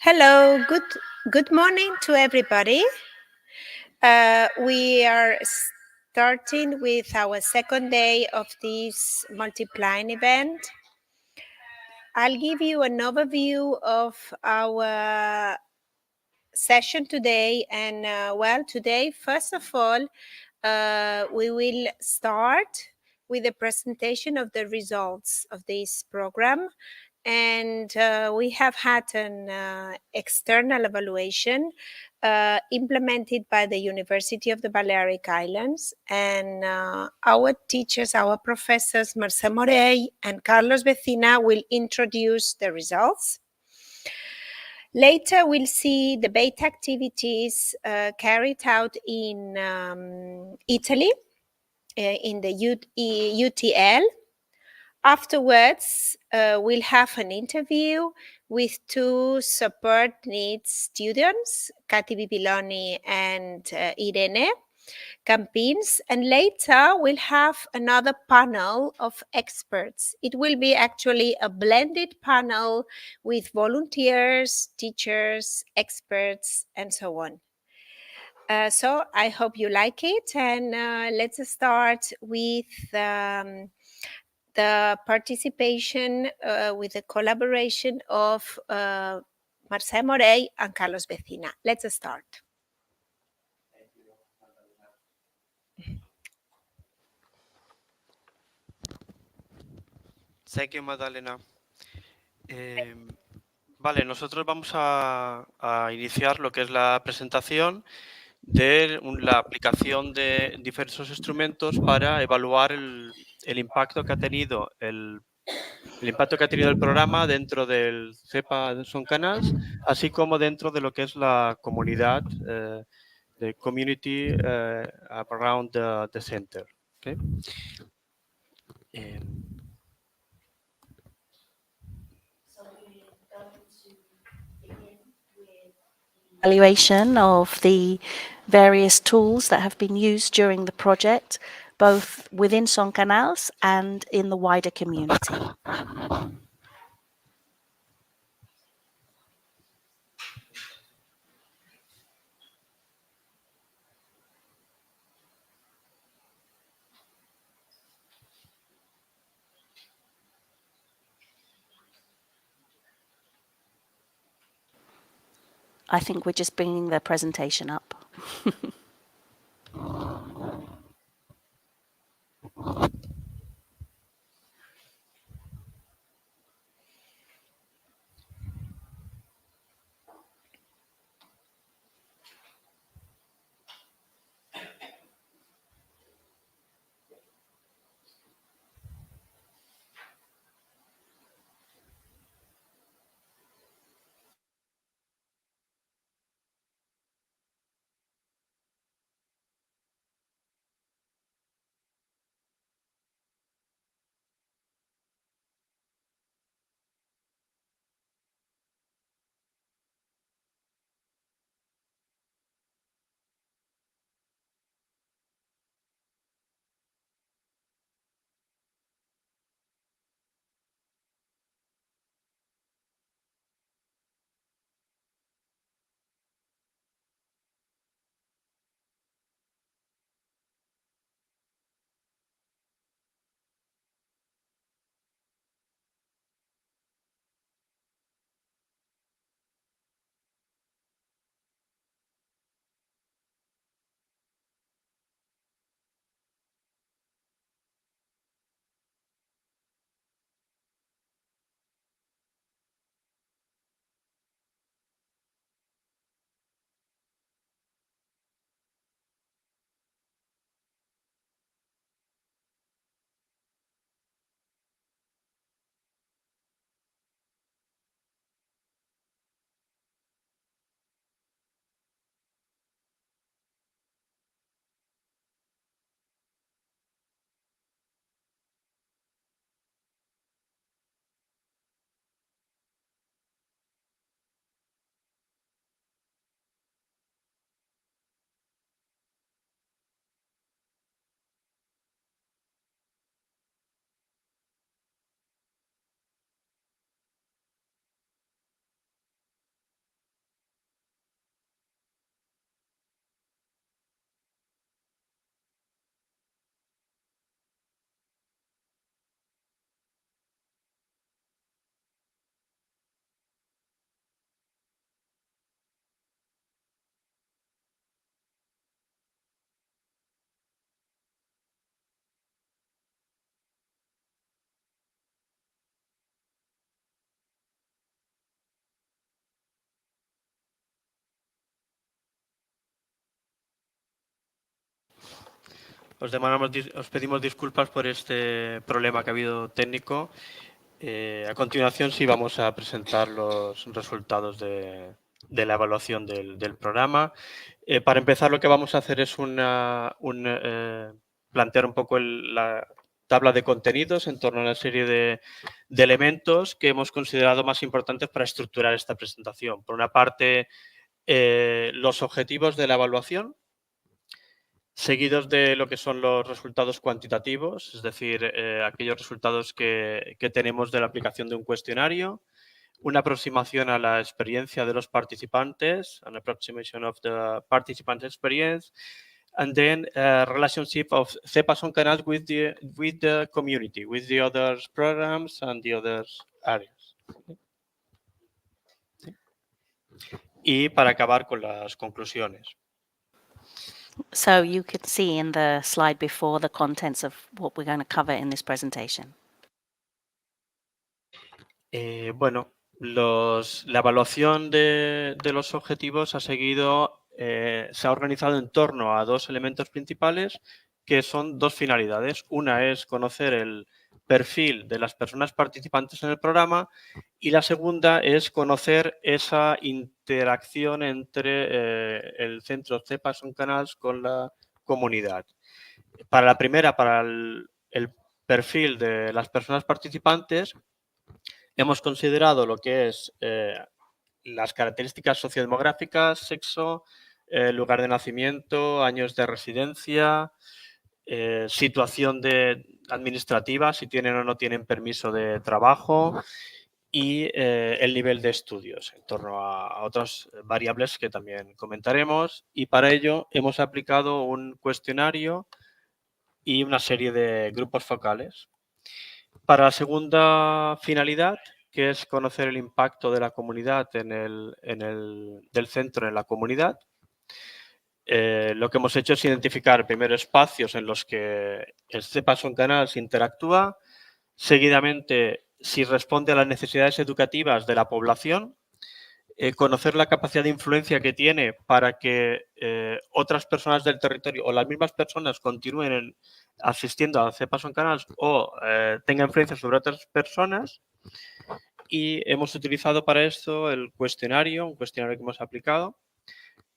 Hello, good morning to everybody. We are starting with our second day of this multiplying event. I'll give you an overview of our session today. And today, first of all, we will start with the presentation of the results of this program. And we have had an external evaluation implemented by the University of the Balearic Islands. And our teachers, our professors, Mercè Morell and Carlos Vecina, will introduce the results. Later, we'll see debate activities carried out in Italy, in the UTL. Afterwards, we'll have an interview with two support needs students, Katy Bibiloni and Irene Campins. And later, we'll have another panel of experts. It will be actually a blended panel with volunteers, teachers, experts, and so on. So I hope you like it. And let's start with the participation with the collaboration of Mercè Morell and Carlos Vecina. Let's start. Thank you, Magdalena. Vale, nosotros vamos a iniciar lo que es la presentación de la aplicación de diversos instrumentos para evaluar el impacto que ha tenido el programa dentro del CEPA Son Canals, así como dentro de lo que es la comunidad, the community around the center. Okay? Evaluation of the various tools that have been used during the project, both within Son Canals and in the wider community. I think we're just bringing the presentation up. os pedimos disculpas por este problema que ha habido técnico. A continuación sí vamos a presentar los resultados de la evaluación del programa. Para empezar, lo que vamos a hacer es plantear un poco la tabla de contenidos en torno a una serie de elementos que hemos considerado más importantes para estructurar esta presentación. Por una parte, los objetivos de la evaluación, seguidos de lo que son los resultados cuantitativos, es decir, aquellos resultados que tenemos de la aplicación de un cuestionario, una aproximación a la experiencia de los participantes, an approximation of the participant experience, and then relationship of CEPA Son Canals with the community, with the other programs and the other areas. Y para acabar con las conclusiones. So you could see in the slide before the contents of what we're going to cover in this presentation. Bueno, la evaluación de los objetivos se ha organizado en torno a dos elementos principales que son dos finalidades. Una es conocer el perfil de las personas participantes en el programa y la segunda es conocer esa interacción entre el centro CEPA Son Canals con la comunidad. Para la primera, para el perfil de las personas participantes, hemos considerado lo que es las características sociodemográficas, sexo, lugar de nacimiento, años de residencia, situación administrativa, si tienen o no tienen permiso de trabajo y el nivel de estudios, en torno a otras variables que también comentaremos. Y para ello hemos aplicado un cuestionario y una serie de grupos focales. Para la segunda finalidad, que es conocer el impacto de la comunidad del centro en la comunidad, lo que hemos hecho es identificar primero espacios en los que el CEPA Son Canals interactúa, seguidamente si responde a las necesidades educativas de la población, conocer la capacidad de influencia que tiene para que otras personas del territorio o las mismas personas continúen asistiendo a CEPA Son Canals o tengan influencia sobre otras personas. Y hemos utilizado para esto el cuestionario, un cuestionario que hemos aplicado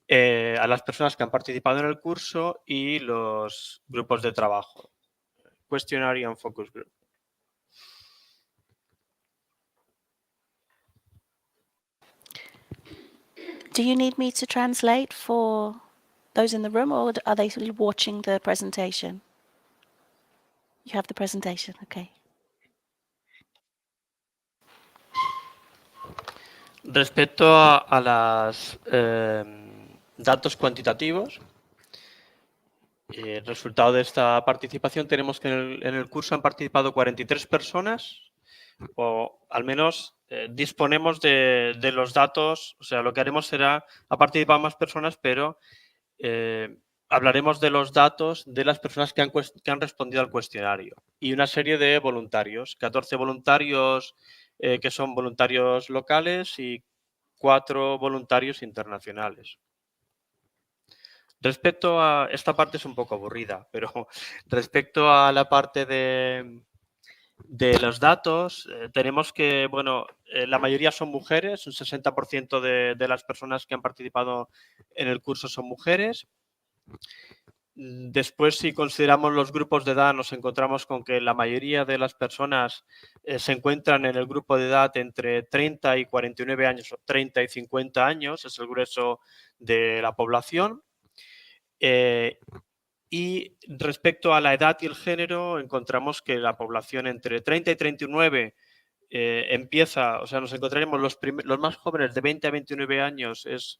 a las personas que han participado en el curso y los grupos de trabajo. Cuestionario and focus group. Do you need me to translate for those in the room, or are they watching the presentation? You have the presentation, okay. Respecto a los datos cuantitativos, el resultado de esta participación tenemos que en el curso han participado 43 personas, o al menos disponemos de los datos. O sea, lo que haremos será, ha participado más personas, pero hablaremos de los datos de las personas que han respondido al cuestionario y una serie de voluntarios, 14 voluntarios que son voluntarios locales y 4 voluntarios internacionales. Respecto a esta parte es un poco aburrida, pero respecto a la parte de los datos, tenemos que, bueno, la mayoría son mujeres, un 60% de las personas que han participado en el curso son mujeres. Después, si consideramos los grupos de edad, nos encontramos con que la mayoría de las personas se encuentran en el grupo de edad entre 30 y 49 años o 30 y 50 años, es el grueso de la población. Y respecto a la edad y el género, encontramos que la población entre 30 y 39 empieza, o sea, nos encontraremos los más jóvenes de 20 a 29 años es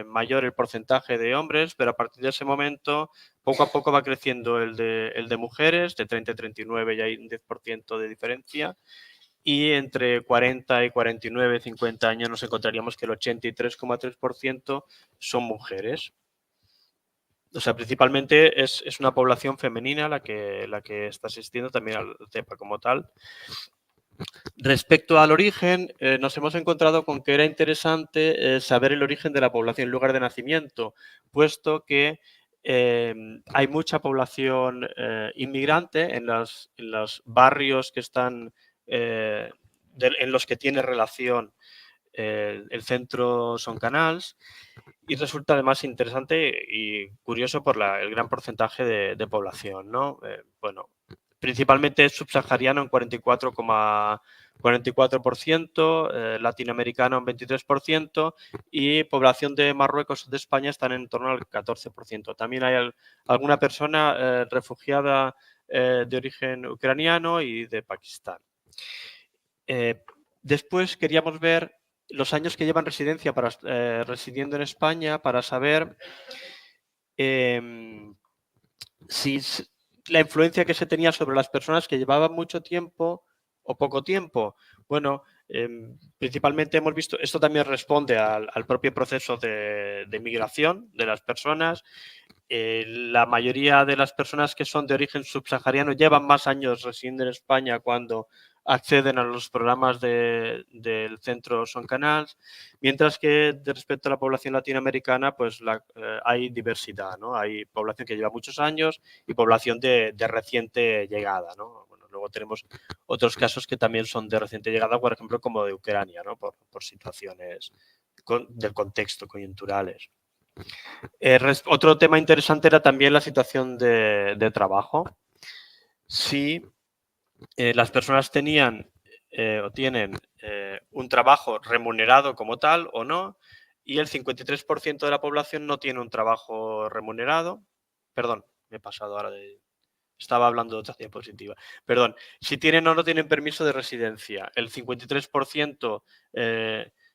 mayor el porcentaje de hombres, pero a partir de ese momento, poco a poco va creciendo el de mujeres, de 30 a 39 ya hay un 10% de diferencia, y entre 40 y 49, 50 años nos encontraríamos que el 83,3% son mujeres. O sea, principalmente es una población femenina la que está asistiendo también al CEPA como tal. Respecto al origen, nos hemos encontrado con que era interesante saber el origen de la población, el lugar de nacimiento, puesto que hay mucha población inmigrante en los barrios que están, en los que tiene relación el centro Son Canals, y resulta además interesante y curioso por el gran porcentaje de población, ¿no? Bueno, principalmente subsahariano en 44%, latinoamericano en 23% y población de Marruecos o de España están en torno al 14%. También hay alguna persona refugiada de origen ucraniano y de Pakistán. Después queríamos ver los años que llevan residiendo en España para saber si la influencia que se tenía sobre las personas que llevaban mucho tiempo o poco tiempo. Bueno, principalmente hemos visto, esto también responde al propio proceso de migración de las personas. La mayoría de las personas que son de origen subsahariano llevan más años residiendo en España cuando acceden a los programas del centro Son Canals, mientras que respecto a la población latinoamericana pues hay diversidad, ¿no? Hay población que lleva muchos años y población de reciente llegada, ¿no? Bueno, luego tenemos otros casos que también son de reciente llegada, por ejemplo, como de Ucrania, ¿no? Por situaciones del contexto coyunturales. Otro tema interesante era también la situación de trabajo. Si las personas tenían o tienen un trabajo remunerado como tal o no, y el 53% de la población no tiene un trabajo remunerado. Perdón, me he pasado ahora estaba hablando de otra diapositiva. Perdón, si tienen o no tienen permiso de residencia. El 53%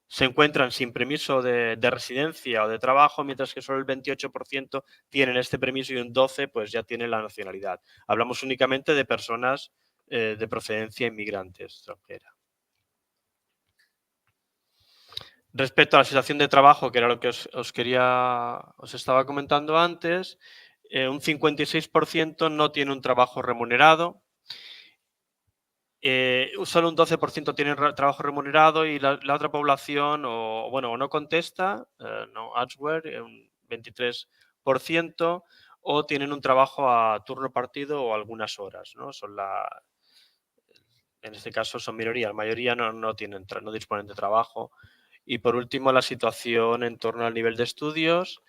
se encuentran sin permiso de residencia o de trabajo, mientras que solo el 28% tienen este permiso y un 12% pues ya tienen la nacionalidad. Hablamos únicamente de personas de procedencia inmigrante extranjera. Respecto a la situación de trabajo, que era lo que os estaba comentando antes, un 56% no tiene un trabajo remunerado, solo un 12% tiene trabajo remunerado y la otra población o no contesta, no answer, un 23%, o tienen un trabajo a turno partido o algunas horas, ¿no? En este caso son minoría, la mayoría no disponen de trabajo. Y por último, la situación en torno al nivel de estudios,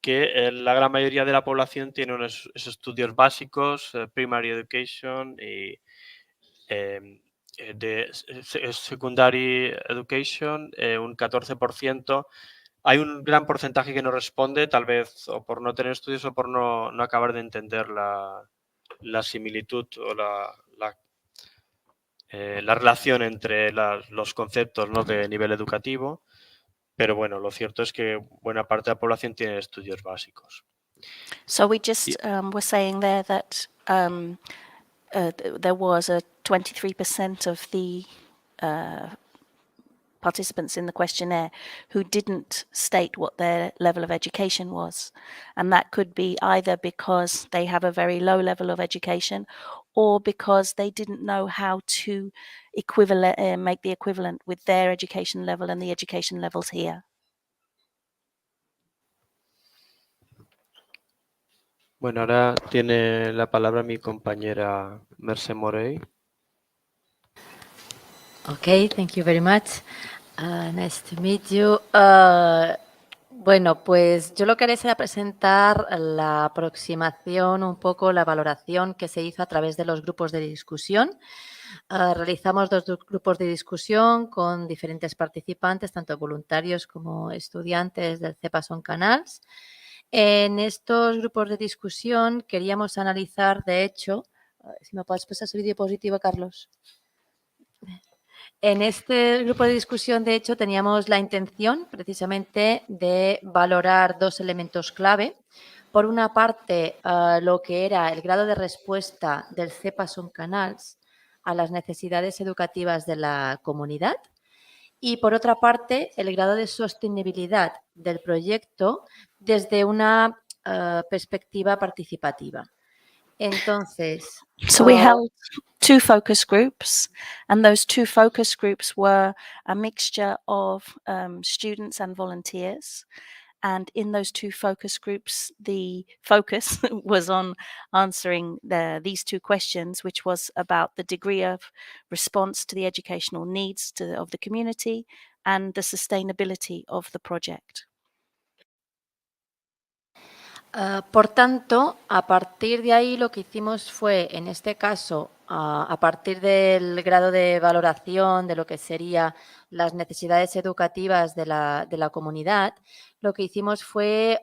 que la gran mayoría de la población tiene unos estudios básicos, primary education y de secondary education, un 14%. Hay un gran porcentaje que no responde, tal vez o por no tener estudios o por no acabar de entender la similitud o la relación entre los conceptos, ¿no?, de nivel educativo. Pero bueno, lo cierto es que buena parte de la población tiene estudios básicos. So we just were saying there that there was a 23% of the participants in the questionnaire who didn't state what their level of education was. And that could be either because they have a very low level of education or because they didn't know how to make the equivalent with their education level and the education levels here. Bueno, ahora tiene la palabra mi compañera Merce Morey. Okay, thank you very much. Nice to meet you. Bueno, pues yo lo que haré será presentar la aproximación, un poco la valoración que se hizo a través de los grupos de discusión. Realizamos 2 grupos de discusión con diferentes participantes, tanto voluntarios como estudiantes del CEPA Son Canals. En estos grupos de discusión queríamos analizar, de hecho, si me puedes pasar su diapositiva, Carlos. En este grupo de discusión, de hecho, teníamos la intención precisamente de valorar 2 elementos clave. Por una parte, lo que era el grado de respuesta del CEPA Son Canals a las necesidades educativas de la comunidad y, por otra parte, el grado de sostenibilidad del proyecto desde una perspectiva participativa. Entonces, So we held 2 focus groups, and those 2 focus groups were a mixture of students and volunteers. And in those two focus groups, the focus was on answering these two questions, which was about the degree of response to the educational needs of the community and the sustainability of the project. Por tanto, a partir de ahí lo que hicimos fue, en este caso, a partir del grado de valoración de lo que serían las necesidades educativas de la comunidad, lo que hicimos fue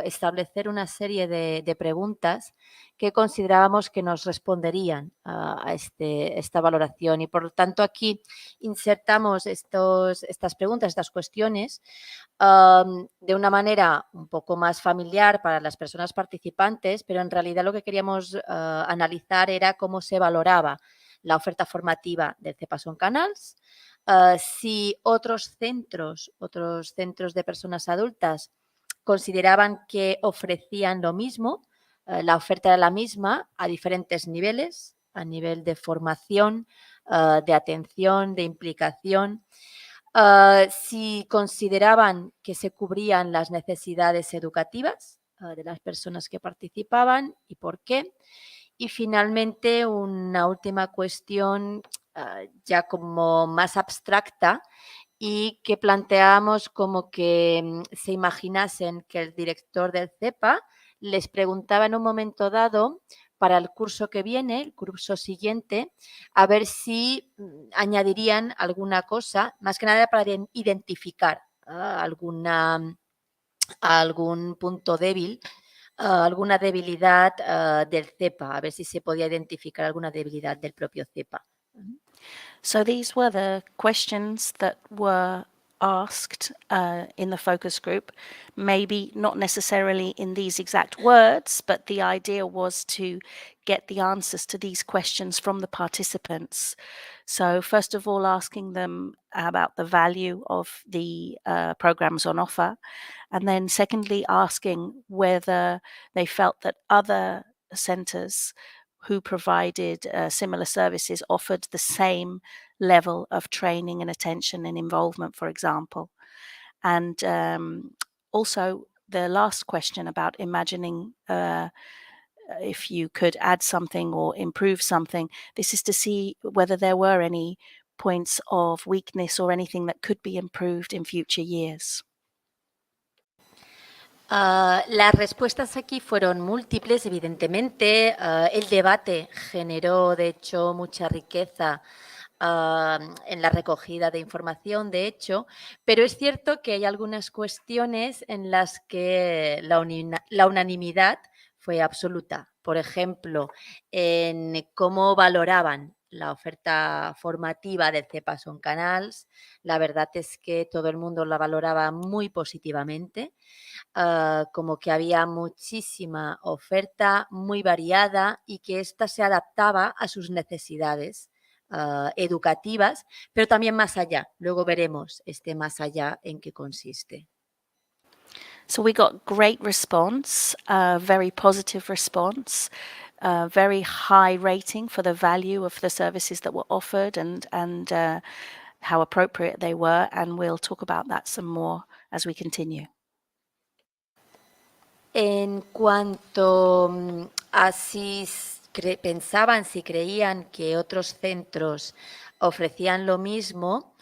establecer una serie de preguntas que considerábamos que nos responderían a esta valoración. Y por lo tanto aquí insertamos estas preguntas, estas cuestiones, de una manera un poco más familiar para las personas participantes, pero en realidad lo que queríamos analizar era cómo se valoraba la oferta formativa del CEPA Son Canals, si otros centros de personas adultas consideraban que ofrecían lo mismo, la oferta era la misma a diferentes niveles, a nivel de formación, de atención, de implicación. Si consideraban que se cubrían las necesidades educativas de las personas que participaban y por qué. Y finalmente, una última cuestión ya como más abstracta y que planteamos como que se imaginasen que el director del CEPA les preguntaba en un momento dado para el curso que viene, el curso siguiente, a ver si añadirían alguna cosa, más que nada para identificar algún punto débil, alguna debilidad del CEPA, a ver si se podía identificar alguna debilidad del propio CEPA. So these were the questions that were asked in the focus group, maybe not necessarily in these exact words, but the idea was to get the answers to these questions from the participants. So first of all, asking them about the value of the programs on offer, and then secondly, asking whether they felt that other centres who provided similar services offered the same level of training and attention and involvement, for example. And also the last question about imagining if you could add something or improve something. This is to see whether there were any points of weakness or anything that could be improved in future years. Las respuestas aquí fueron múltiples, evidentemente. El debate generó, de hecho, mucha riqueza en la recogida de información, de hecho, pero es cierto que hay algunas cuestiones en las que la unanimidad fue absoluta. Por ejemplo, en cómo valoraban la oferta formativa del CEPA Son Canals. La verdad es que todo el mundo la valoraba muy positivamente. Como que había muchísima oferta, muy variada y que ésta se adaptaba a sus necesidades educativas, pero también más allá. Luego veremos este más allá en qué consiste. So we got great response, very positive response, very high rating for the value of the services that were offered and how appropriate they were, and we'll talk about that some more as we continue. En cuanto a si pensaban, si creían que otros centros ofrecían lo mismo,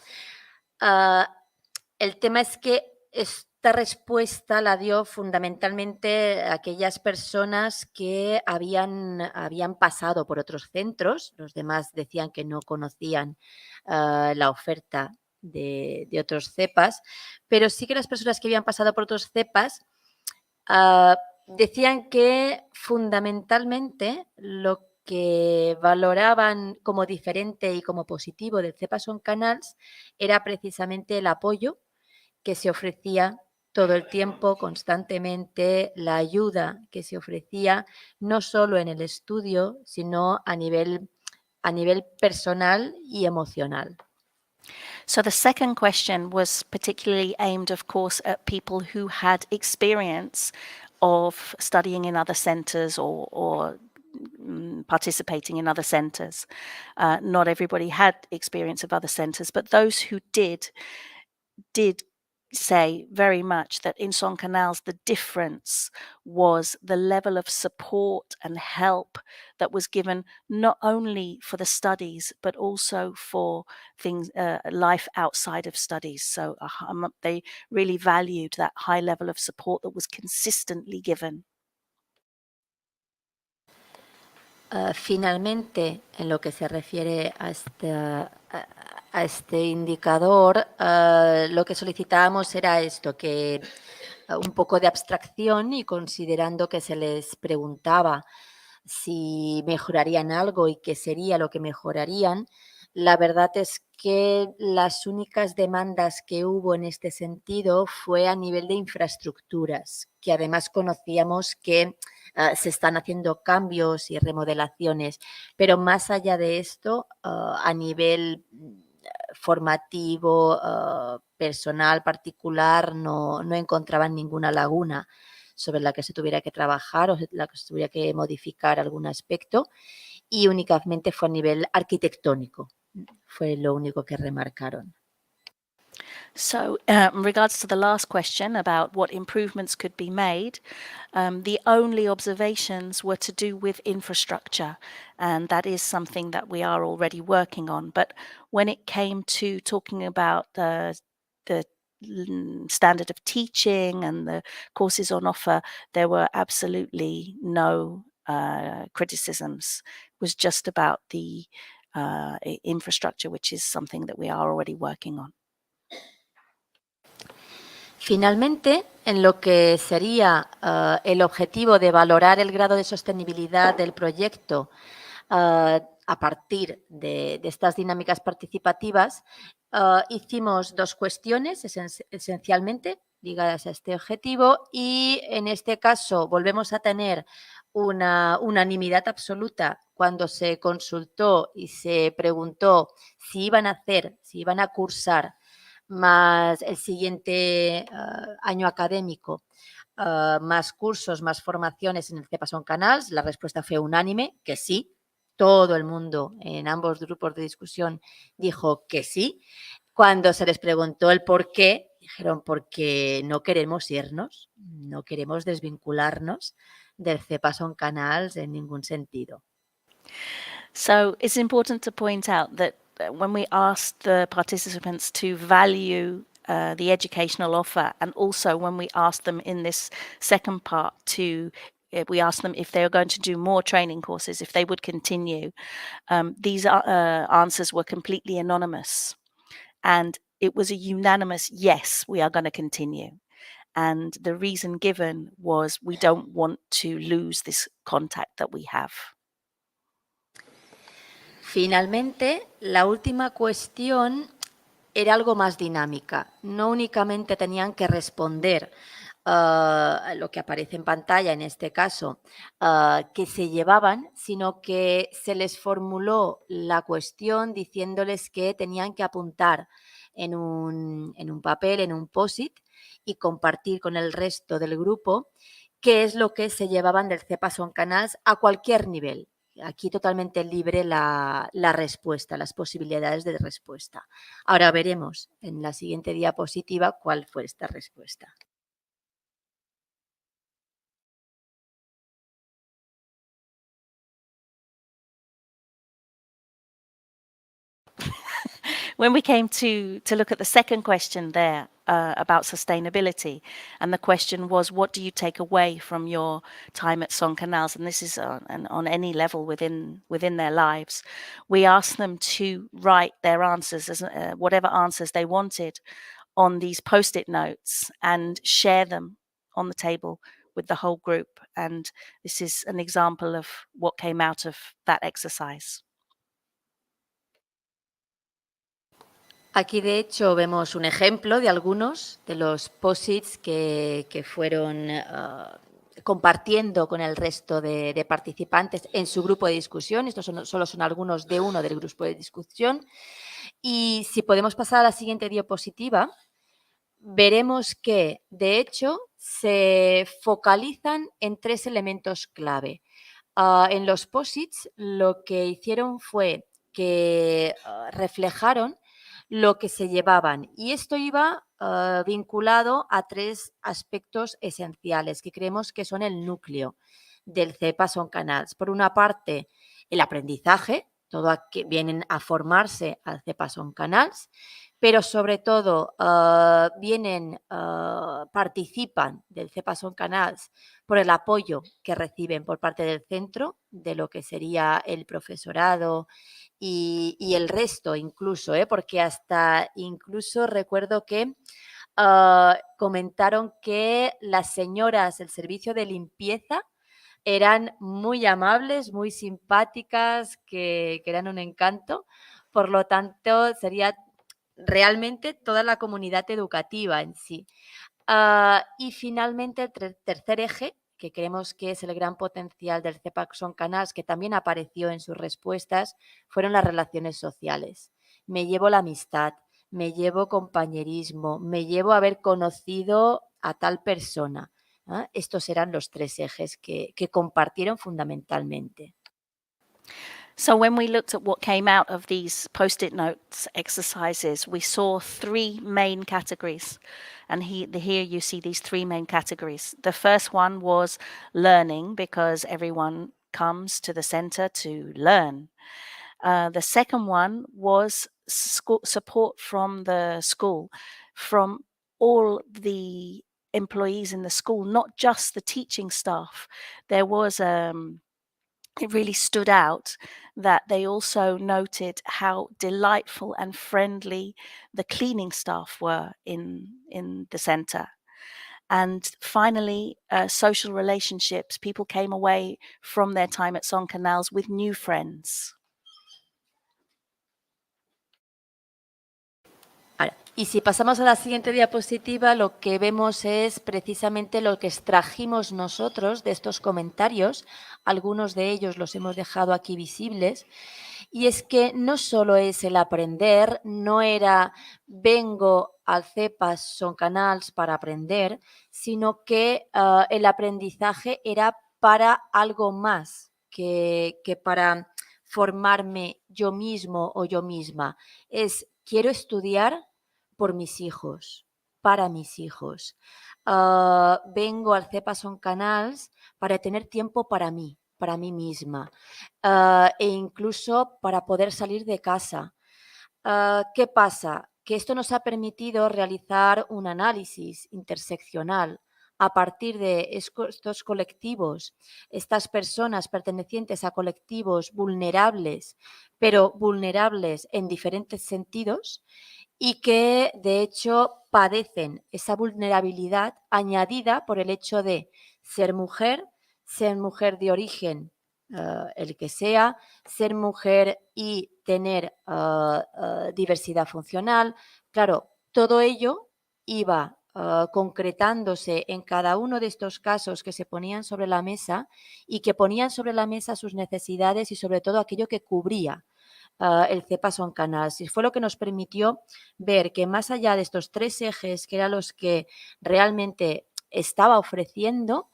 el tema es que esta respuesta la dio fundamentalmente aquellas personas que habían pasado por otros centros. Los demás decían que no conocían la oferta de otros CEPAs, pero sí que las personas que habían pasado por otros CEPAs decían que fundamentalmente lo que valoraban como diferente y como positivo del CEPA Son Canals era precisamente el apoyo que se ofrecía todo el tiempo, constantemente, la ayuda que se ofrecía no solo en el estudio, sino a nivel personal y emocional. So the second question was particularly aimed, of course, at people who had experience of studying in other centres or participating in other centres. Not everybody had experience of other centres, but those who did say very much that in Son Canals, the difference was the level of support and help that was given not only for the studies, but also for things, life outside of studies. So they really valued that high level of support that was consistently given. Finalmente, en lo que se refiere a este indicador, lo que solicitábamos era esto, que un poco de abstracción, y considerando que se les preguntaba si mejorarían algo y qué sería lo que mejorarían, la verdad es que las únicas demandas que hubo en este sentido fue a nivel de infraestructuras, que además conocíamos que se están haciendo cambios y remodelaciones, pero más allá de esto, a nivel formativo, personal, particular, no encontraban ninguna laguna sobre la que se tuviera que trabajar o la que se tuviera que modificar algún aspecto, y únicamente fue a nivel arquitectónico, fue lo único que remarcaron. So, in regards to the last question about what improvements could be made, the only observations were to do with infrastructure, and that is something that we are already working on. But when it came to talking about the standard of teaching and the courses on offer, there were absolutely no criticisms. It was just about the infrastructure, which is something that we are already working on. Finalmente, en lo que sería el objetivo de valorar el grado de sostenibilidad del proyecto a partir de estas dinámicas participativas, hicimos dos cuestiones esencialmente ligadas a este objetivo, y en este caso volvemos a tener una unanimidad absoluta cuando se consultó y se preguntó si iban a cursar más el siguiente año académico, más cursos, más formaciones en el CEPA Son Canals. La respuesta fue unánime, que sí. Todo el mundo en ambos grupos de discusión dijo que sí. Cuando se les preguntó el por qué, dijeron porque no queremos irnos, no queremos desvincularnos del CEPA Son Canals en ningún sentido. So it's important to point out that when we asked the participants to value the educational offer, and also when we asked them in this second part we asked them if they were going to do more training courses, if they would continue. These answers were completely anonymous, and it was a unanimous yes, we are going to continue. And the reason given was we don't want to lose this contact that we have. Finalmente, la última cuestión era algo más dinámica. No únicamente tenían que responder lo que aparece en pantalla, en este caso, que se llevaban, sino que se les formuló la cuestión diciéndoles que tenían que apuntar en un papel, en un post-it, y compartir con el resto del grupo qué es lo que se llevaban del CEPA Son Canals a cualquier nivel. Aquí totalmente libre la respuesta, las posibilidades de respuesta. Ahora veremos en la siguiente diapositiva cuál fue esta respuesta. When we came to look at the second question there about sustainability, and the question was, what do you take away from your time at Son Canals? And this is on any level within their lives. We asked them to write their answers, as whatever answers they wanted, on these post-it notes and share them on the table with the whole group. And this is an example of what came out of that exercise. Aquí, de hecho, vemos un ejemplo de algunos de los post-its que fueron compartiendo con el resto de participantes en su grupo de discusión. Estos solo son algunos de uno del grupo de discusión. Y si podemos pasar a la siguiente diapositiva, veremos que, de hecho, se focalizan en tres elementos clave. En los post-its lo que hicieron fue que reflejaron lo que se llevaban. Y esto iba vinculado a 3 aspectos esenciales que creemos que son el núcleo del CEPA Son Canals. Por una parte, el aprendizaje, todo que vienen a formarse al CEPA Son Canals, pero sobre todo participan del CEPA Son Canals por el apoyo que reciben por parte del centro, de lo que sería el profesorado y el resto incluso, porque hasta incluso recuerdo que comentaron que las señoras del servicio de limpieza eran muy amables, muy simpáticas, que eran un encanto. Por lo tanto, sería realmente toda la comunidad educativa en sí. Y finalmente, el tercer eje, que creemos que es el gran potencial del CEPA Son Canals, que también apareció en sus respuestas, fueron las relaciones sociales. Me llevo la amistad, me llevo compañerismo, me llevo haber conocido a tal persona. Estos eran los 3 ejes que compartieron fundamentalmente. So when we looked at what came out of these post-it notes exercises, we saw 3 main categories. And here you see these 3 main categories. The first one was learning, because everyone comes to the center to learn. The second one was support from the school, from all the employees in the school, not just the teaching staff. There was it really stood out that they also noted how delightful and friendly the cleaning staff were in the center. And finally, social relationships. People came away from their time at Son Canals with new friends. Y si pasamos a la siguiente diapositiva, lo que vemos es precisamente lo que extrajimos nosotros de estos comentarios. Algunos de ellos los hemos dejado aquí visibles. Y es que no solo es el aprender, no era vengo al CEPA Son Canals para aprender, sino que el aprendizaje era para algo más que para formarme yo mismo o yo misma. Es quiero estudiar por mis hijos, para mis hijos. Vengo al CEPA Son Canals para tener tiempo para mí misma, e incluso para poder salir de casa. ¿Qué pasa? Que esto nos ha permitido realizar un análisis interseccional a partir de estos colectivos, estas personas pertenecientes a colectivos vulnerables, pero vulnerables en diferentes sentidos, y que de hecho padecen esa vulnerabilidad añadida por el hecho de ser mujer de origen el que sea, ser mujer y tener diversidad funcional. Claro, todo ello iba concretándose en cada uno de estos casos que se ponían sobre la mesa y que ponían sobre la mesa sus necesidades y sobre todo aquello que cubría el CEPA Son Canals. Y fue lo que nos permitió ver que más allá de estos 3 ejes, que eran los que realmente estaba ofreciendo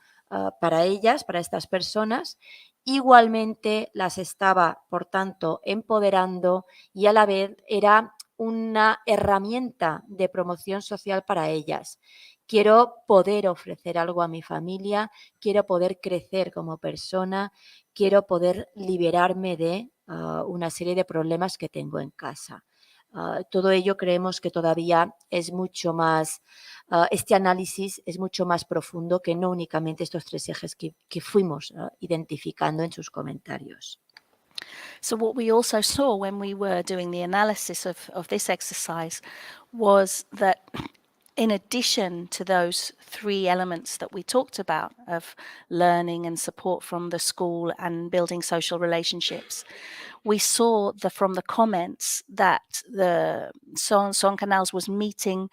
para ellas, para estas personas, igualmente las estaba, por tanto, empoderando y a la vez era una herramienta de promoción social para ellas. Quiero poder ofrecer algo a mi familia, quiero poder crecer como persona, quiero poder liberarme de una serie de problemas que tengo en casa. Todo ello creemos que todavía es mucho más, este análisis es mucho más profundo que no únicamente estos 3 ejes que fuimos identificando en sus comentarios. So what we also saw when we were doing the analysis of this exercise was that in addition to those 3 elements that we talked about of learning and support from the school and building social relationships, we saw from the comments that the Son Canals was meeting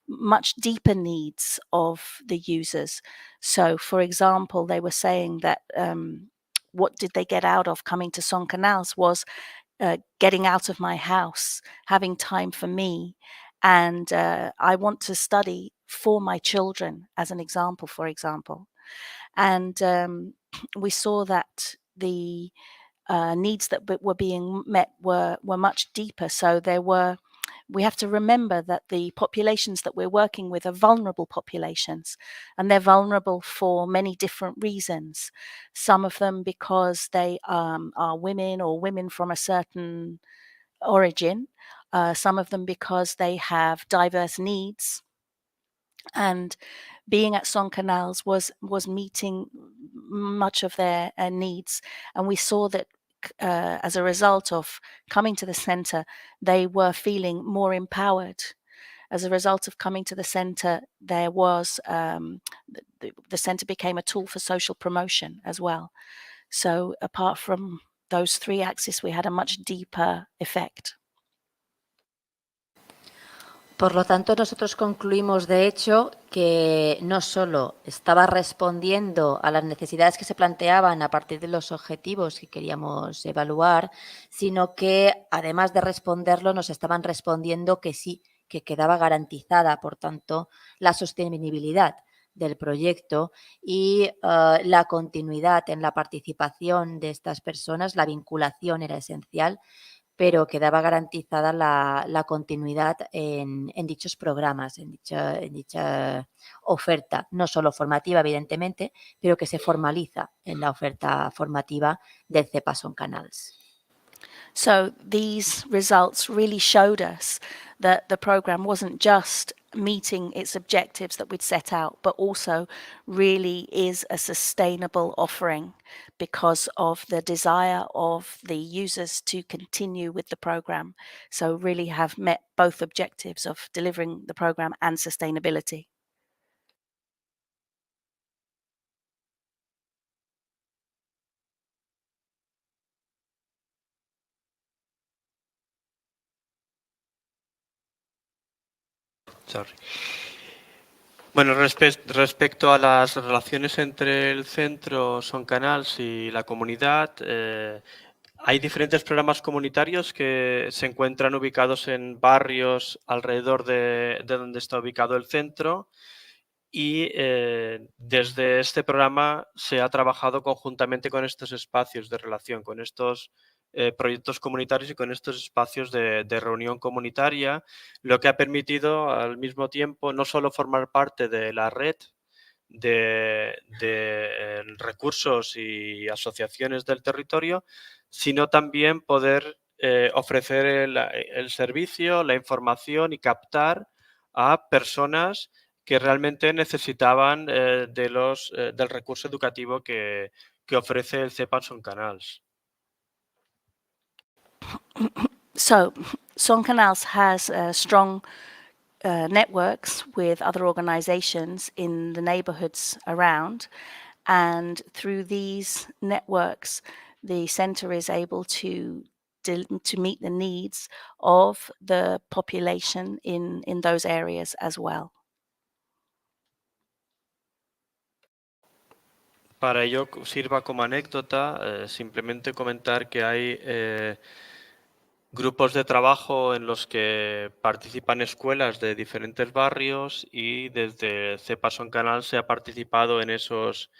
much deeper needs of the users. So, for example, they were saying that what did they get out of coming to Son Canals was getting out of my house, having time for me. And I want to study for my children, as an example, for example. And we saw that the needs that were being met were much deeper. So there were we have to remember that the populations that we're working with are vulnerable populations, and they're vulnerable for many different reasons. Some of them because they are women or women from a certain origin, some of them because they have diverse needs. And being at Son Canals was meeting much of their needs, and we saw that as a result of coming to the centre, they were feeling more empowered. As a result of coming to the centre, there was the centre became a tool for social promotion as well. So apart from those three axes, we had a much deeper effect. Por lo tanto, nosotros concluimos, de hecho, que no solo estaba respondiendo a las necesidades que se planteaban a partir de los objetivos que queríamos evaluar, sino que, además de responderlo, nos estaban respondiendo que sí, que quedaba garantizada, por tanto, la sostenibilidad del proyecto y la continuidad en la participación de estas personas, la vinculación era esencial, pero quedaba garantizada la continuidad en dichos programas, en dicha oferta, no solo formativa, evidentemente, pero que se formaliza en la oferta formativa del CEPA Son Canals. So these results really showed us that the program wasn't just meeting its objectives that we'd set out, but also really is a sustainable offering because of the desire of the users to continue with the program. So really have met both objectives of delivering the program and sustainability. Sorry. Bueno, respecto a las relaciones entre el centro Son Canals y la comunidad, hay diferentes programas comunitarios que se encuentran ubicados en barrios alrededor de donde está ubicado el centro y desde este programa se ha trabajado conjuntamente con estos espacios de relación, con estos proyectos comunitarios y con estos espacios de reunión comunitaria, lo que ha permitido al mismo tiempo no solo formar parte de la red de recursos y asociaciones del territorio, sino también poder ofrecer el servicio, la información y captar a personas que realmente necesitaban del recurso educativo que ofrece el CEPA Son Canals. So Son Canals has strong networks with other organizations in the neighborhoods around, and through these networks the center is able to meet the needs of the population in those areas as well. Para ello sirva como anécdota simplemente comentar que hay grupos de trabajo en los que participan escuelas de diferentes barrios y desde CEPA Son Canal se ha participado en esos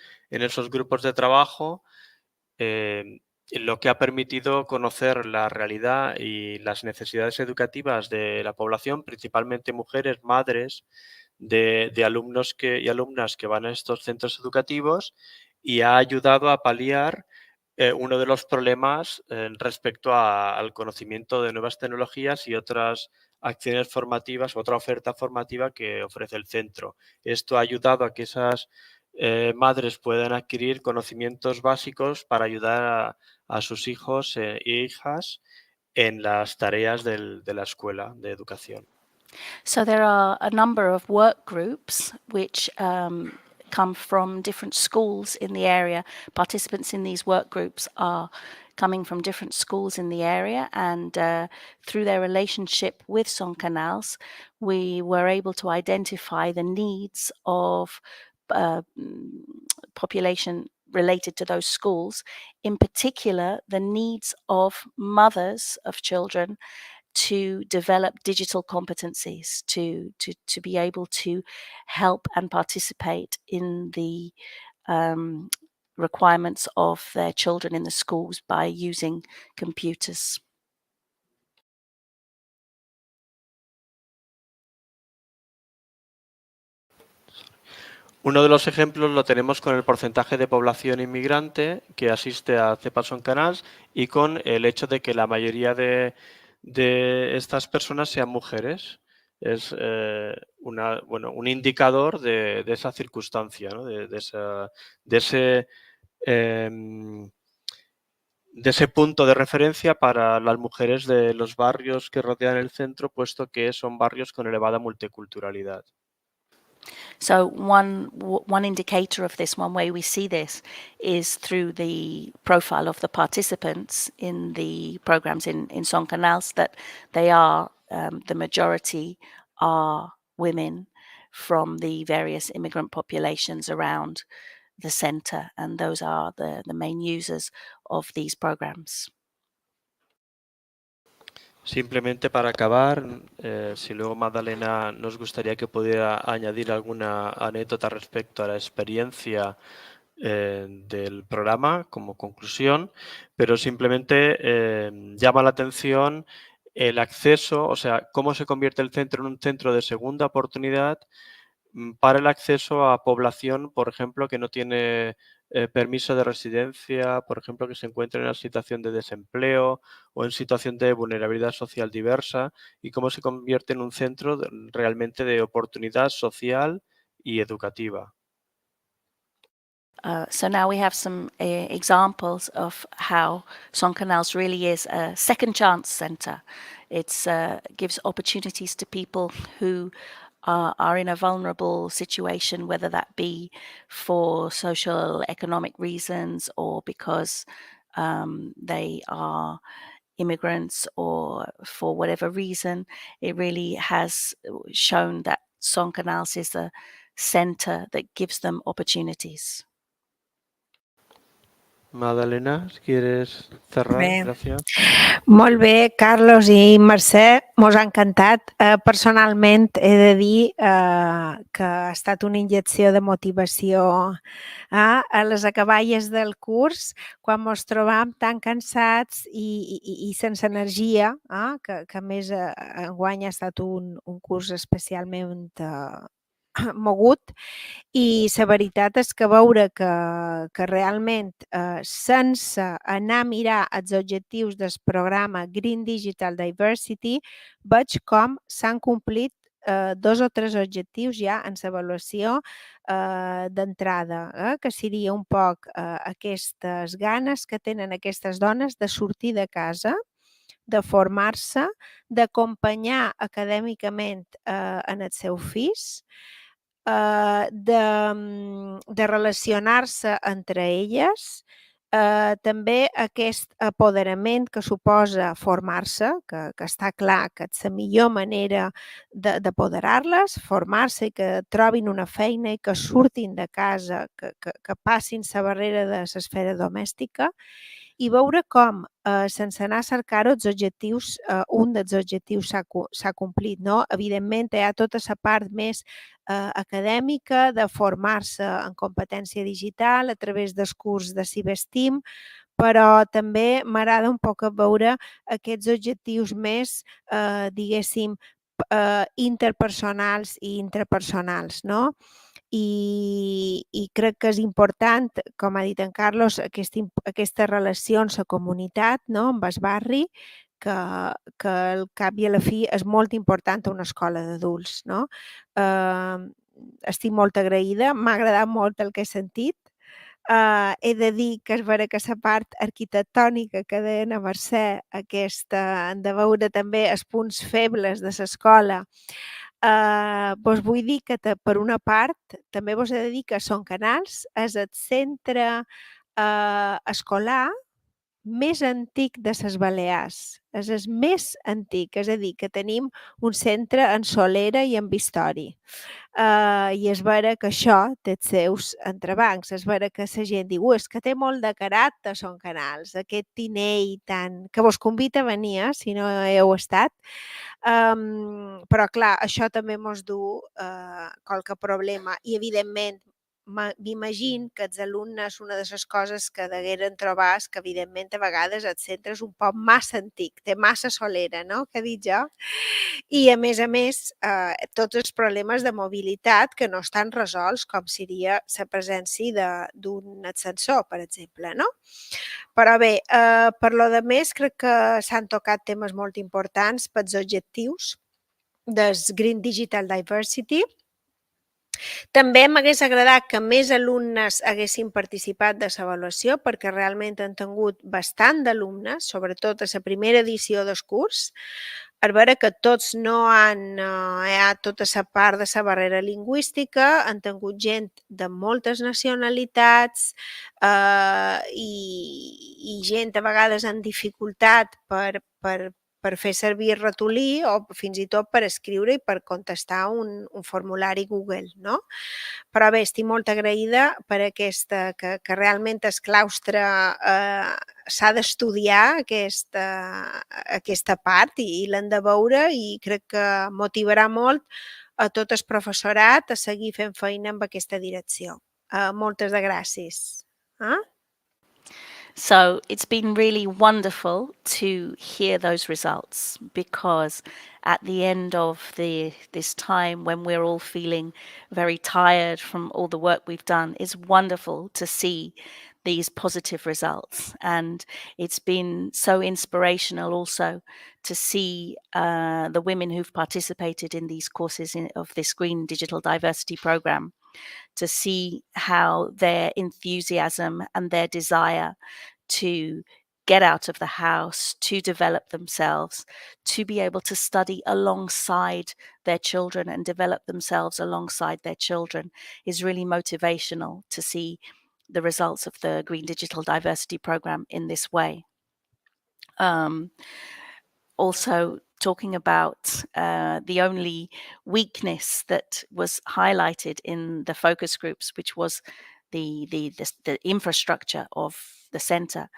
grupos de trabajo, lo que ha permitido conocer la realidad y las necesidades educativas de la población, principalmente mujeres, madres de alumnos y alumnas que van a estos centros educativos, y ha ayudado a paliar uno de los problemas respecto al conocimiento de nuevas tecnologías y otras acciones formativas, otra oferta formativa que ofrece el centro. Esto ha ayudado a que esas madres puedan adquirir conocimientos básicos para ayudar a sus hijos e hijas en las tareas de la escuela de educación. So there are a number of work groups which come from different schools in the area. Participants in these work groups are coming from different schools in the area, and through their relationship with Son Canals, we were able to identify the needs of population related to those schools, in particular the needs of mothers of children to develop digital competencies, to be able to help and participate in the requirements of their children in the schools by using computers. Uno de los ejemplos lo tenemos con el porcentaje de población inmigrante que asiste a CEPA Son Canals y con el hecho de que la mayoría de estas personas sean mujeres. Es un indicador de esa circunstancia, ¿no? de ese punto de referencia para las mujeres de los barrios que rodean el centro, puesto que son barrios con elevada multiculturalidad. So one indicator of this, one way we see this, is through the profile of the participants in the programs in Son Canals, that they are, the majority are women from the various immigrant populations around the centre, and those are the main users of these programs. Simplemente para acabar, si luego Magdalena nos gustaría que pudiera añadir alguna anécdota respecto a la experiencia del programa como conclusión, pero simplemente llama la atención el acceso, o sea, cómo se convierte el centro en un centro de segunda oportunidad para el acceso a población, por ejemplo, que no tiene permiso de residencia, por ejemplo, que se encuentra en una situación de desempleo o en situación de vulnerabilidad social diversa, y cómo se convierte en un centro realmente de oportunidad social y educativa. So now we have some examples of how Son Canals really is a second chance centre. It gives opportunities to people who are in a vulnerable situation, whether that be for social, economic reasons or because they are immigrants or for whatever reason. It really has shown that Son Canals is a centre that gives them opportunities. Magdalena, si quieres cerrar, Bé. gracias. Molt bé, Carlos i Mercè, mos ha encantat. Personalment he de dir que ha estat una injecció de motivació a les acaballes del curs, quan mos trobam tan cansats i sense energia, que a més enguany ha estat un curs especialment mogut, i la veritat és que veure que realment sense anar a mirar els objectius del programa Green Digital Diversity veig com s'han complit 2 o 3 objectius ja en l'avaluació d'entrada, que seria un poc aquestes ganes que tenen aquestes dones de sortir de casa, de formar-se, d'acompanyar acadèmicament en el seu fills, de relacionar-se entre elles, també aquest apoderament que suposa formar-se, que està clar que és la millor manera d'apoderar-les, formar-se i que trobin una feina i que surtin de casa, que passin la barrera de l'esfera domèstica, i veure com, sense anar a cercar-ho, un dels objectius s'ha complit. No? Evidentment, hi ha tota la part més acadèmica de formar-se en competència digital a través del curs de CiberSteam, però també m'agrada un poc veure aquests objectius més, diguéssim, interpersonals i intrapersonals, no? I crec que és important, com ha dit en Carlos, aquesta relació amb la comunitat, no? Amb el barri, que al cap i a la fi és molt important a una escola d'adults. No? Estic molt agraïda, m'ha agradat molt el que he sentit. He de dir que és vera que la part arquitectònica que deien a Mercè, de veure també els punts febles de l'escola, vos vull dir que per una part també vos he de dir que Son Canals és el centre escolar més antic de les Balears. És el més antic, és a dir, que tenim un centre en Solera i en Vistori. I és vera que això té els seus entrebancs. És vera que la gent diu és que té molt de caràcter Son Canals, aquest tinell tan... que vos convida a venir, si no heu estat. Però, clar, això també mos du qualque problema i, evidentment, m'imagino que els alumnes, una de les coses que degueren trobar és que, evidentment, a vegades el centre és un poc massa antic, té massa solera, no?, que dic jo. I, a més, tots els problemes de mobilitat que no estan resolts, com seria la presència d'un ascensor, per exemple, no? Però bé, per lo de més, crec que s'han tocat temes molt importants pels objectius del Green Digital Diversity. També m'hagués agradat que més alumnes haguessin participat de l'avaluació, perquè realment han tingut bastant d'alumnes, sobretot a la primera edició del curs, a veure que tots no han tota la part de la barrera lingüística, han tingut gent de moltes nacionalitats i gent a vegades amb dificultat per fer servir ratolí o fins i tot per escriure i per contestar un formulari Google, no? Però bé, estic molt agraïda per que realment el claustre s'ha d'estudiar aquesta part i l'hem de veure, i crec que motivarà molt a tot el professorat a seguir fent feina en aquesta direcció. Moltes gràcies. So it's been really wonderful to hear those results, because at the end of this time when we're all feeling very tired from all the work we've done, it's wonderful to see these positive results. And it's been so inspirational also to see the women who've participated in these courses of this Green Digital Diversity Program, to see how their enthusiasm and their desire to get out of the house, to develop themselves, to be able to study alongside their children and develop themselves alongside their children is really motivational to see the results of the Green Digital Diversity Program in this way. Also, talking about the only weakness that was highlighted in the focus groups, which was the infrastructure of the center,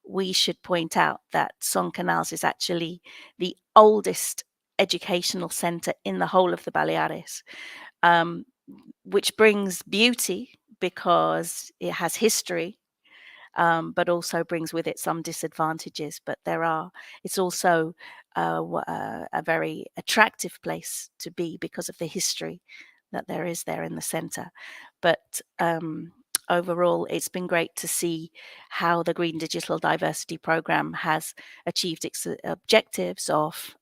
we should point out that Son Canals is actually the oldest educational center in the whole of the Baleares, which brings beauty because it has history, but also brings with it some disadvantages. But it's also a very attractive place to be because of the history that there is there in the center. But overall, it's been great to see how the Green Digital Diversity Program has achieved its objectives of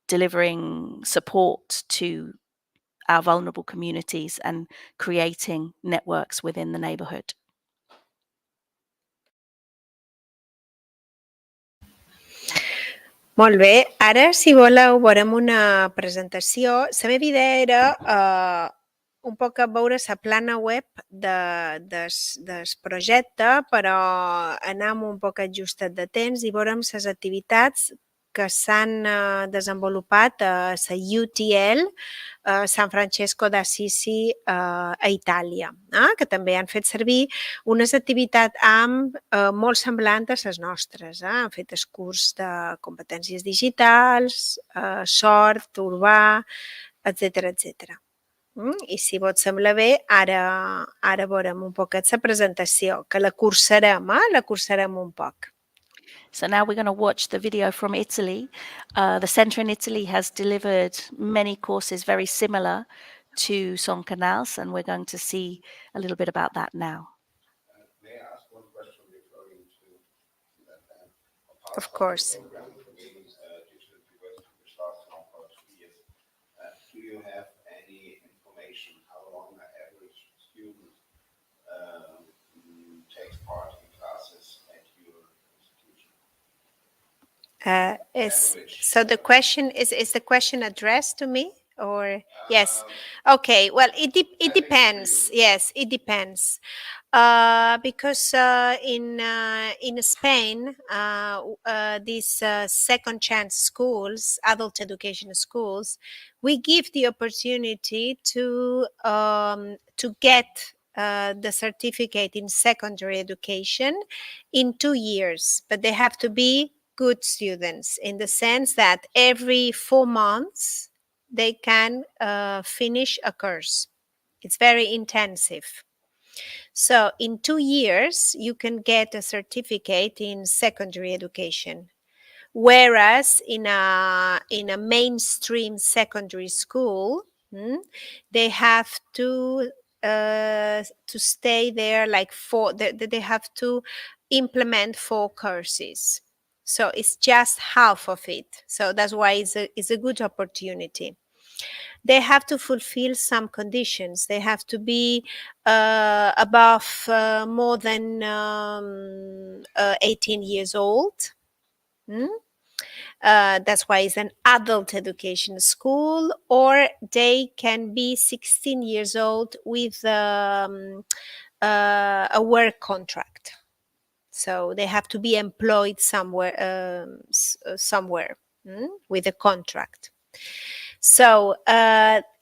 delivering support to our vulnerable communities and creating networks within the neighborhood. Molt bé, ara, si voleu, veurem una presentació. La meva idea era un poc veure la plana web del projecte, però anar un poc ajustat de temps i veurem les activitats que s'han desenvolupat a la UTL San Francesco d'Assisi a Itàlia, que també han fet servir unes activitats molt semblants a les nostres. Han fet el curs de competències digitals, sort, urbà, etc. I si vos sembla bé, ara veurem un poquet la presentació, que la cursarem un poc. So now we're going to watch the video from Italy. The center in Italy has delivered many courses very similar to Son Canals, and we're going to see a little bit about that now. May I ask one question referring to that? Of course. Program for the digital diversity, which lasts now for 2 years. Do you have any information how long an average student takes part in classes at your institution? So the question is the question addressed to me, or yes? Okay. Well, it depends. Yes, it depends. Because in Spain, these second chance schools, adult education schools, we give the opportunity to get the certificate in secondary education in 2 years, but they have to be good students in the sense that every 4 months they can finish a course. It's very intensive. So in 2 years, you can get a certificate in secondary education. Whereas in a mainstream secondary school, they have to stay there like they have to implement 4 courses. So it's just half of it. So that's why it's a good opportunity. They have to fulfill some conditions. They have to be above more than 18 years old. That's why it's an adult education school, or they can be 16 years old with a work contract. So they have to be employed somewhere, with a contract. So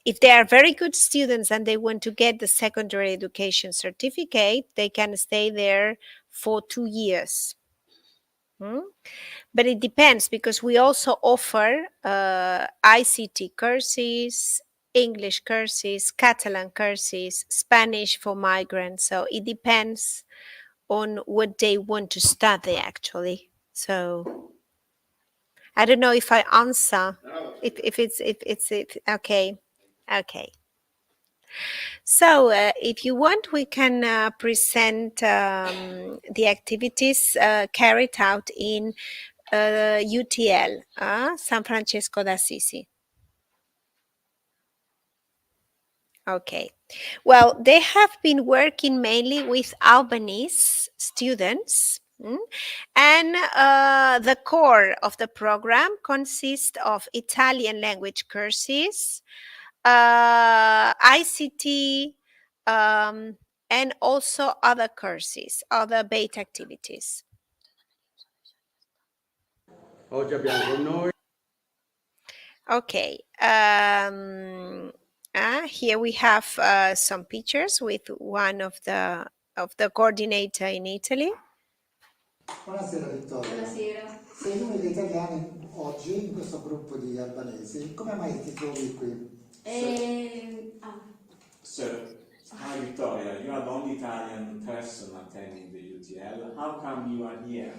if they are very good students and they want to get the secondary education certificate, they can stay there for 2 years. But it depends, because we also offer ICT courses, English courses, Catalan courses, Spanish for migrants. So it depends on what they want to study, actually. So I don't know if I answer. If it's okay. Okay. So if you want, we can present the activities carried out in UTL, San Francesco d'Assisi. Okay. Well, they have been working mainly with Albanese students. And the core of the program consists of Italian language courses, ICT, and also other courses, other beta activities. Oggi abbiamo con noi. Okay. Here we have some pictures with one of the coordinator in Italy. Buonasera Vittoria. Buonasera. Sei l'unica italiana oggi in questo gruppo di albanesi. Come mai ti trovi qui? So, hi Victoria, you are the only Italian person attending the UTL. How come you are here?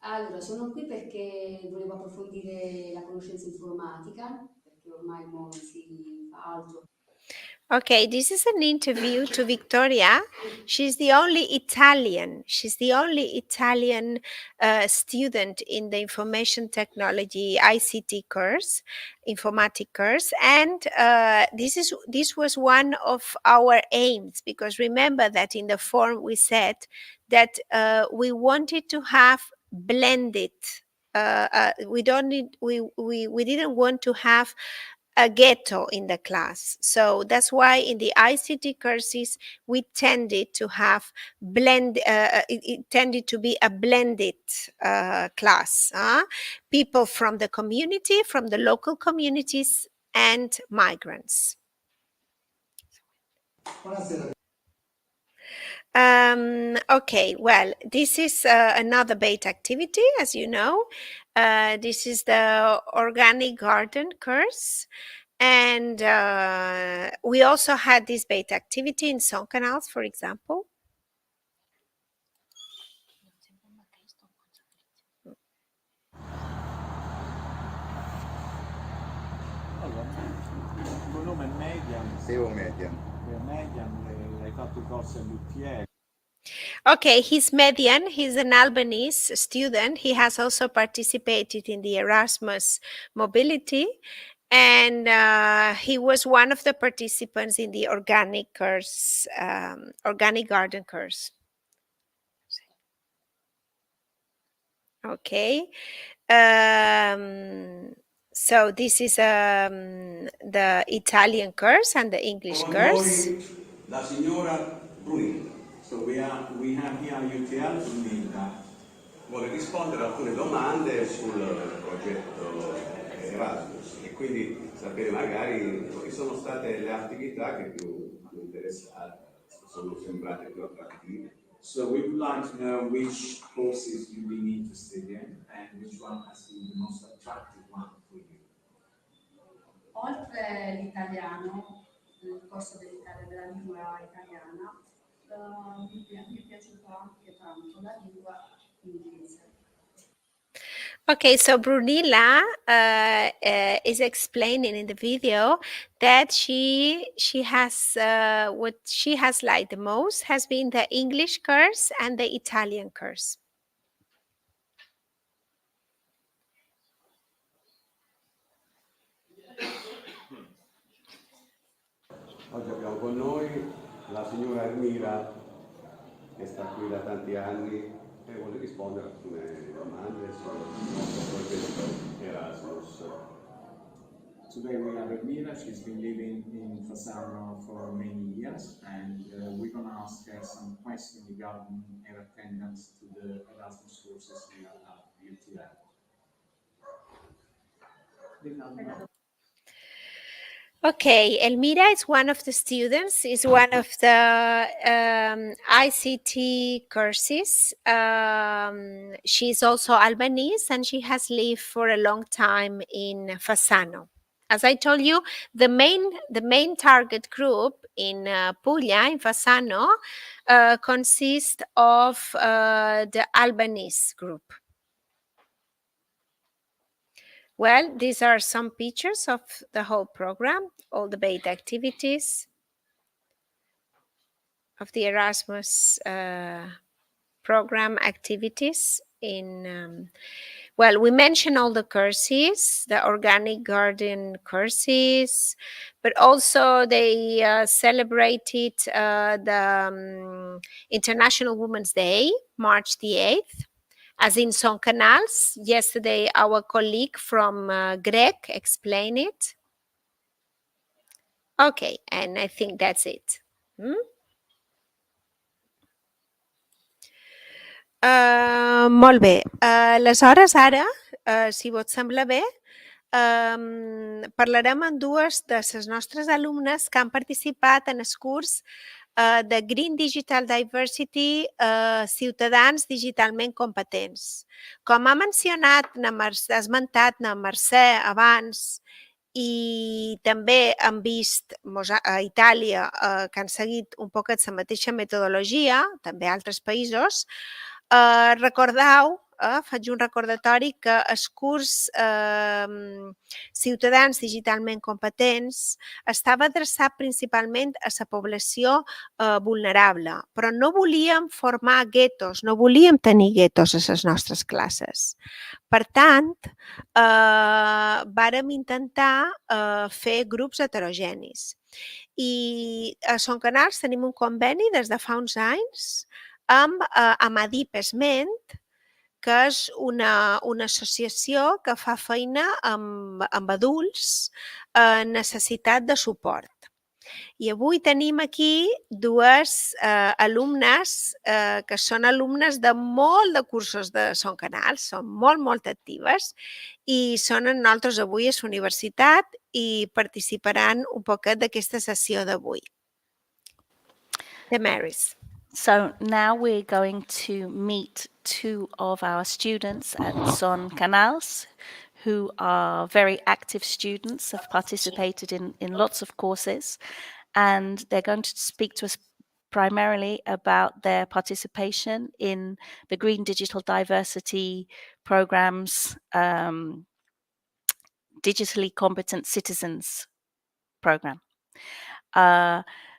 Allora, sono qui perché volevo approfondire la conoscenza informatica, perché ormai non si fa altro. Okay, this is an interview to Victoria. She's the only Italian. She's the only Italian student in the information technology ICT course, informatic course, and this was one of our aims, because remember that in the form we said that we wanted to have blended. We didn't want to have a ghetto in the class. So that's why in the ICT courses, we tended to have it tended to be a blended class. People from the community, from the local communities, and migrants. Okay, well, this is another beta activity, as you know. This is the organic garden course. And we also had this beta activity in Son Canals, for example. Allora, il tuo nome è Median. Teo Median. Median, hai fatto il corso all'UTL. Okay, he's Median. He's an Albanese student. He has also participated in the Erasmus mobility. And he was one of the participants in the organic course, organic garden course. Okay. So this is the Italian course and the English course. La signora Brunilda. So we have here UTL Brunilda. Vuole rispondere a alcune domande sul progetto Erasmus e quindi sapere magari quali sono state le attività che più hanno interessato, sono sembrate più attrattive. So we would like to know which courses you've been interested in and which one has been the most attractive one for you. Oltre l'italiano, nel corso della lingua italiana, mi è piaciuta anche tanto la lingua inglese. Okay, so Brunilla is explaining in the video that she has what she has liked the most has been the English course and the Italian course. Oggi abbiamo con noi la signora Ermira, che sta qui da tanti anni e vuole rispondere a alcune domande sul nostro progetto Erasmus. Today we have Elmira. She's been living in Fasano for many years, and we're going to ask her some questions regarding her attendance to the Erasmus courses here at UTL. Okay, Elmira is one of the students, is one of the ICT courses. She's also Albanese and she has lived for a long time in Fasano. As I told you, the main target group in Puglia, in Fasano, consists of the Albanese group. Well, these are some pictures of the whole program, all the beta activities of the Erasmus program activities in, well, we mentioned all the courses, the organic garden courses, but also they celebrated the International Women's Day, March the 8th. As in Son Canals, yesterday our colleague from Grec explained it. Okay, and I think that's it. Molt bé. Aleshores, ara, si vos sembla bé, parlarem amb dues de les nostres alumnes que han participat en el curs de Green Digital Diversity, ciutadans digitalment competents. Com ha mencionat, ha esmentat na Mercè abans, i també hem vist a Itàlia que han seguit un poquet la mateixa metodologia, també altres països. Recordeu, faig un recordatori, que el curs Ciutadans digitalment competents estava adreçat principalment a la població vulnerable, però no volíem formar guetos, no volíem tenir guetos a les nostres classes. Per tant, vàrem intentar fer grups heterogenis. I a Son Canals tenim un conveni des de fa uns anys amb Amadip Esment, que és una associació que fa feina amb adults en necessitat de suport. I avui tenim aquí dues alumnes que són alumnes de molt de cursos de Son Canals, són molt actives i són amb nosaltres avui a la universitat i participaran un poquet d'aquesta sessió d'avui. The Marys. So now we're going to meet two of our students at Son Canals, who are very active students, have participated in lots of courses, and they're going to speak to us primarily about their participation in the Green Digital Diversity Program's Digitally Competent Citizens program.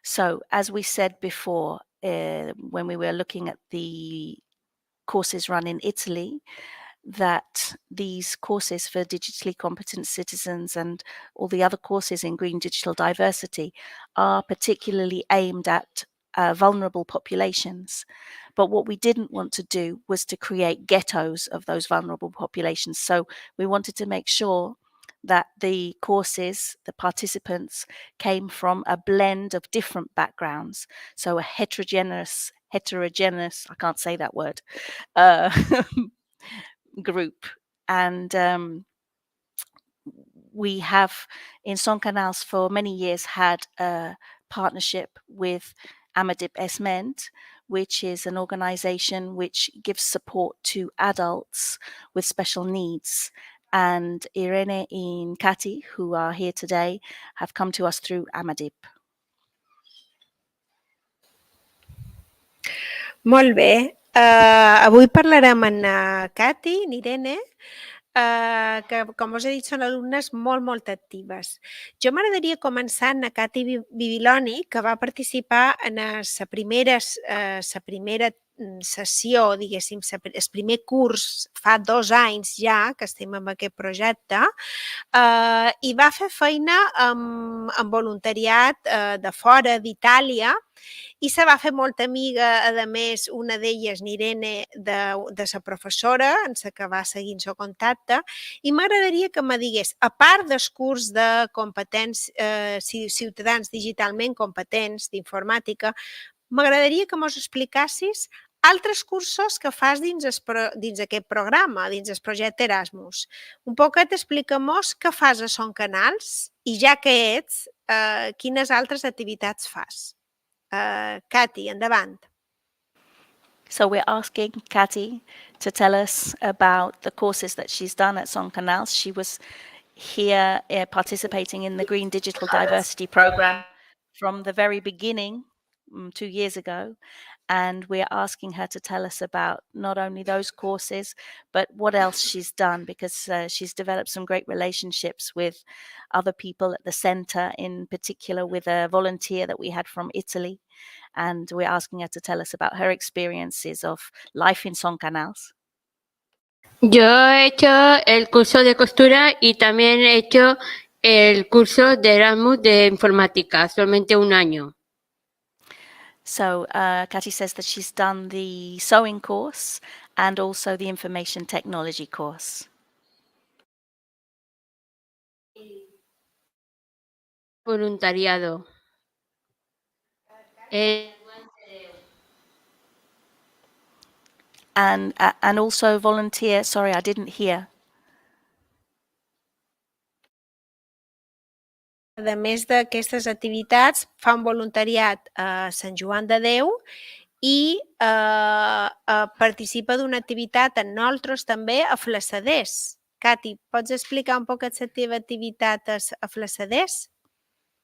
So as we said before, when we were looking at the courses run in Italy, that these courses for digitally competent citizens and all the other courses in green digital diversity are particularly aimed at vulnerable populations. But what we didn't want to do was to create ghettos of those vulnerable populations. So we wanted to make sure that the courses, the participants, came from a blend of different backgrounds. So a heterogeneous, I can't say that word, group. And we have in Son Canals for many years had a partnership with Amadip Esment, which is an organization which gives support to adults with special needs. And Irene and Kati, who are here today, have come to us through Amadip. Molt bé. Avui parlarem amb Cati, Irene, que, com us he dit, són alumnes molt actives. Jo m'agradaria començar amb Cati Bibiloni, que va participar en la primera sessió, diguéssim, el primer curs fa 2 anys ja que estem en aquest projecte, i va fer feina amb voluntariat de fora d'Itàlia, i se va fer molta amiga, a més, una d'elles, Irene, de la professora, en la que va seguir el seu contacte, i m'agradaria que me digués, a part del curs de ciutadans digitalment competents d'informàtica, m'agradaria que mos explicassis altres cursos que fas dins aquest programa, dins el projecte Erasmus. Un poquet explica'm-nos què fas a Son Canals i, ja que ets, quines altres activitats fas. Cati, endavant. So we're asking Cathy to tell us about the courses that she's done at Son Canals. She was here participating in the Green Digital Diversity Program from the very beginning 2 years ago. And we're asking her to tell us about not only those courses, but what else she's done, because she's developed some great relationships with other people at the center, in particular with a volunteer that we had from Italy. And we're asking her to tell us about her experiences of life in Son Canals. Yo he hecho el curso de costura y también he hecho el curso de Erasmus de informática, solamente 1 año. So Cathy says that she's done the sewing course and also the information technology course. Voluntariado. And also volunteer. Sorry, I didn't hear. A més d'aquestes activitats, fa un voluntariat a Sant Joan de Déu i participa d'una activitat en nosaltres també a Flassaders. Cati, pots explicar un poc la teva activitat a Flassaders?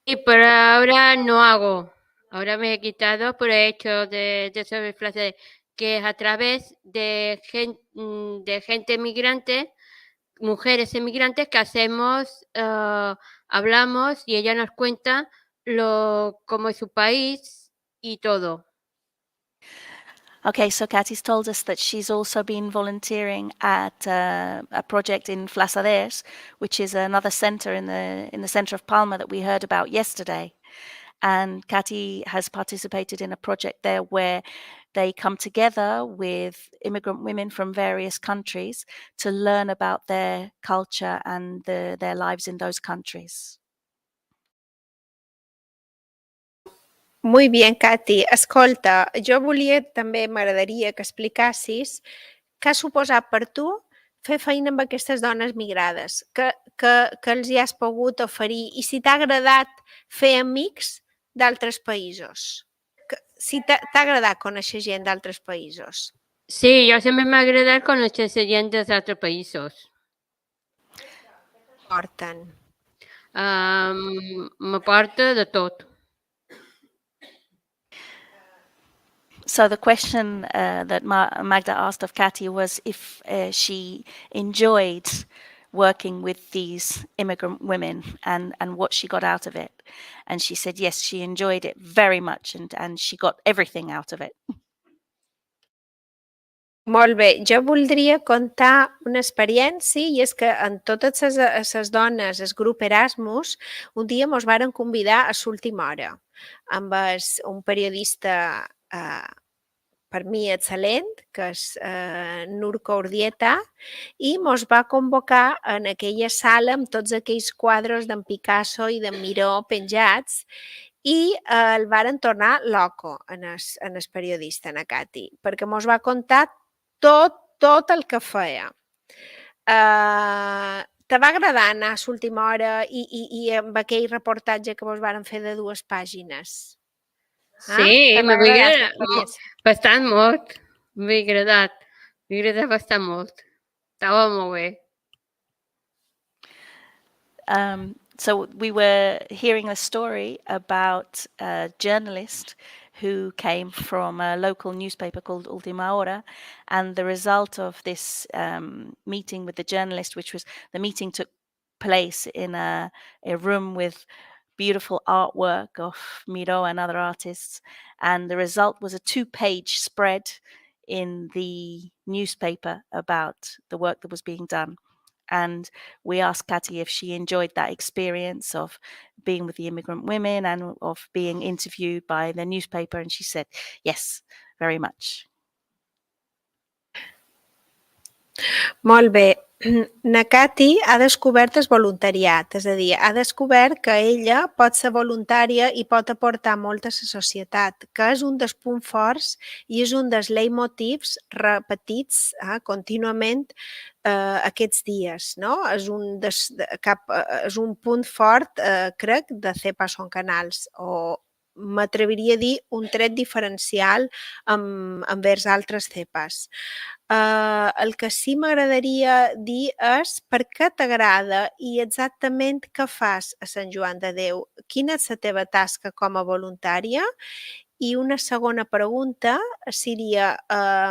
Sí, pero ahora no hago. Ahora me he quitado, pero he hecho de sobre Flassaders, que es a través de gente migrante, mujeres emigrantes, que hacemos, hablamos y ella nos cuenta cómo es su país y todo. Okay, so Cathy's told us that she's also been volunteering at a project in Flassaders, which is another center in the center of Palma that we heard about yesterday. And Cathy has participated in a project there where they come together with immigrant women from various countries to learn about their culture and their lives in those countries. Muy bien, Cati. Escolta, jo també m'agradaria que explicassis què ha suposat per tu fer feina amb aquestes dones migrades, que els hi has pogut oferir i si t'ha agradat fer amics d'altres països. Si t'ha agradat conèixer gent d'altres països. Sí, yo siempre me agrada conocer gente de otros países. Porten. Me porta de tot. So the question that Magda asked of Cathy was if she enjoyed working with these immigrant women and what she got out of it. And she said, yes, she enjoyed it very much and she got everything out of it. Molt bé, jo voldria contar una experiència i és que en totes les dones, el grup Erasmus, un dia ens varen convidar a l'última hora amb un periodista per mi excel·lent, que és Nurko Urdieta, i ens va convocar en aquella sala amb tots aquells quadres d'en Picasso i d'en Miró penjats i el varen tornar loco en el periodista, en Cati, perquè ens va contar tot el que feia. Te va agradar anar a l'última hora i amb aquell reportatge que vos varen fer de 2 pàgines? Sí, me va agradar bastant molt. M'ha agradat bastant molt. Estava molt bé. So we were hearing a story about a journalist who came from a local newspaper called Ultima Hora, and the result of this meeting with the journalist, the meeting took place in a room with beautiful artwork of Miro and other artists, and the result was a 2-page spread in the newspaper about the work that was being done. And we asked Katy if she enjoyed that experience of being with the immigrant women and of being interviewed by the newspaper, and she said, yes, very much. Molt bé. Na Katy ha descobert el voluntariat, és a dir, ha descobert que ella pot ser voluntària i pot aportar molt a la societat, que és un dels punts forts i és un dels leitmotivs repetits contínuament aquests dies, no? És un punt fort, crec, de CEPA Son Canals, o m'atreviria a dir un tret diferencial envers altres CEPAs. El que sí m'agradaria dir és per què t'agrada i exactament què fas a Sant Joan de Déu. Quina és la teva tasca com a voluntària? I una segona pregunta seria,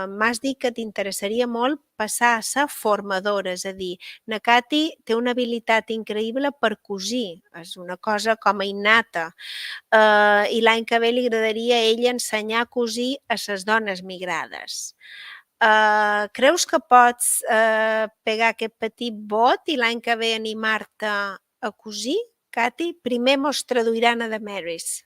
m'has dit que t'interessaria molt passar a ser formadora, és a dir, na Katy té una habilitat increïble per cosir, és una cosa com a innata, i l'any que ve li agradaria a ella ensenyar a cosir a les dones migrades. Creus que pots pegar aquest petit bot i l'any que ve animar-te a cosir, Katy? Primer mos traduiran a The Marys.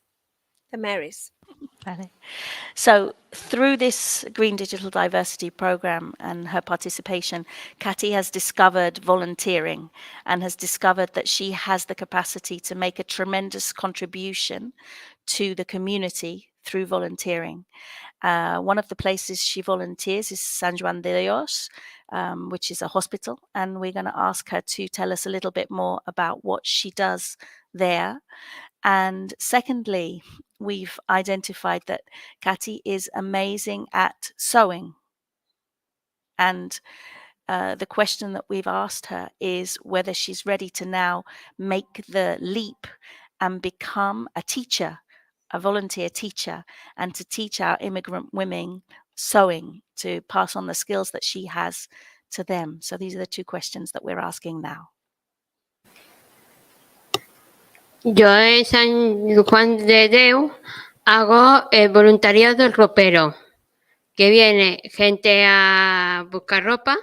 So through this Green Digital Diversity program and her participation, Katy has discovered volunteering and has discovered that she has the capacity to make a tremendous contribution to the community through volunteering. One of the places she volunteers is San Juan de Dios, which is a hospital, and we're going to ask her to tell us a little bit more about what she does there. And secondly, we've identified that Katy is amazing at sewing. And the question that we've asked her is whether she's ready to now make the leap and become a teacher, a volunteer teacher, and to teach our immigrant women sewing, to pass on the skills that she has to them. So these are the two questions that we're asking now. Yo en San Juan de Déu hago el voluntariado del ropero, que viene gente a buscar ropa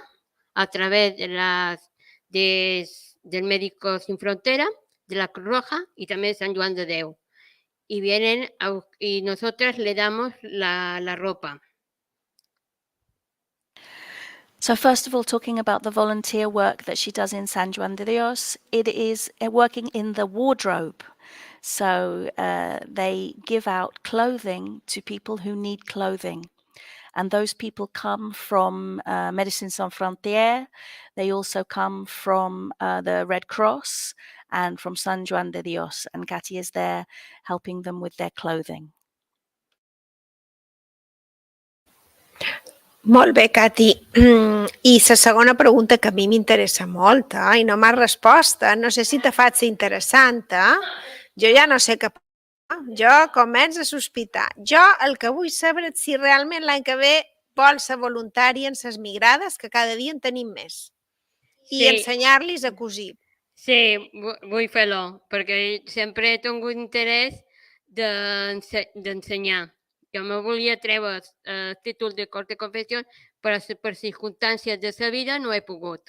a través de del Médicos Sin Frontera, de la Cruz Roja y también de San Juan de Déu. Y vienen y nosotras le damos la ropa. So first of all, talking about the volunteer work that she does in San Juan de Dios, it is working in the wardrobe. So they give out clothing to people who need clothing. And those people come from Médecins Sans Frontières. They also come from the Red Cross and from San Juan de Dios. And Katy is there helping them with their clothing. Molt bé, Katy. I la segona pregunta que a mi m'interessa molt, i no m'has respost, no sé si te faig ser interessant, jo ja no sé què jo començo a sospitar. Jo el que vull saber és si realment l'any que ve vols ser voluntària en les migrades, que cada dia en tenim més, i ensenyar-los a cosir. Sí, vull fer-lo, perquè sempre he tingut interès d'ensenyar. Jo me volia treure el títol de corte confessió, però per circumstàncies de la vida no he pogut.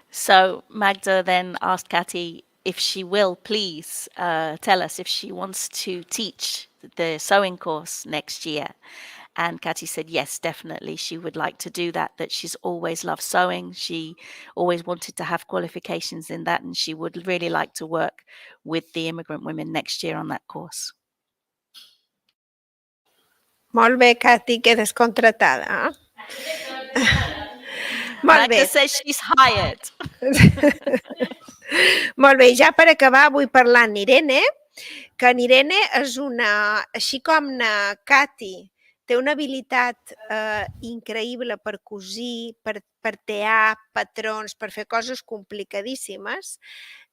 So Magda then asked Katy if she will please tell us if she wants to teach the sewing course next year. And Katy said, yes, definitely. She would like to do that she's always loved sewing. She always wanted to have qualifications in that, and she would really like to work with the immigrant women next year on that course. Molt bé, Katy, quedes contratada. Molt bé. Magda says she's hired. Molt bé, ja per acabar vull parlar amb Irene, que Irene és una, així com na Katy, té una habilitat increïble per cosir, per tear patrons, per fer coses complicadíssimes.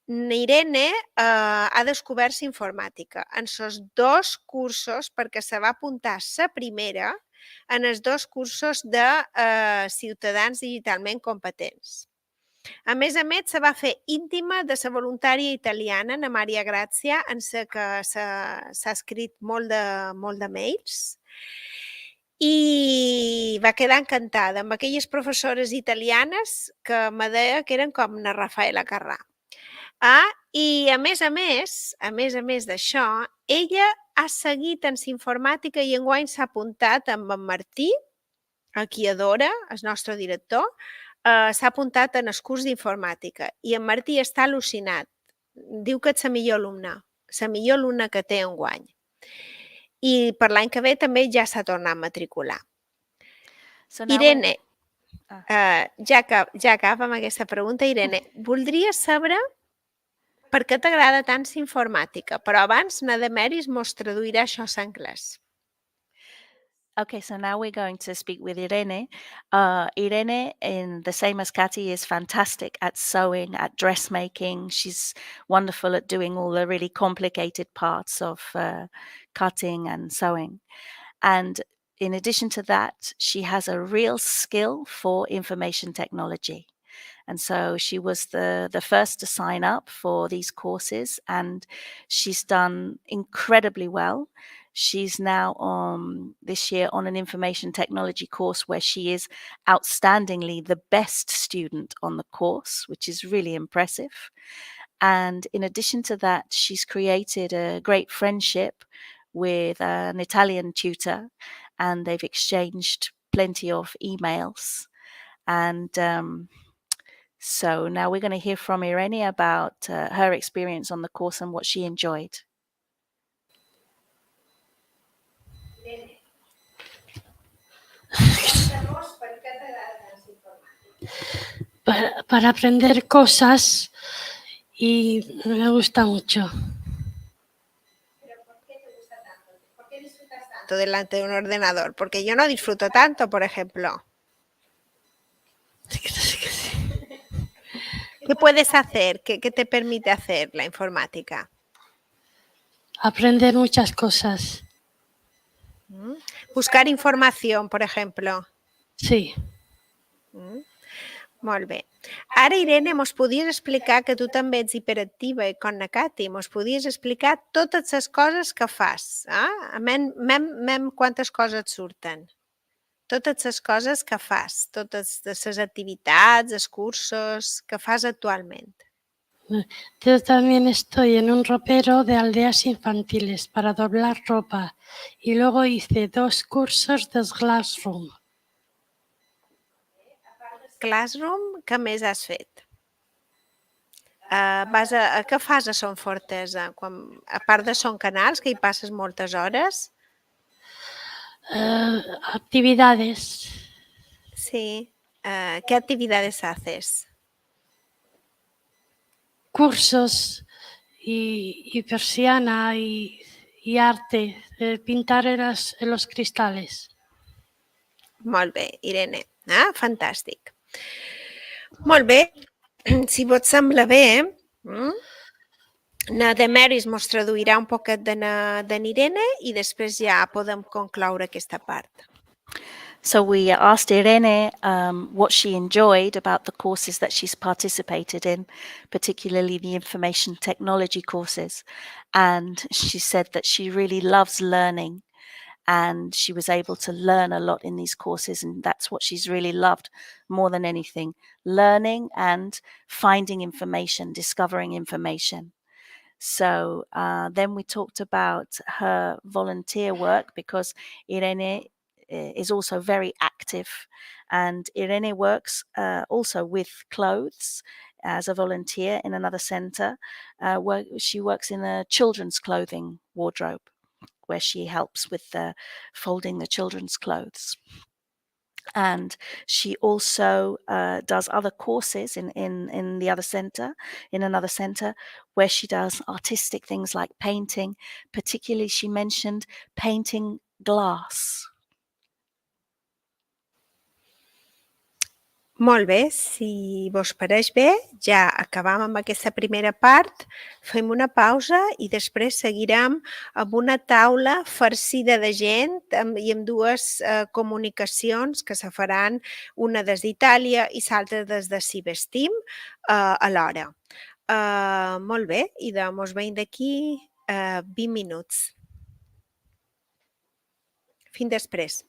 Irene ha descobert informàtica en els 2 cursos, perquè se va apuntar la primera en els 2 cursos de ciutadans digitalment competents. A més, se va fer íntima de la voluntària italiana, Ana Maria Grazia, en la que s'ha escrit molt de mails, i va quedar encantada amb aquelles professores italianes que me deia que eren com na Rafaela Carrà. I a més d'això, ella ha seguit en informàtica i enguany s'ha apuntat amb en Martí, a qui adora, el nostre director, s'ha apuntat en el curs d'informàtica i en Martí està al·lucinat. Diu que és la millor alumna que té enguany. I per l'any que ve també ja s'ha tornat a matricular. Irene, ja acaba amb aquesta pregunta. Irene, voldria saber per què t'agrada tant la informàtica, però abans na Damaris mos traduirà això a anglès. Okay, so now we're going to speak with Irene. Irene, in the same as Katy, is fantastic at sewing, at dressmaking. She's wonderful at doing all the really complicated parts of cutting and sewing. And in addition to that, she has a real skill for information technology. And so she was the first to sign up for these courses, and she's done incredibly well. She's now this year on an information technology course where she is outstandingly the best student on the course, which is really impressive. And in addition to that, she's created a great friendship with an Italian tutor, and they've exchanged plenty of emails. And so now we're going to hear from Irene about her experience on the course and what she enjoyed. Para aprender cosas y me gusta mucho. ¿Por qué disfrutas tanto delante de un ordenador? Porque yo no disfruto tanto, por ejemplo. ¿Qué puedes hacer? ¿Qué te permite hacer la informática? Aprender muchas cosas. Buscar información, por ejemplo. Sí. Molt bé. Ara, Irene, mos podies explicar que tu també ets hiperactiva i com na Katy, mos podies explicar totes les coses que fas. Mem quantes coses et surten. Totes les coses que fas, totes les activitats, els cursos que fas actualment. Yo también estoy en un ropero de aldeas infantiles para doblar ropa y luego hice 2 cursos de Classroom. Classroom, què més has fet? Què fas a Son Fortesa? A part de Son Canals, que hi passes moltes hores? Actividades. Sí. ¿Qué actividades haces? Cursos y persiana y arte, pintar en los cristales. Molt bé, Irene. Fantàstic. Molt bé. Si vos sembla bé, na Damaris mos traduirà un poquet de Irene i després ja podem concloure aquesta part. So we asked Irene what she enjoyed about the courses that she's participated in, particularly the information technology courses. And she said that she really loves learning, and she was able to learn a lot in these courses. And that's what she's really loved more than anything, learning and finding information, discovering information. So then we talked about her volunteer work, because Irene is also very active, and Irene works also with clothes as a volunteer in another center where she works in a children's clothing wardrobe, where she helps with folding the children's clothes. And she also does other courses in the other center, in another center, where she does artistic things like painting. Particularly, she mentioned painting glass. Molt bé, si vos pareix bé, ja acabam amb aquesta primera part, fem una pausa i després seguirem amb una taula farcida de gent i amb dues comunicacions que se faran, una des d'Itàlia i l'altra des de Cibestim alhora. Molt bé, i mos veiem d'aquí 20 minuts. Fins després.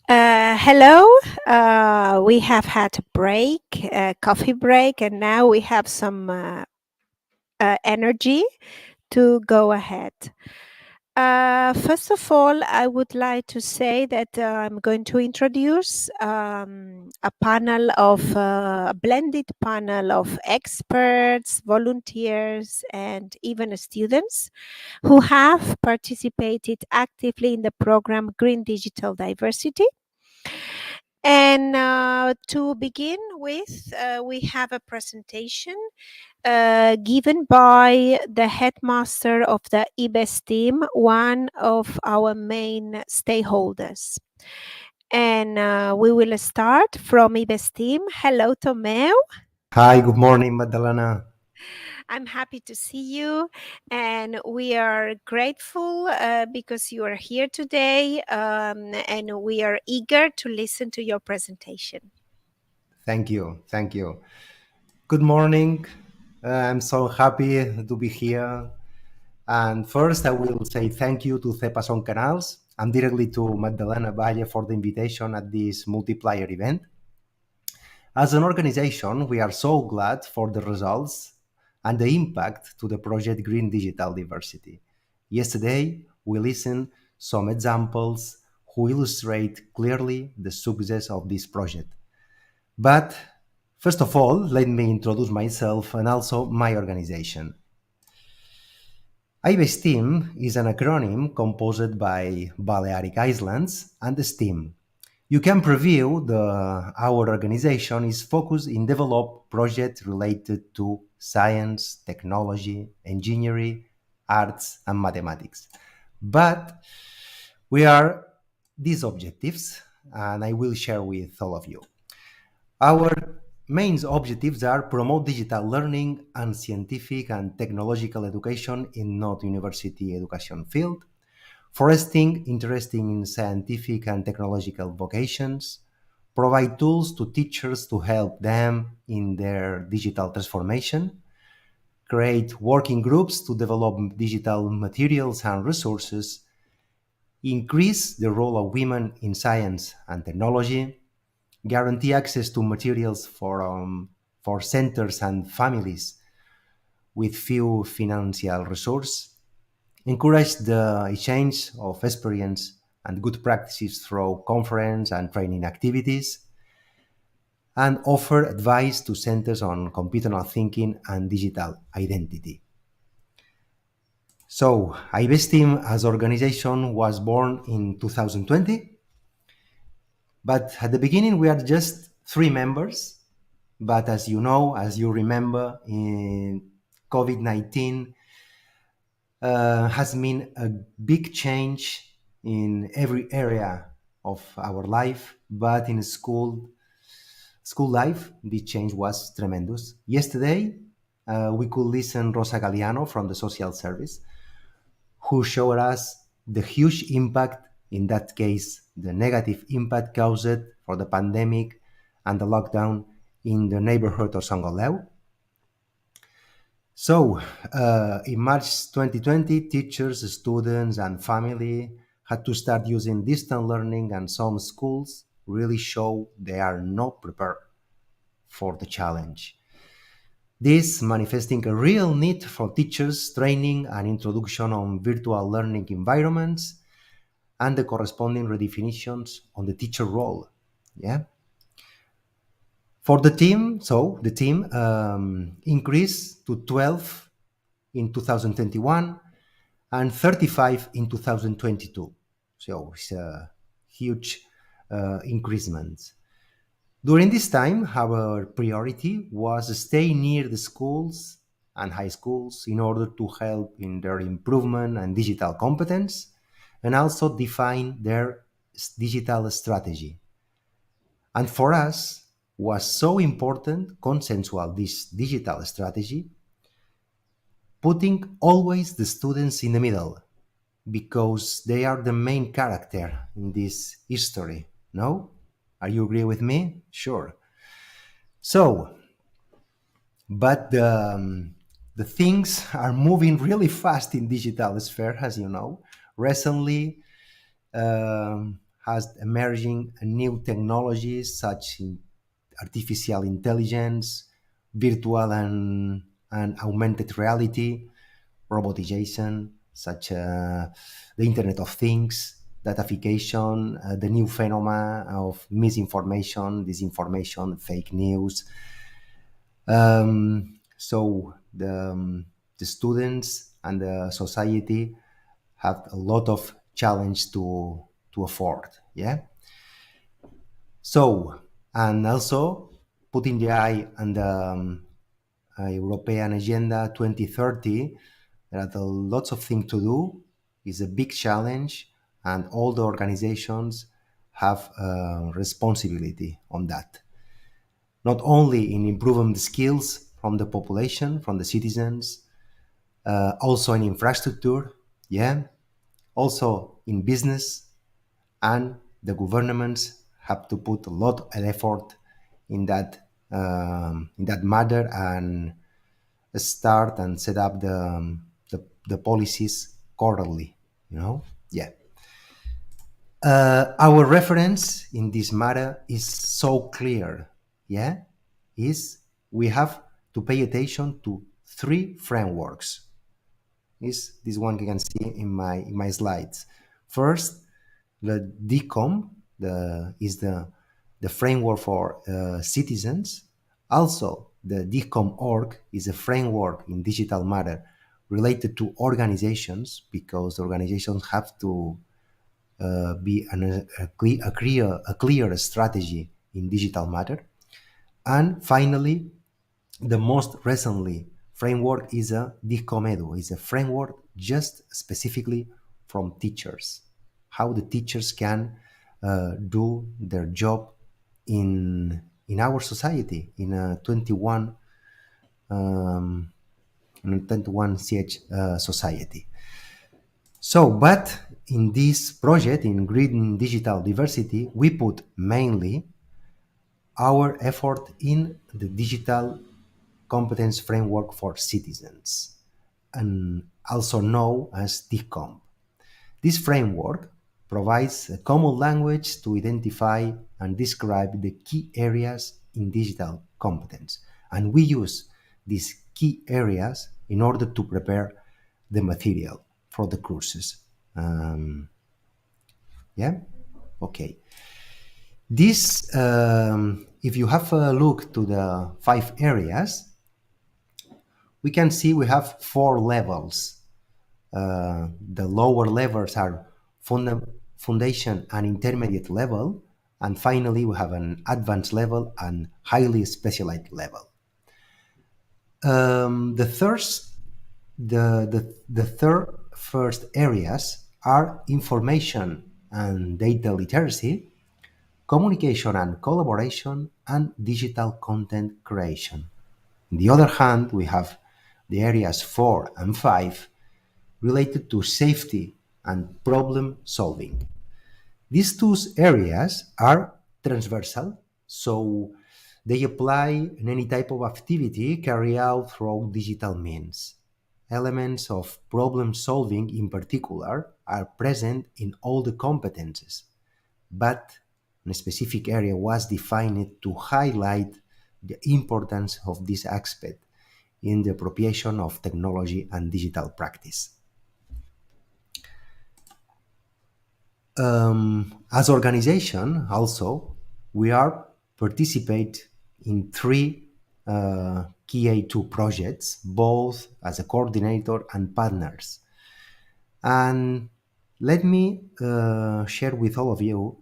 Hello. We have had a break, a coffee break, and now we have some energy to go ahead. First of all, I would like to say that I'm going to introduce a panel of a blended panel of experts, volunteers, and even students who have participated actively in the program Green Digital Diversity. And to begin with, we have a presentation given by the headmaster of the IBES team, one of our main stakeholders. And we will start from IBES team. Hello, Tomeu. Hi, good morning, Magdalena. I'm happy to see you, and we are grateful because you are here today, and we are eager to listen to your presentation. Thank you. Thank you. Good morning. I'm so happy to be here. And first, I will say thank you to CEPA Son Canals and directly to Magdalena Valle for the invitation at this Multiplier event. As an organization, we are so glad for the results and the impact to the project Green Digital Diversity. Yesterday, we listened some examples who illustrate clearly the success of this project. But first of all, let me introduce myself and also my organization. IBES team is an acronym composed by Balearic Islands and STEAM. You can preview our organization is focused in develop projects related to science, technology, engineering, arts, and mathematics. But we are these objectives, and I will share with all of you. Our main objectives are promote digital learning and scientific and technological education in not-university education field, fostering interest in scientific and technological vocations, provide tools to teachers to help them in their digital transformation, create working groups to develop digital materials and resources, increase the role of women in science and technology, guarantee access to materials for centers and families with few financial resources, encourage the exchange of experience and good practices through conference and training activities, and offer advice to centers on computational thinking and digital identity. So, IBES team as organization was born in 2020, but at the beginning we are just 3 members. But as you know, as you remember, in COVID-19 has been a big change in every area of our life, but in school life, the change was tremendous. Yesterday, we could listen Rosa Galliano from the social service, who showed us the huge impact, in that case, the negative impact caused for the pandemic and the lockdown in the neighborhood of Sangoleu. So, in March 2020, teachers, students, and family had to start using distant learning, and some schools really show they are not prepared for the challenge. This manifesting a real need for teachers training and introduction on virtual learning environments and the corresponding redefinitions on the teacher role. Yeah. For the team, the team increased to 12 in 2021 and 35 in 2022. So it's a huge increasement. During this time, our priority was stay near the schools and high schools in order to help in their improvement and digital competence, and also define their digital strategy. And for us, was so important, consensual, this digital strategy, putting always the students in the middle, because they are the main character in this history. No? Are you agree with me? Sure. So, but the things are moving really fast in digital sphere, as you know. Recently, has emerging new technologies such as artificial intelligence, virtual and augmented reality, robotization, such the Internet of Things, datafication, the new phenomena of misinformation, disinformation, fake news. So the students and the society have a lot of challenge to afford. Yeah. So, and also putting the eye on the European Agenda 2030, there are lots of things to do. It's a big challenge, and all the organizations have a responsibility on that. Not only in improving the skills from the population, from the citizens, also in infrastructure, yeah, also in business, and the governments have to put a lot of effort in that matter and start and set up the policies quarterly. Yeah. Our reference in this matter is so clear. Yeah, is we have to pay attention to 3 frameworks. Is this one you can see in my slides. First, the DCOM is the framework for citizens. Also, the DCOM.org is a framework in digital matter related to organizations, because organizations have to be a clear strategy in digital matter. And finally, the most recently framework is a DCOM.edu. It's a framework just specifically from teachers, how the teachers can do their job in our society in a 21 CH society. So, but in this project, in Green Digital Diversity, we put mainly our effort in the digital competence framework for citizens, and also known as DCOM. This framework provides a common language to identify and describe the key areas in digital competence. And we use these key areas in order to prepare the material for the courses. Yeah? Okay. This, if you have a look to the 5 areas, we can see we have 4 levels. The lower levels are foundation and intermediate level, and finally we have an advanced level and highly specialized level. The third first areas are information and data literacy, communication and collaboration, and digital content creation. On the other hand, we have the areas 4 and 5 related to safety and problem solving. These 2 areas are transversal, so they apply in any type of activity carried out through digital means. Elements of problem solving in particular are present in all the competences, but a specific area was defined to highlight the importance of this aspect in the appropriation of technology and digital practice. As organization, also, we are participate in 3 KA2 projects, both as a coordinator and partners. And let me share with all of you,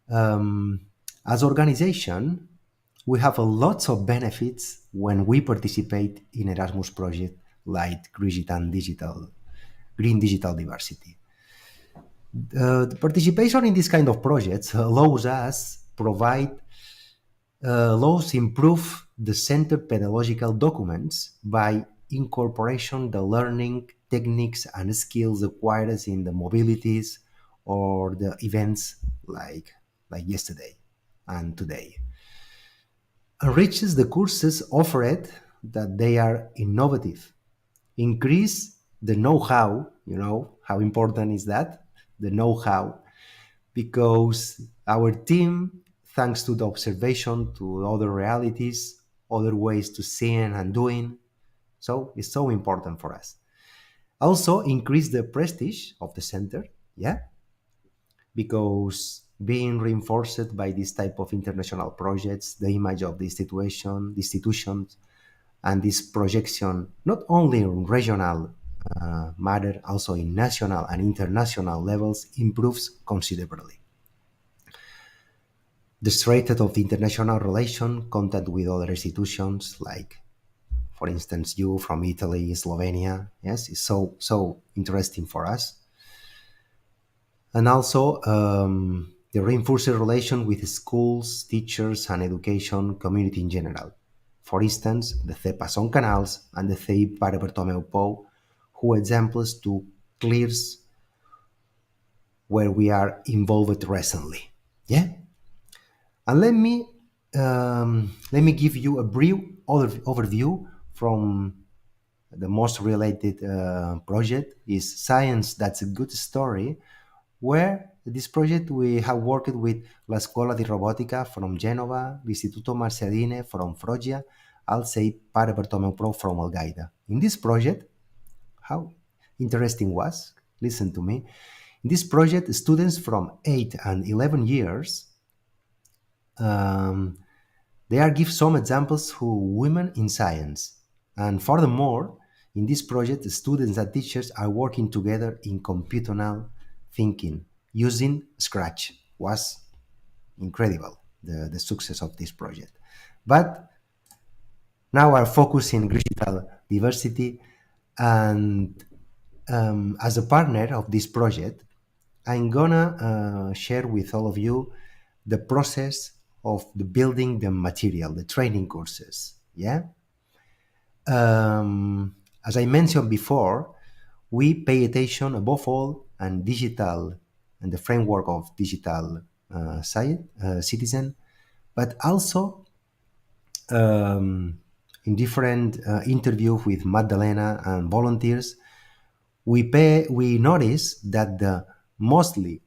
as organization, we have a lots of benefits when we participate in Erasmus project like Green Digital Diversity. The participation in this kind of projects allows improve the center pedagogical documents by incorporation the learning techniques and skills acquired in the mobilities or the events like yesterday and today. Enriches the courses offered that they are innovative, increase the know-how, how important is that? The know-how, because our team, thanks to the observation to other realities, other ways to seeing and doing, so it's so important for us. Also increase the prestige of the center, yeah, because being reinforced by this type of international projects, the image of the institutions, and this projection, not only in regional matter, also in national and international levels, improves considerably. The strength of international relation, contact with other institutions, like, for instance, you from Italy, Slovenia, yes, is so interesting for us. And also the reinforced relation with schools, teachers, and education community in general. For instance, the CEPA Son Canals and the CEI Pare Bartomeu Pou, who examples to clears where we are involved recently. Yeah, and let me give you a brief overview from the most related project is Science That's a Good Story, where this project we have worked with La Scuola di Robotica from Genova, l'Istituto Marciadine from Foggia, I'll say Pare Bartomeu Pro from Algaida. In this project, how interesting was, listen to me, in this project, students from 8 and 11 years, they are give some examples who women in science. And furthermore, in this project, students and teachers are working together in computational thinking using Scratch. Was incredible, the success of this project. But now our focus in digital diversity, and as a partner of this project, I'm gonna share with all of you the process of the building the material, the training courses. Yeah. As I mentioned before, we pay attention above all and digital and the framework of digital citizen, but also in different interviews with Magdalena and volunteers, we notice that mostly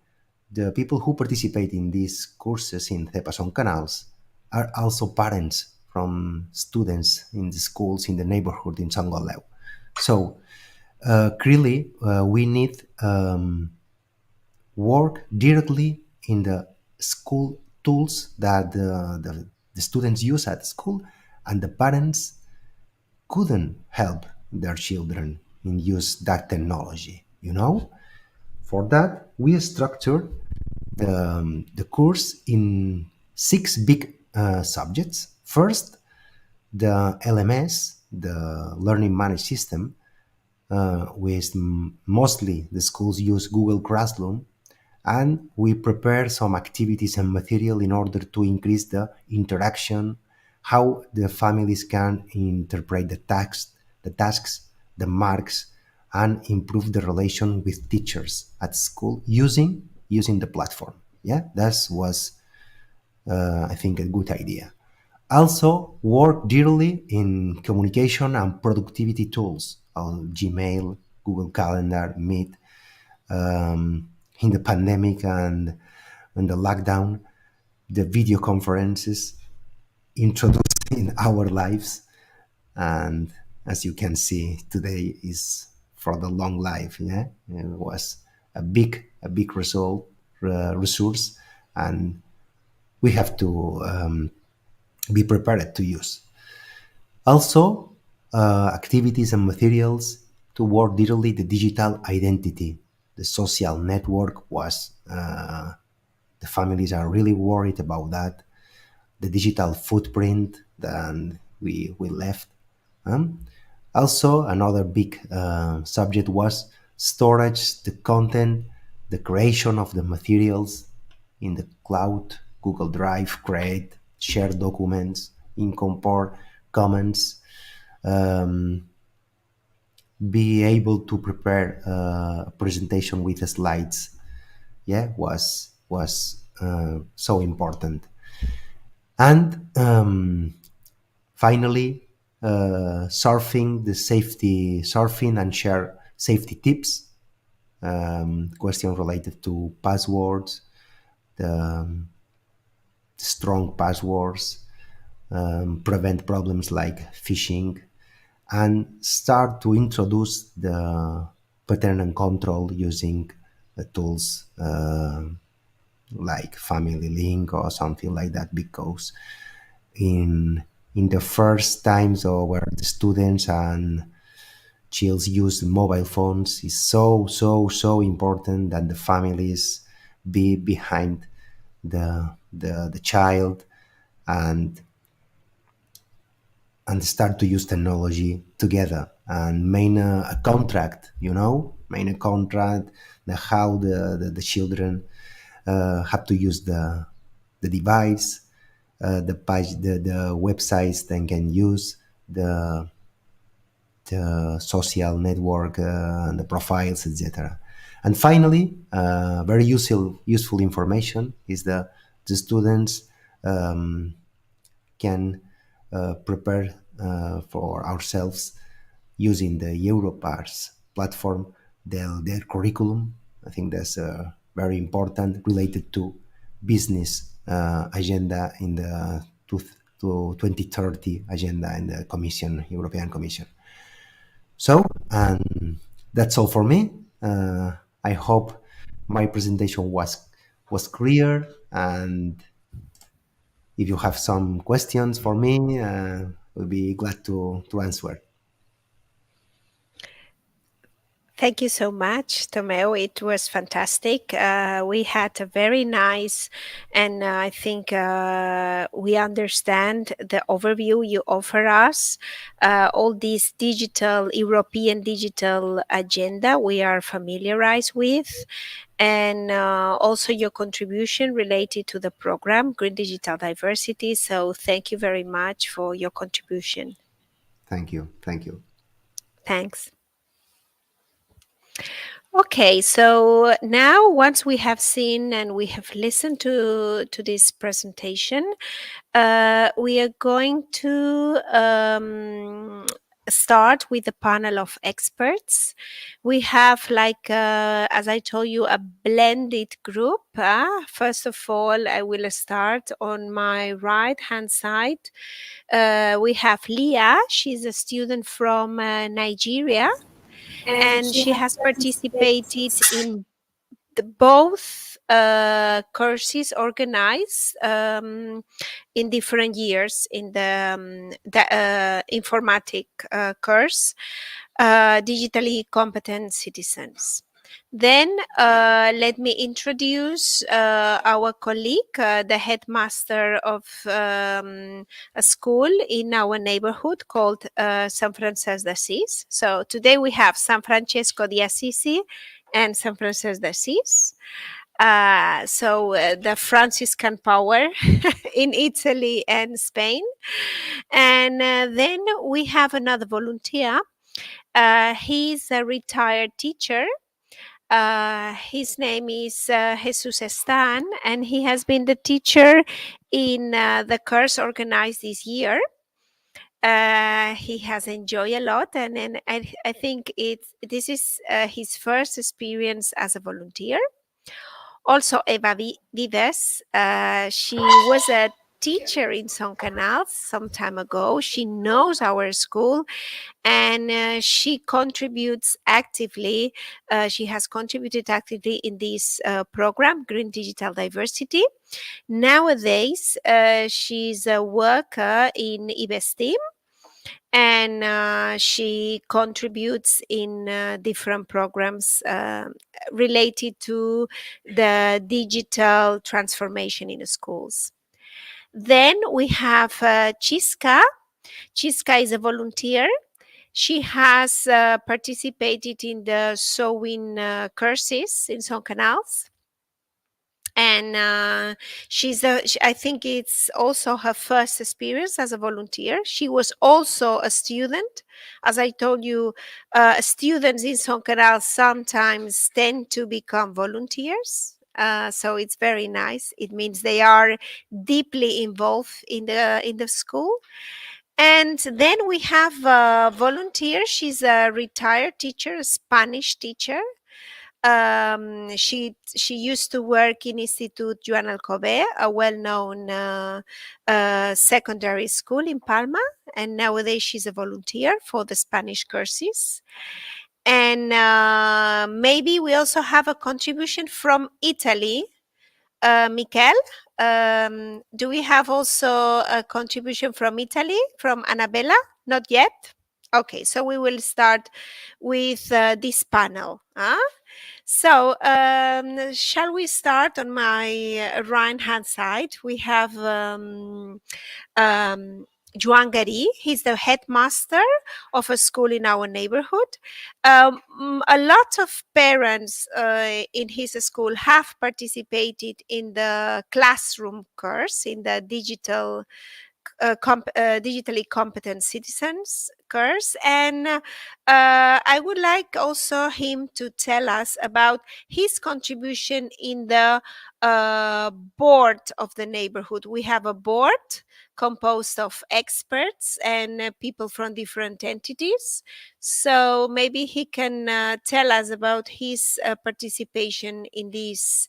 the people who participate in these courses in CEPA Son Canals are also parents from students in the schools in the neighborhood in San Goleu. So clearly we need work directly in the school tools that the students use at school, and the parents couldn't help their children in use that technology, you know? For that, we structured the course in 6 big subjects. First, the LMS, the Learning Management System, with mostly the schools use Google Classroom, and we prepare some activities and material in order to increase the interaction, how the families can interpret the tasks, the marks, and improve the relation with teachers at school using the platform. Yeah, that was, I think, a good idea. Also, work dearly in communication and productivity tools on Gmail, Google Calendar, Meet. In the pandemic and the lockdown, the video conferences introduced in our lives, and as you can see today is for the long life. Yeah, it was a big resource, and we have to be prepared to use. Also, activities and materials to work directly the digital identity. The social network was, the families are really worried about that. The digital footprint that we left. Also, another big subject was storage, the content, the creation of the materials in the cloud, Google Drive, create, share documents, import comments, be able to prepare a presentation with the slides. Yeah, was so important. And finally, surfing and share safety tips, question related to passwords, the strong passwords, prevent problems like phishing, and start to introduce the pattern and control using tools like Family Link or something like that, because in the first times or where the students and children use mobile phones, is so important that the families be behind the child and start to use technology together and main a contract, main a contract, how the children have to use the device, the page, the websites they can use, the social network, and the profiles, etc. And finally, very useful information is the students can prepare for ourselves using the Europars platform their curriculum. I think that's very important, related to business agenda in the 2030 agenda in the European Commission. So, and that's all for me. I hope my presentation was clear, and if you have some questions for me, we'll be glad to answer. Thank you so much, Tomeo. It was fantastic. We had a very nice, and I think we understand the overview you offer us. All this European digital agenda we are familiarized with, and also your contribution related to the program, Green Digital Diversity. So thank you very much for your contribution. Thank you. Thanks. Okay, so now once we have seen and we have listened to this presentation, we are going to start with a panel of experts. We have, like, as I told you, a blended group. First of all, I will start on my right-hand side. We have Leah. She's a student from Nigeria, and she has participated in both courses organized in different years in the informatic course, Digitally Competent Citizens. Then let me introduce our colleague, the headmaster of a school in our neighborhood called San Francesco d'Assisi. So today we have San Francesco di Assisi and San Francesco d'Assisi. So the Franciscan power in Italy and Spain. And then we have another volunteer. He's a retired teacher. His name is Jesus Estan, and he has been the teacher in the course organized this year. He has enjoyed a lot, and I think this is his first experience as a volunteer. Also, Eva Vives, she was a teacher in Son Canals some time ago. She knows our school, and she contributes actively. She has contributed actively in this program, Green Digital Diversity. Nowadays, she's a worker in IBESTEAM, and she contributes in different programs related to the digital transformation in schools. Then we have Chiska. Chiska is a volunteer. She has participated in the sewing courses in Son Canals. And I think it's also her first experience as a volunteer. She was also a student. As I told you, students in Son Canals sometimes tend to become volunteers. So it's very nice. It means they are deeply involved in the school. And then we have a volunteer. She's a retired teacher, a Spanish teacher. She used to work in Institut Joan Alcover, a well-known secondary school in Palma, and nowadays she's a volunteer for the Spanish courses. And maybe we also have a contribution from Italy. Mikel, do we have also a contribution from Italy, from Annabella? Not yet? Okay, so we will start with this panel. So shall we start on my right-hand side? We have Joan Gari. He's the headmaster of a school in our neighborhood. A lot of parents in his school have participated in the classroom course, in the digitally competent citizens course, and I would like also him to tell us about his contribution in the board of the neighborhood. We have a board composed of experts and people from different entities, so maybe he can tell us about his participation in this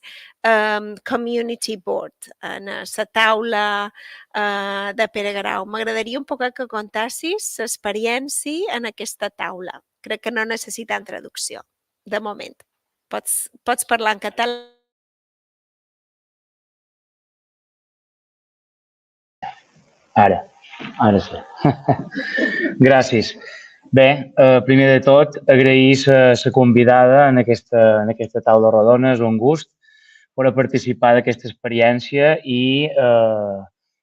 community board, en la taula de Pere Grau. M'agradaria un poc que contessis l'experiència en aquesta taula. Crec que no necessiten traducció, de moment. Pots parlar en català. Ara sí. Gràcies. Bé, primer de tot, agrair la convidada en aquesta taula rodona. És un gust per participar d'aquesta experiència i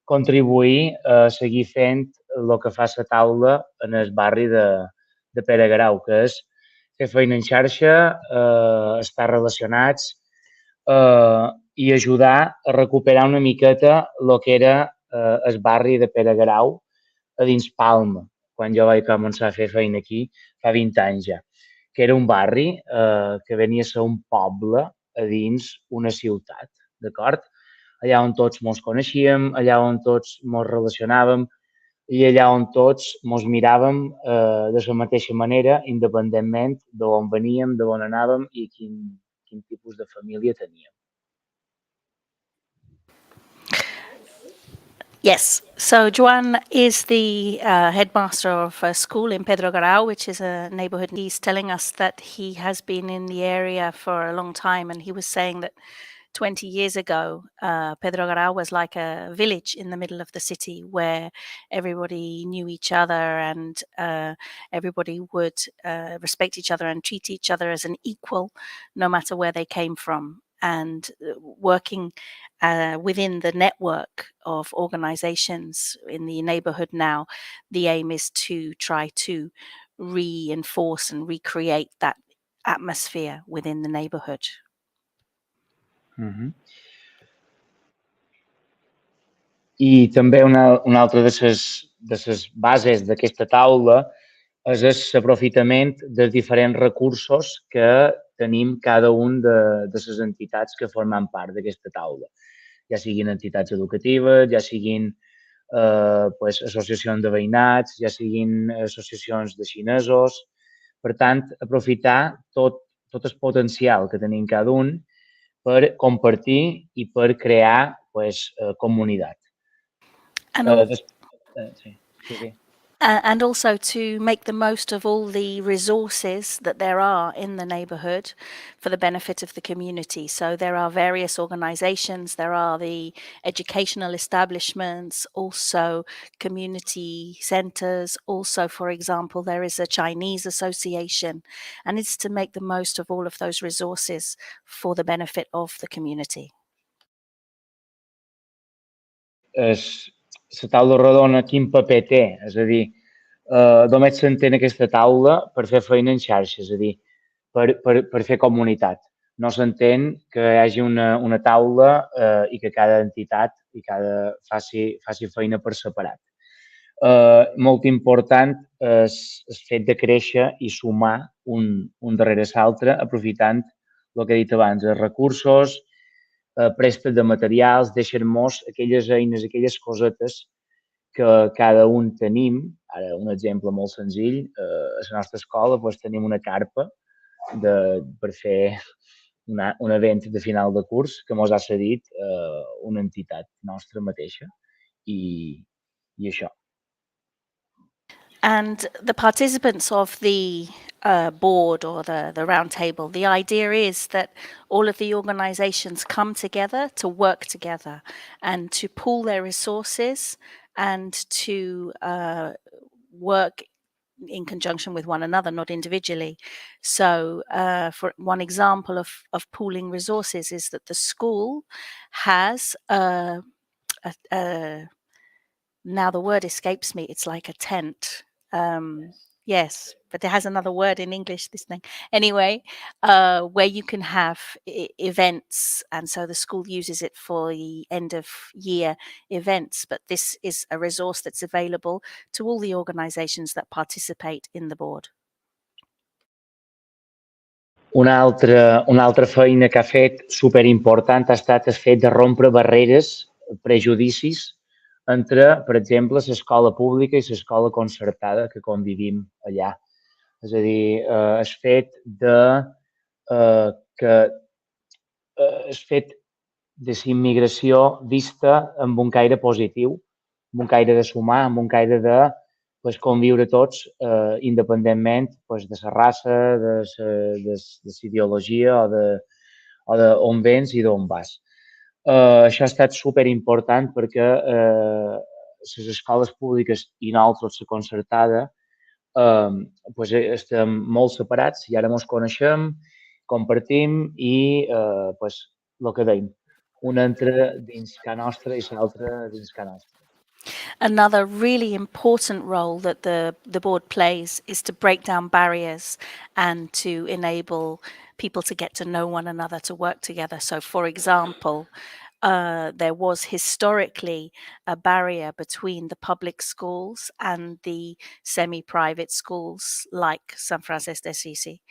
contribuir a seguir fent el que fa la taula en el barri de Pere Grau, que és fer feina en xarxa, estar relacionats i ajudar a recuperar una miqueta el que era el barri de Pere Grau a dins Palma, quan jo vaig començar a fer feina aquí fa 20 anys ja, que era un barri que venia a ser un poble a dins una ciutat, d'acord? Allà on tots mos coneixíem, allà on tots mos relacionàvem i allà on tots mos miràvem de la mateixa manera, independentment d'on veníem, d'on anàvem i quin tipus de família teníem. Yes, so Joan is the headmaster of a school in Pedro Garau, which is a neighborhood. He's telling us that he has been in the area for a long time, and he was saying that 20 years ago, Pedro Garau was like a village in the middle of the city where everybody knew each other and everybody would respect each other and treat each other as an equal, no matter where they came from. And working within the network of organizations in the neighborhood now, the aim is to try to reinforce and recreate that atmosphere within the neighborhood. I també una altra de les bases d'aquesta taula és l'aprofitament dels diferents recursos que tenim cada un de les entitats que formen part d'aquesta taula. Ja siguin entitats educatives, ja siguin associacions de veïnats, ja siguin associacions de xinesos. Per tant, aprofitar tot el potencial que tenim cada un per compartir i per crear comunitat. And also to make the most of all the resources that there are in the neighborhood for the benefit of the community. So there are various organizations, there are the educational establishments, also community centers. Also, for example, there is a Chinese association, and it's to make the most of all of those resources for the benefit of the community. La taula rodona quin paper té? És a dir, només s'entén aquesta taula per fer feina en xarxa, és a dir, per fer comunitat. No s'entén que hi hagi una taula i que cada entitat faci feina per separat. Molt important és el fet de créixer i sumar un darrere l'altre, aprofitant el que he dit abans, els recursos, préstec de materials, deixar-nos aquelles eines, aquelles cosetes que cada un tenim. Ara, un exemple molt senzill, a la nostra escola tenim una carpa per fer un event de final de curs que mos ha cedit una entitat nostra mateixa i això. And the participants of the board or the round table, the idea is that all of the organizations come together to work together and to pool their resources and to work in conjunction with one another, not individually. So for one example of pooling resources is that the school has now the word escapes me, it's like a tent. Yes, but it has another word in English, this thing. Anyway, where you can have events, and so the school uses it for the end of year events, but this is a resource that's available to all the organizations that participate in the board. Una altra feina que ha fet superimportant ha estat el fet de rompre barreres, prejudicis entre, per exemple, l'escola pública i l'escola concertada que convivim allà. És a dir, el fet de la immigració vista amb un caire positiu, amb un caire de sumar, amb un caire de conviure tots independentment de la raça, de la ideologia o d'on vens i d'on vas. Això ha estat superimportant perquè les escoles públiques i nosaltres, la concertada, estem molt separats i ara ens coneixem, compartim i el que dèiem, un entra dins ca nostra i l'altre dins ca nostra. Another really important role that the board plays is to break down barriers and to enable people to get to know one another, to work together. So, for example, there was historically a barrier between the public schools and the semi-private schools like San Francisco d'Assisi.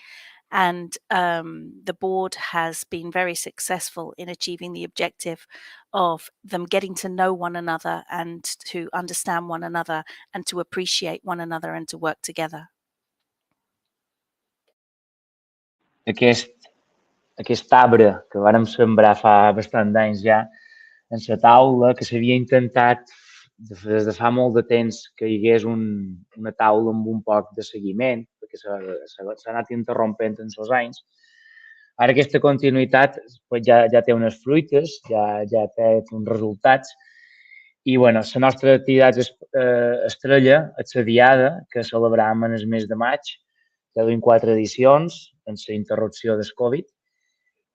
And the board has been very successful in achieving the objective of them getting to know one another and to understand one another and to appreciate one another and to work together. Aquest arbre que vàrem sembrar fa bastant d'anys ja en la taula, que s'havia intentat des de fa molt de temps que hi hagués una taula amb un poc de seguiment, perquè s'ha anat interrompent en els anys. Ara aquesta continuïtat ja té unes fruites, ja té uns resultats. I la nostra activitat estrella és la diada que celebràvem en el mes de maig. Ja duim 4 edicions, en la interrupció del Covid,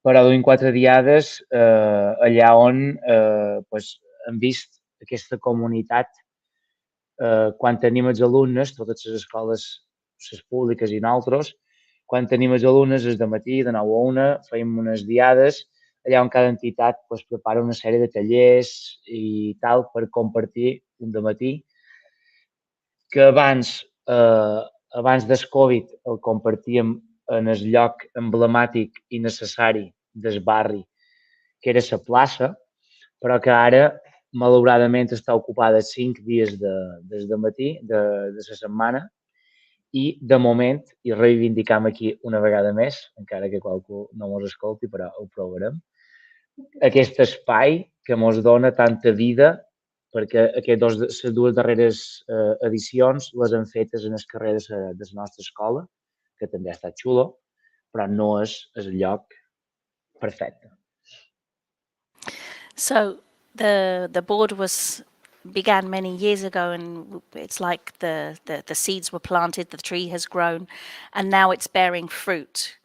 però duim 4 diades allà on hem vist aquesta comunitat quan tenim els alumnes, totes les escoles, les públiques i nosaltres, quan tenim els alumnes és de matí, de 9 a 1, fem unes diades, allà on cada entitat prepara una sèrie de tallers i tal per compartir un dematí, que abans del Covid el compartíem en el lloc emblemàtic i necessari del barri, que era la plaça, però que ara, malauradament, està ocupada 5 dies des de matí de la setmana i, de moment, i reivindicam aquí una vegada més, encara que qualcú no mos escolti, però ho provarem, aquest espai que mos dona tanta vida, perquè les 2 darreres edicions les hem fetes en el carrer de la nostra escola, que també ha estat xulo, però no és el lloc perfecte. So the board began many years ago, and it's like the seeds were planted, the tree has grown, and now it's bearing fruit.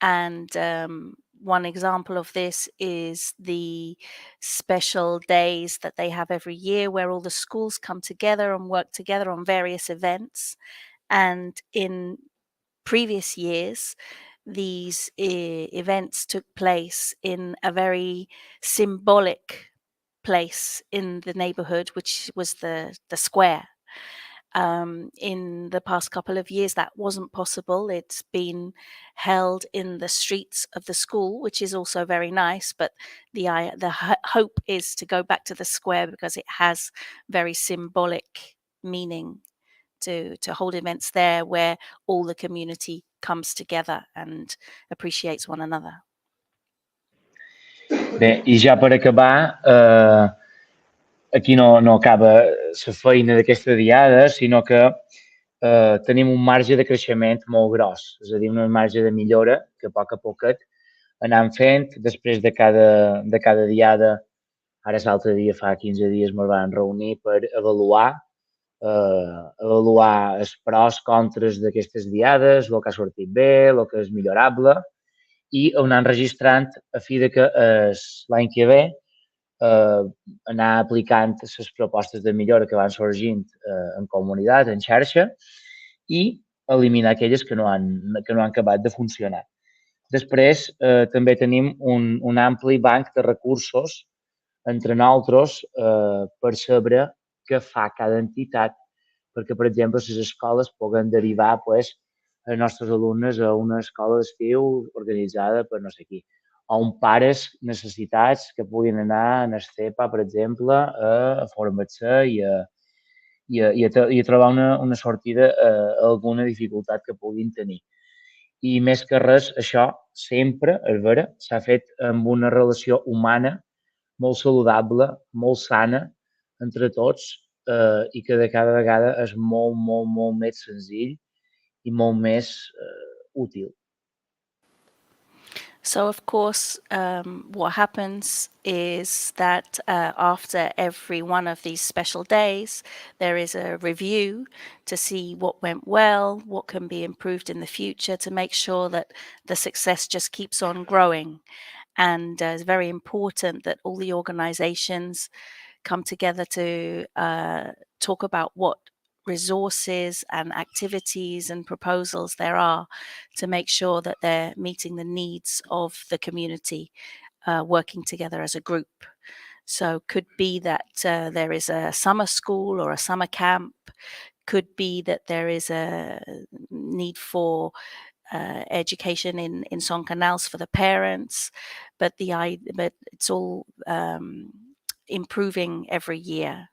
And one example of this is the special days that they have every year where all the schools come together and work together on various events. And in previous years, these events took place in a very symbolic place in the neighborhood, which was the square. In the past couple of years, that wasn't possible. It's been held in the streets of the school, which is also very nice. But the hope is to go back to the square because it has very symbolic meaning to hold events there where all the community comes together and appreciates one another. Bé, i ja per acabar, aquí no acaba la feina d'aquesta diada, sinó que tenim un marge de creixement molt gros, és a dir, un marge de millora que a poquet anem fent. Després de cada diada, ara l'altre dia, fa 15 dies, ens vam reunir per avaluar els pros, contres d'aquestes diades, el que ha sortit bé, el que és millorable, i anar enregistrant a fi de que l'any que ve anar aplicant les propostes de millora que van sorgint en comunitat, en xarxa, i eliminar aquelles que no han acabat de funcionar. Després, també tenim un ampli banc de recursos entre nosaltres per saber què fa cada entitat, perquè, per exemple, les escoles puguen derivar els nostres alumnes a una escola d'estiu organitzada per no sé qui, o un pares necessitats que puguin anar a CEPA, per exemple, a formar-se i a trobar una sortida a alguna dificultat que puguin tenir. I més que res, això sempre, és vera, s'ha fet amb una relació humana molt saludable, molt sana entre tots i que de cada vegada és molt, molt, molt més senzill i molt més útil. So, of course, what happens is that after every one of these special days, there is a review to see what went well, what can be improved in the future to make sure that the success just keeps on growing. And it's very important that all the organizations come together to talk about what resources and activities and proposals there are to make sure that they're meeting the needs of the community working together as a group. So could be that there is a summer school or a summer camp, could be that there is a need for education in Son Canals for the parents, but it's all improving every year.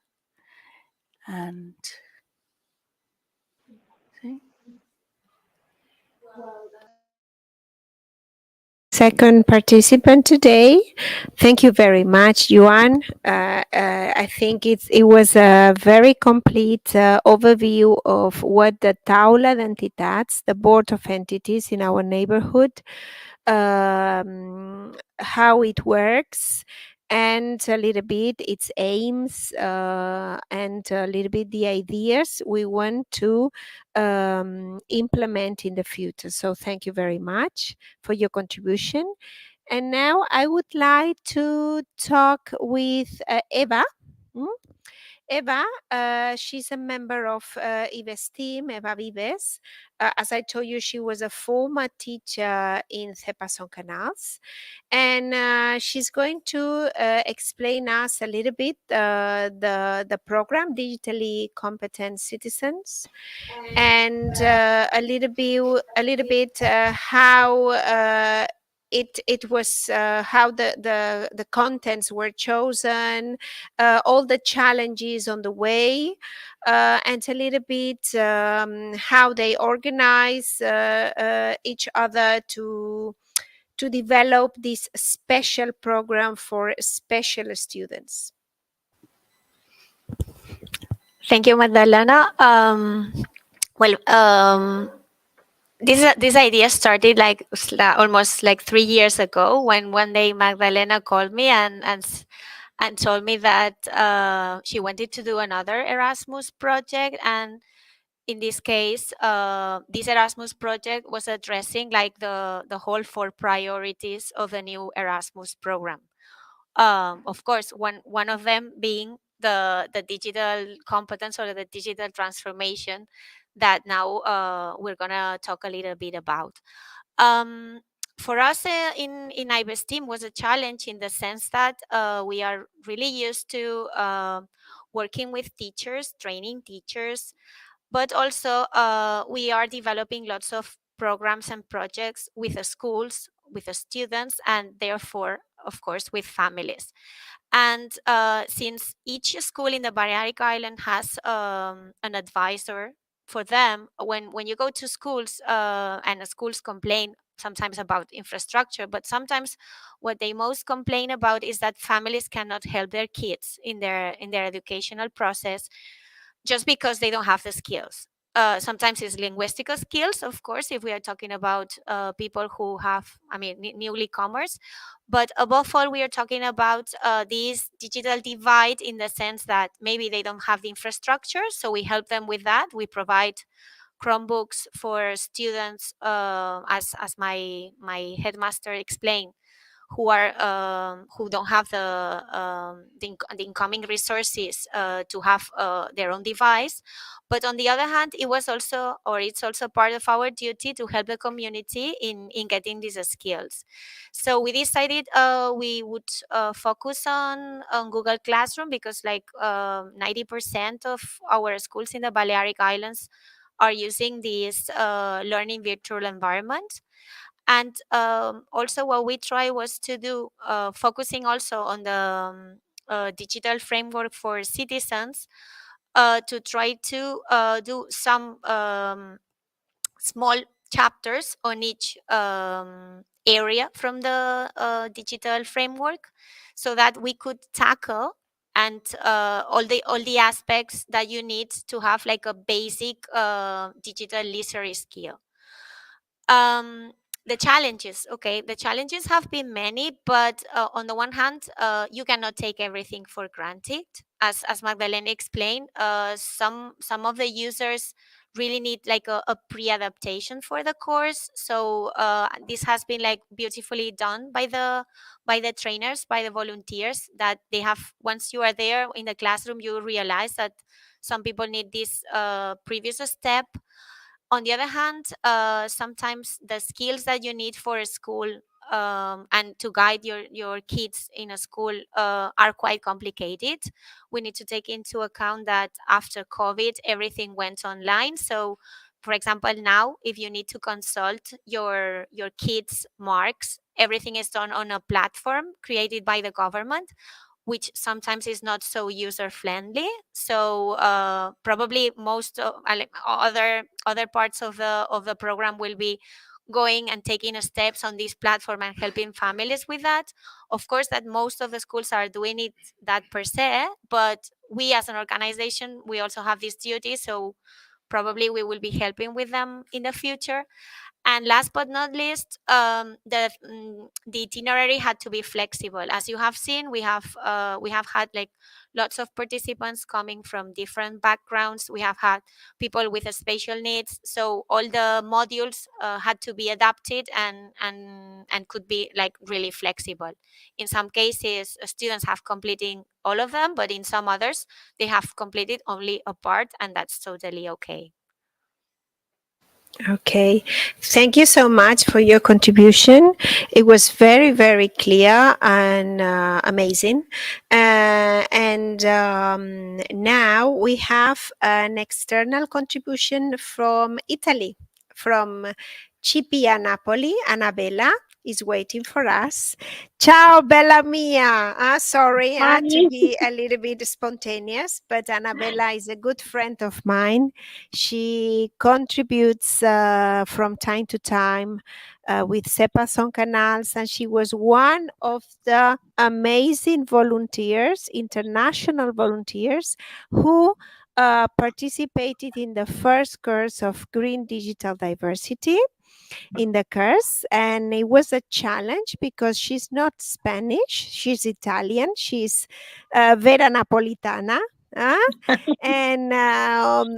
And second participant today. Thank you very much, Joan. I think it was a very complete overview of what the Taula de Entitats, the board of entities in our neighborhood, how it works, and a little bit its aims, and a little bit the ideas we want to implement in the future. So thank you very much for your contribution. And now I would like to talk with Eva. Eva, she's a member of Ives team, Eva Vives. As I told you, she was a former teacher in CEPA Son Canals. And she's going to explain us a little bit the program, Digitally Competent Citizens, and a little bit how it was how the contents were chosen, all the challenges on the way, and a little bit how they organize each other to develop this special program for special students. Thank you, Magdalena. This idea started almost 3 years ago, when one day Magdalena called me and told me that she wanted to do another Erasmus project, and in this case, this Erasmus project was addressing the whole 4 priorities of the new Erasmus program. Of course, one of them being the digital competence or the digital transformation that now we're gonna talk a little bit about. For us in Ives team was a challenge in the sense that we are really used to working with teachers, training teachers, but also we are developing lots of programs and projects with the schools, with the students, and therefore, of course, with families. And since each school in the Balearic Island has an advisor for them, when you go to schools and the schools complain sometimes about infrastructure, but sometimes what they most complain about is that families cannot help their kids in their educational process just because they don't have the skills. Sometimes it's linguistical skills, of course, if we are talking about people who have, newly comers. But above all, we are talking about this digital divide in the sense that maybe they don't have the infrastructure. So we help them with that. We provide Chromebooks for students, as my headmaster explained, who don't have the incoming resources to have their own device. But on the other hand, it's also part of our duty to help the community in getting these skills. So we decided we would focus on Google Classroom, because 90% of our schools in the Balearic Islands are using this learning virtual environment. And also what we try was to do, focusing also on the digital framework for citizens, to try to do some small chapters on each area from the digital framework, so that we could tackle and all the aspects that you need to have like a basic digital literacy skill. The challenges have been many, but on the one hand, you cannot take everything for granted. As Magdalena explained, some of the users really need like a pre-adaptation for the course. So this has been like beautifully done by the trainers, by the volunteers, that they have, once you are there in the classroom, you realize that some people need this previous step. On the other hand, sometimes the skills that you need for a school, and to guide your kids in a school, are quite complicated. We need to take into account that after COVID, everything went online. So, for example, now if you need to consult your kids' marks, everything is done on a platform created by the government, which sometimes is not so user friendly. So probably most other parts of the program will be going and taking steps on this platform and helping families with that. Of course, that most of the schools are doing it that per se, but we as an organization, we also have this duty. So probably we will be helping with them in the future. And last but not least, the itinerary had to be flexible. As you have seen, we have had like lots of participants coming from different backgrounds. We have had people with special needs, so all the modules had to be adapted and could be like really flexible. In some cases, students have completed all of them, but in some others, they have completed only a part, and that's totally okay. Okay, thank you so much for your contribution. It was very, very clear and amazing. And now we have an external contribution from Italy, from Cipia Napoli. Annabella is waiting for us. Ciao, bella mia. Sorry, I had to be a little bit spontaneous, but Annabella is a good friend of mine. She contributes from time to time with CEPA Son Canals, and she was one of the amazing volunteers, international volunteers, who participated in the first course of Green Digital Diversity in the course. And it was a challenge because she's not Spanish, she's Italian, she's vera napolitana. And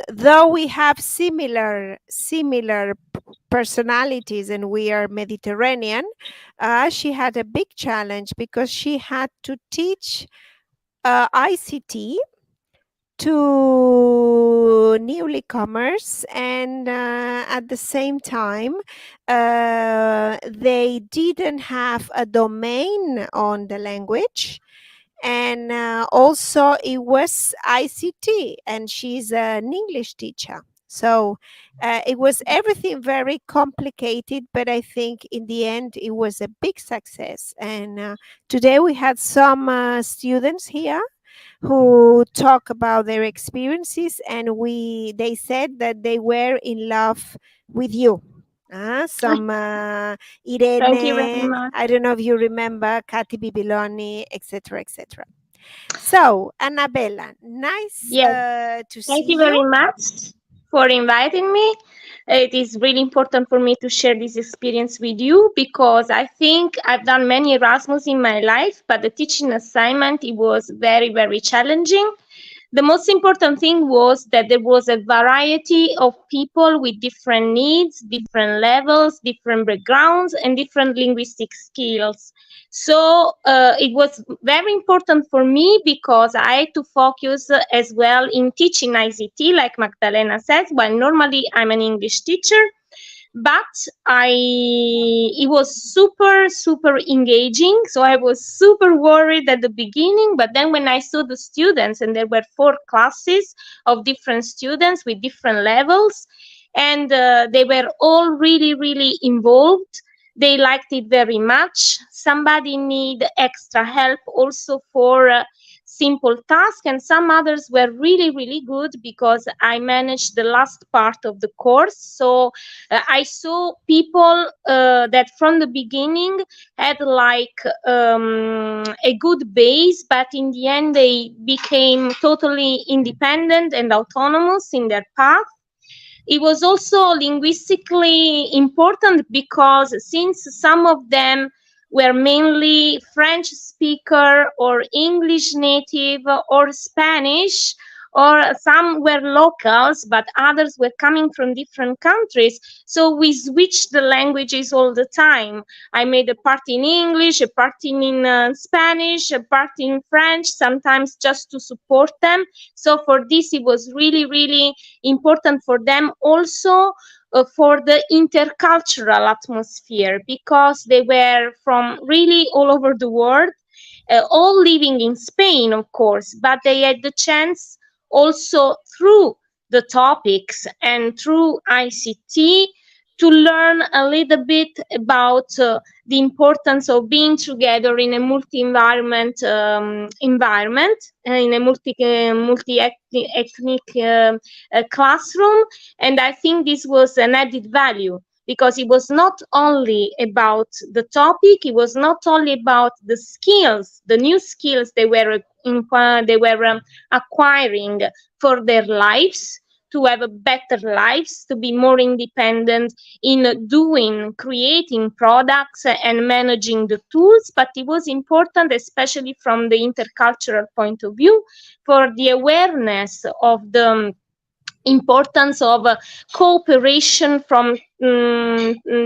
though we have similar personalities and we are Mediterranean, she had a big challenge because she had to teach ICT to newcomers, and at the same time they didn't have a domain on the language. And also it was ICT, and she's an English teacher. So it was everything very complicated, but I think in the end it was a big success. And today we had some students here who talk about their experiences, and they said that they were in love with you. Some Irene, Thank you very much. I don't know if you remember, Katy Bibiloni, etc., etc. So, Annabella, nice Yes. to Thank see you you. very much for inviting me. It is really important for me to share this experience with you because I think I've done many Erasmus in my life, but the teaching assignment, it was very, very challenging. The most important thing was that there was a variety of people with different needs, different levels, different backgrounds, and different linguistic skills. So it was very important for me because I had to focus as well in teaching ICT, like Magdalena says, while normally I'm an English teacher. But it was super engaging, so I was super worried at the beginning, but then when I saw the students, and there were 4 classes of different students with different levels, and they were all really involved. They liked it very much. Somebody need extra help also for simple tasks, and some others were really good because I managed the last part of the course. So I saw people that from the beginning had like a good base, but in the end they became totally independent and autonomous in their path. It was also linguistically important because since some of them were mainly French speaker or English native or Spanish, or some were locals, but others were coming from different countries. So we switched the languages all the time. I made a part in English, a part in Spanish, a part in French, sometimes just to support them. So for this, it was really important for them also for the intercultural atmosphere, because they were from really all over the world, all living in Spain, of course, but they had the chance also through the topics and through ICT to learn a little bit about the importance of being together in a multi-environment environment, in a multi-ethnic classroom. And I think this was an added value because it was not only about the topic, it was not only about the skills, the new skills they were acquiring for their lives, to have a better lives, to be more independent in creating products and managing the tools, but it was important, especially from the intercultural point of view, for the awareness of the importance of cooperation from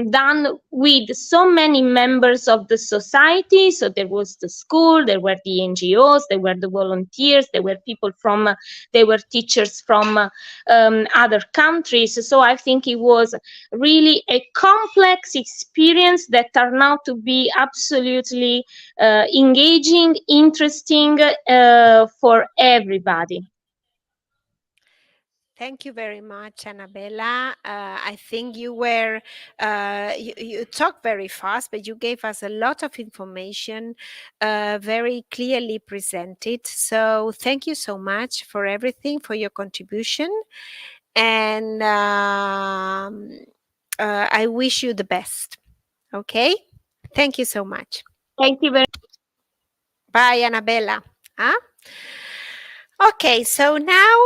done with so many members of the society. So there was the school, there were the NGOs, there were the volunteers, there were people from there were teachers from other countries. So I think it was really a complex experience that turned out to be absolutely engaging, interesting for everybody. Thank you very much, Annabella. I think you were, you talked very fast, but you gave us a lot of information, very clearly presented. So thank you so much for everything, for your contribution. And I wish you the best. Okay? Thank you so much. Thank you very much. Bye, Annabella. Huh? Okay, so now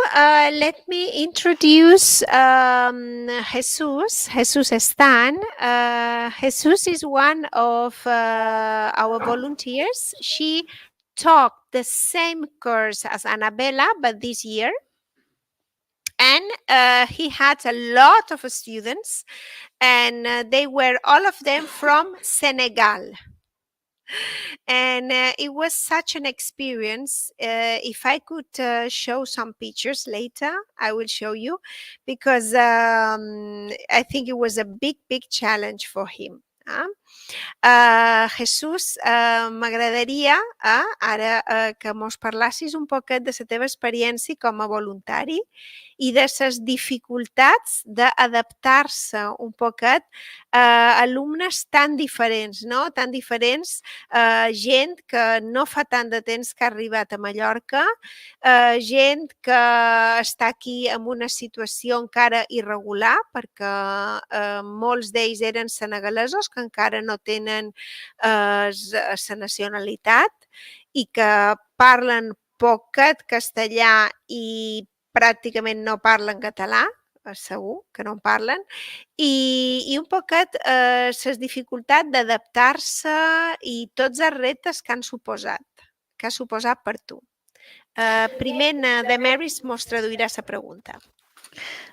let me introduce Jesus Stan. Jesus is one of our volunteers. She taught the same course as Annabella, but this year. And he had a lot of students, and they were all of them from Senegal. And it was such an experience. If I could show some pictures later, I will show you, because I think it was a big challenge for him. Jesús, m'agradaria ara que mos parlassis un poquet de la teva experiència com a voluntari i de les dificultats d'adaptar-se un poquet a alumnes tan diferents, no? Tan diferents, gent que no fa tant de temps que ha arribat a Mallorca, gent que està aquí en una situació encara irregular, perquè molts d'ells eren senegalesos que encara no tenen la nacionalitat i que parlen poquet castellà i pràcticament no parlen català, segur que no en parlen, i un poquet les dificultats d'adaptar-se i tots els reptes que ha suposat per tu. Primer, Damaris mos traduirà la pregunta.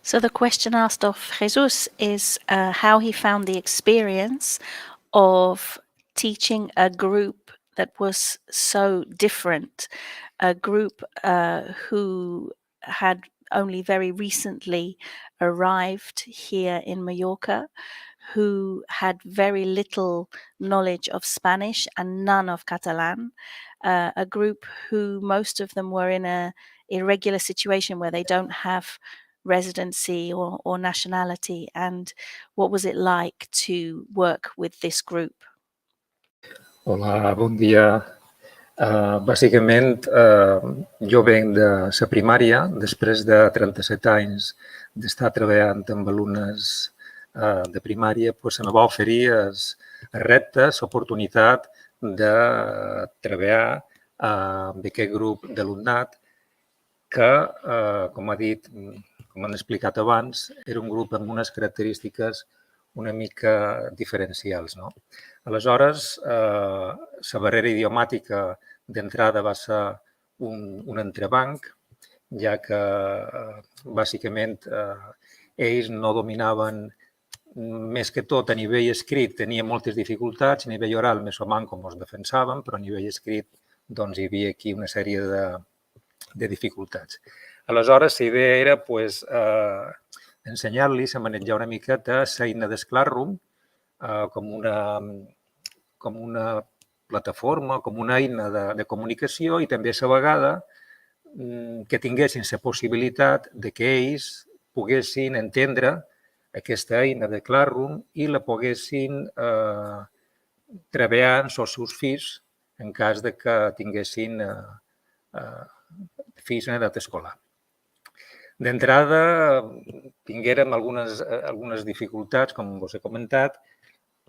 So the question asked of Jesus is how he found the experience of teaching a group that was so different, a group who had only very recently arrived here in Mallorca, who had very little knowledge of Spanish and none of Catalan, a group who most of them were in a irregular situation where they don't have residency or nationality, and what was it like to work with this group? Hola, bon dia. Bàsicament, jo venc de la primària, després de 37 anys d'estar treballant amb alumnes de primària, se me va oferir el repte, l'oportunitat de treballar amb aquest grup d'alumnat que, com han explicat abans, era un grup amb unes característiques una mica diferencials. No? Aleshores, la barrera idiomàtica d'entrada va ser un entrebanc, ja que bàsicament ells no dominaven més que tot a nivell escrit, tenien moltes dificultats, a nivell oral més o manco mos defensaven, però a nivell escrit doncs, hi havia aquí una sèrie de dificultats. Aleshores, la idea era ensenyar-los a manejar una miqueta l'eina del Classroom com una plataforma, com una eina de comunicació i també a la vegada que tinguessin la possibilitat de que ells poguessin entendre aquesta eina de Classroom i la poguessin treballar amb els seus fills en cas de que tinguessin fills en edat escolar. D'entrada, tinguérem algunes dificultats, com us he comentat,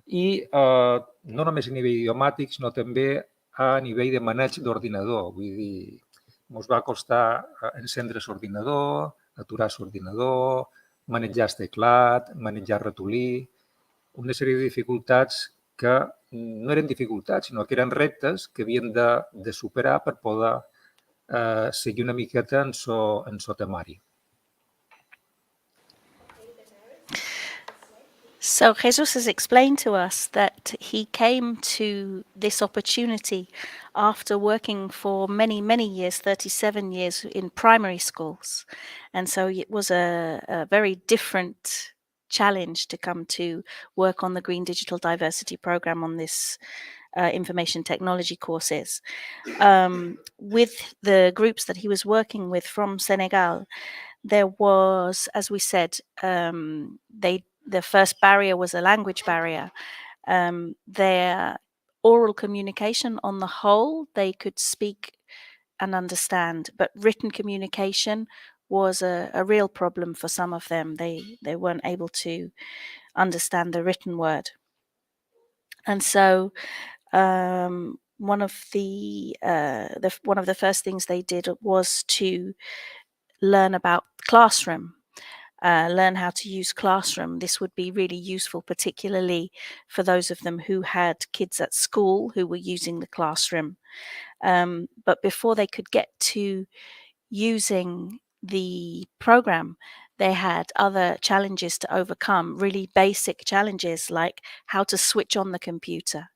i no només a nivell idiomàtic, sinó també a nivell de maneig d'ordinador. Vull dir, ens va costar encendre l'ordinador, aturar l'ordinador, manejar el teclat, manejar ratolí, una sèrie de dificultats que no eren dificultats, sinó que eren reptes que havien de superar per poder seguir una miqueta en el temari. So Jesus has explained to us that he came to this opportunity after working for many, many years, 37 years in primary schools. And so it was a very different challenge to come to work on the Green Digital Diversity Program on this information technology courses. With the groups that he was working with from Senegal, there was, as we said, the first barrier was a language barrier. Their oral communication on the whole, they could speak and understand, but written communication was a real problem for some of them. They weren't able to understand the written word. And so one of the first things they did was to learn about Classroom. Learn how to use Classroom. This would be really useful, particularly for those of them who had kids at school who were using the Classroom. But before they could get to using the program, they had other challenges to overcome, really basic challenges like how to switch on the computer,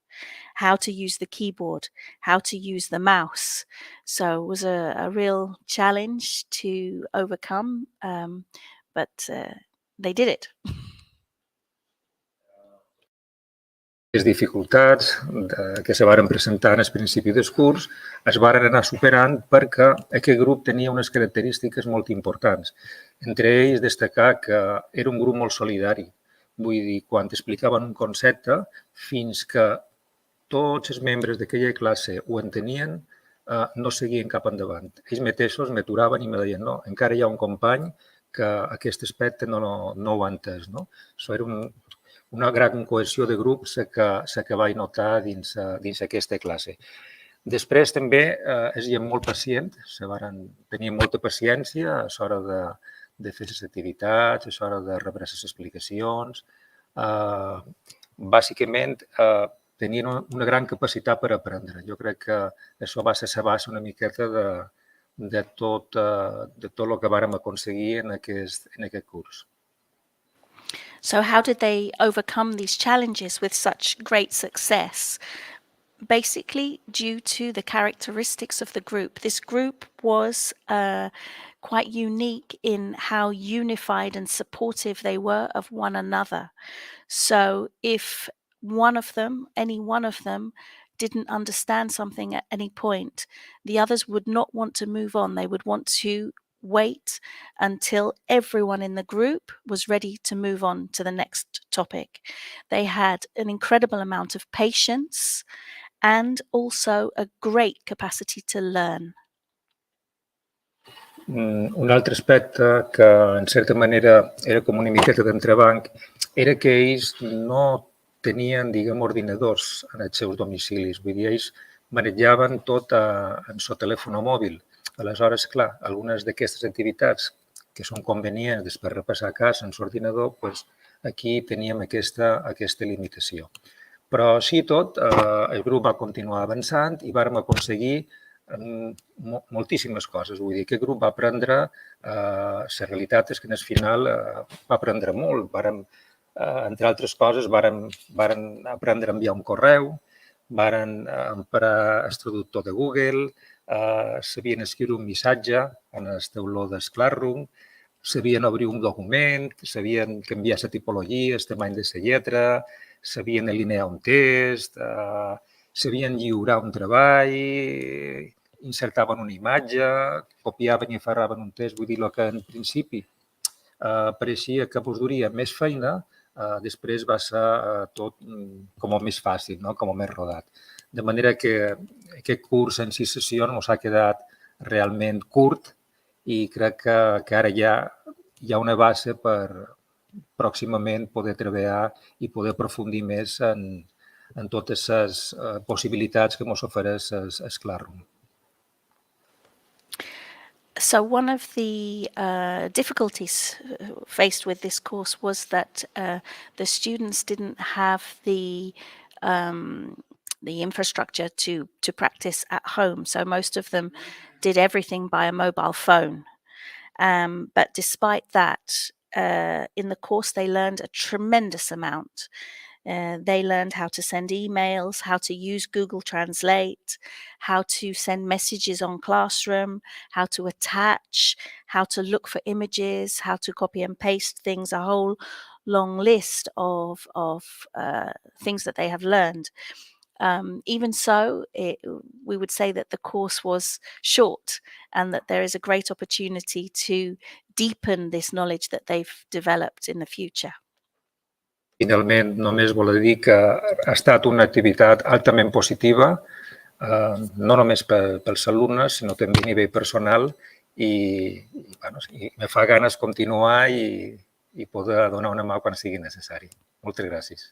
how to use the keyboard, how to use the mouse. So it was a real challenge to overcome, but they did it. Les dificultats que se varen presentar al principi del curs es varen anar superant perquè aquest grup tenia unes característiques molt importants. Entre ells, destacar que era un grup molt solidari. Vull dir, quan explicaven un concepte, fins que tots els membres d'aquella classe ho entenien, no seguien cap endavant. Ells mateixos m'aturaven i me deien no, encara hi ha un company que aquest aspecte no ho ha entès. No? Això era una gran cohesió de grup que vaig notar dins aquesta classe. Després també és gent molt pacient, tenien molta paciència a l'hora de fer les activitats, a l'hora de rebre les explicacions. Bàsicament, tenien una gran capacitat per aprendre. Jo crec que això va ser la base una miqueta de tot el que vàrem aconseguir en aquest curs. So how did they overcome these challenges with such great success? Basically, due to the characteristics of the group. This group was quite unique in how unified and supportive they were of one another. So if any one of them didn't understand something at any point, the others would not want to move on. They would want to wait until everyone in the group was ready to move on to the next topic. They had an incredible amount of patience and also a great capacity to learn. Un altre aspecte que, en certa manera, era com una miqueta d'entrebanc era que ells no tenien, diguem, ordinadors en els seus domicilis. Vull dir, ells manejaven tot en el telèfon mòbil. Aleshores, clar, algunes d'aquestes activitats que són convenients per repassar a casa en l'ordinador, doncs aquí teníem aquesta limitació. Però, sí i tot, el grup va continuar avançant i vàrem aconseguir moltíssimes coses. Vull dir, aquest grup va aprendre, la realitat és que en el final va aprendre molt. Entre altres coses, varen aprendre a enviar un correu, varen emprar el traductor de Google, sabien escriure un missatge en el tauló del Classroom, sabien obrir un document, sabien canviar la tipologia, el tamany de la lletra, sabien alinear un test, sabien lliurar un treball, insertaven una imatge, copiaven i aferraven un test. Vull dir, el que en principi pareixia que us duria més feina, després va ser tot com més fàcil, com més rodat. De manera que aquest curs en 6 sessions ens ha quedat realment curt i crec que ara ja hi ha una base per pròximament poder treballar i poder aprofundir més en totes les possibilitats que ens ofereix el Classroom. So one of the difficulties faced with this course was that the students didn't have the infrastructure to practice at home. So most of them did everything by a mobile phone. But despite that, in the course, they learned a tremendous amount. They learned how to send emails, how to use Google Translate, how to send messages on Classroom, how to attach, how to look for images, how to copy and paste things, a whole long list of things that they have learned. Even so, we would say that the course was short and that there is a great opportunity to deepen this knowledge that they've developed in the future. Finalment, només volia dir que ha estat una activitat altament positiva, no només pels alumnes, sinó també a nivell personal i me fa ganes continuar i poder donar una mà quan sigui necessari. Moltes gràcies.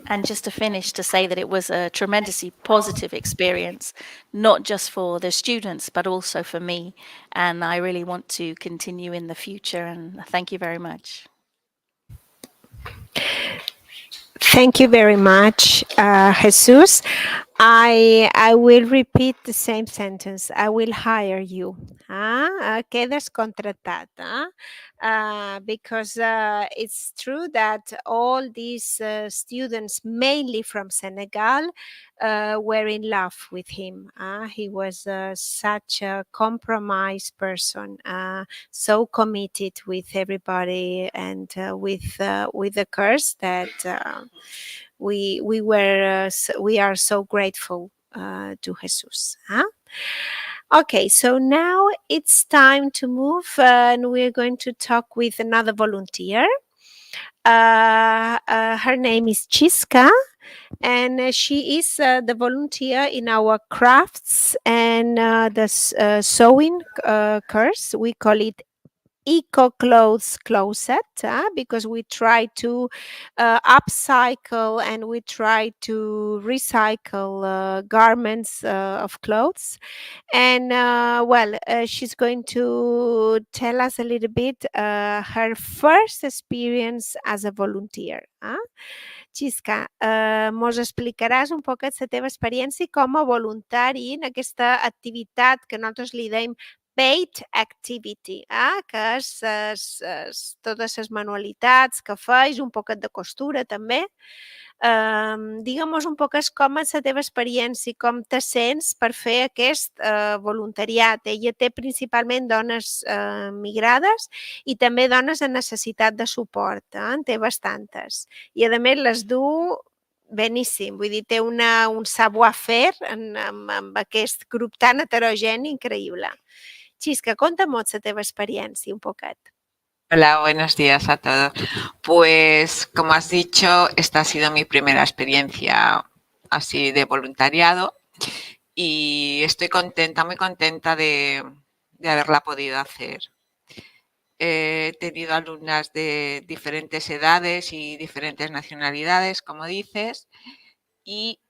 And just to finish, to say that it was a tremendously positive experience, not just for the students, but also for me. And I really want to continue in the future. And thank you very much. Thank you very much, Jesus. I will repeat the same sentence. I will hire you. Quedas contratat. Because it's true that all these students, mainly from Senegal, were in love with him. He was such a compromised person, so committed with everybody and with the course that we are so grateful to Jesus. Huh? Okay, so now it's time to move, and we're going to talk with another volunteer. Her name is Chiska, and she is the volunteer in our crafts and the sewing course. We call it Eco Clothes Closet because we try to upcycle and we try to recycle garments of clothes. And she's going to tell us a little bit her first experience as a volunteer. Xisca, mos explicaràs un poquet la teva experiència com a voluntari en aquesta activitat que nosaltres li deim paid activity, que és totes les manualitats que feis, un poquet de costura també. Digue-mos un poquet com és la teva experiència, com te sents per fer aquest voluntariat. Ella té principalment dones migrades i també dones en necessitat de suport, en té bastantes. I a més les du beníssim, vull dir, té un savoir-faire amb aquest grup tan heterogeni increïble. Xisca, conta'm-nos la teva experiència un poquet. Hola, buenos días a todos. Pues, como has dicho, esta ha sido mi primera experiencia así de voluntariado y estoy contenta, muy contenta de haberla podido hacer. He tenido alumnas de diferentes edades y diferentes nacionalidades, como dices, y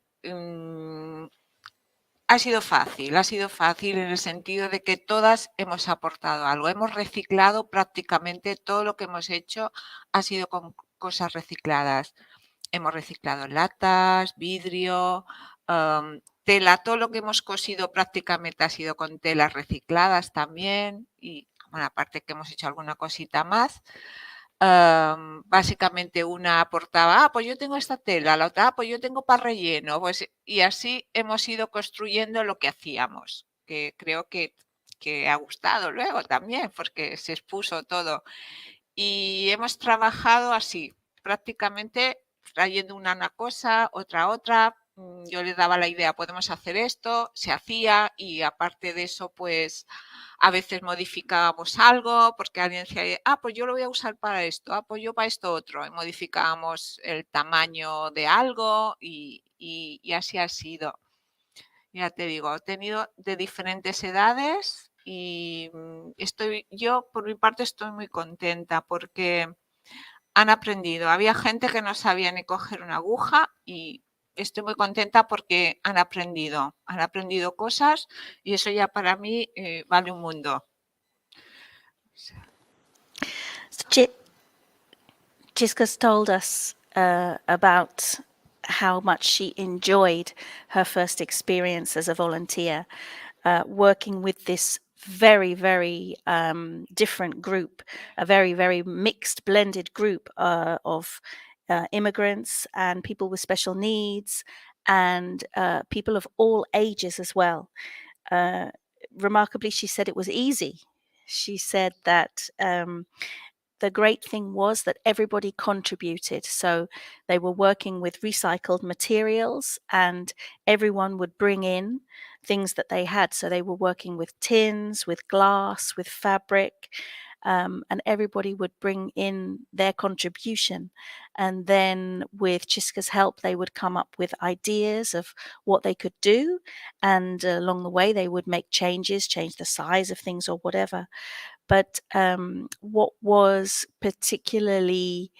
ha sido fácil en el sentido de que todas hemos aportado algo, hemos reciclado prácticamente todo lo que hemos hecho ha sido con cosas recicladas. Hemos reciclado latas, vidrio, tela, todo lo que hemos cosido prácticamente ha sido con telas recicladas también y bueno, aparte que hemos hecho alguna cosita más. Básicamente una aportaba, pues yo tengo esta tela, la otra, pues yo tengo para relleno, pues, y así hemos ido construyendo lo que hacíamos, que creo que ha gustado luego también, porque se expuso todo. Y hemos trabajado así, prácticamente trayendo una cosa, otra, yo le daba la idea, podemos hacer esto, se hacía y aparte de eso, pues a veces modificábamos algo porque alguien decía, pues yo lo voy a usar para esto, pues yo para esto otro. Y modificábamos el tamaño de algo y así ha sido. Ya te digo, he tenido de diferentes edades y yo por mi parte estoy muy contenta porque han aprendido. Había gente que no sabía ni coger una aguja y estoy muy contenta porque han aprendido cosas y eso ya para mí vale un mundo. Chiska's told us about how much she enjoyed her first experience as a volunteer, working with this very, very different group, a very, very mixed, blended group of immigrants and people with special needs and people of all ages as well. Remarkably, she said it was easy. She said that the great thing was that everybody contributed. So they were working with recycled materials and everyone would bring in things that they had. So they were working with tins, with glass, with fabric, and everybody would bring in their contribution. And then with Chiska's help, they would come up with ideas of what they could do. And along the way, they would make changes, change the size of things or whatever. But what was particularly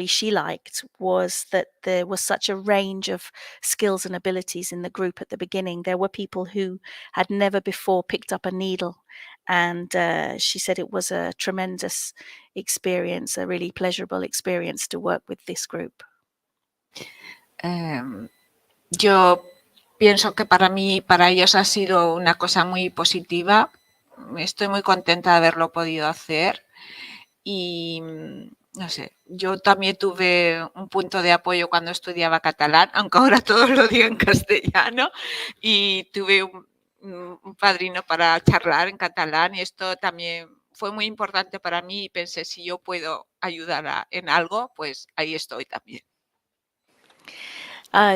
she liked was that there was such a range of skills and abilities in the group at the beginning. There were people who had never before picked up a needle, and she said it was a tremendous experience, a really pleasurable experience to work with this group. Yo pienso que para ellos ha sido una cosa muy positiva. Estoy muy contenta de haberlo podido hacer y no sé, yo también tuve un punto de apoyo cuando estudiaba catalán, aunque ahora todos lo digo en castellano, y tuve un padrino para charlar en catalán y esto también fue muy importante para mí y pensé si yo puedo ayudar en algo, pues ahí estoy también.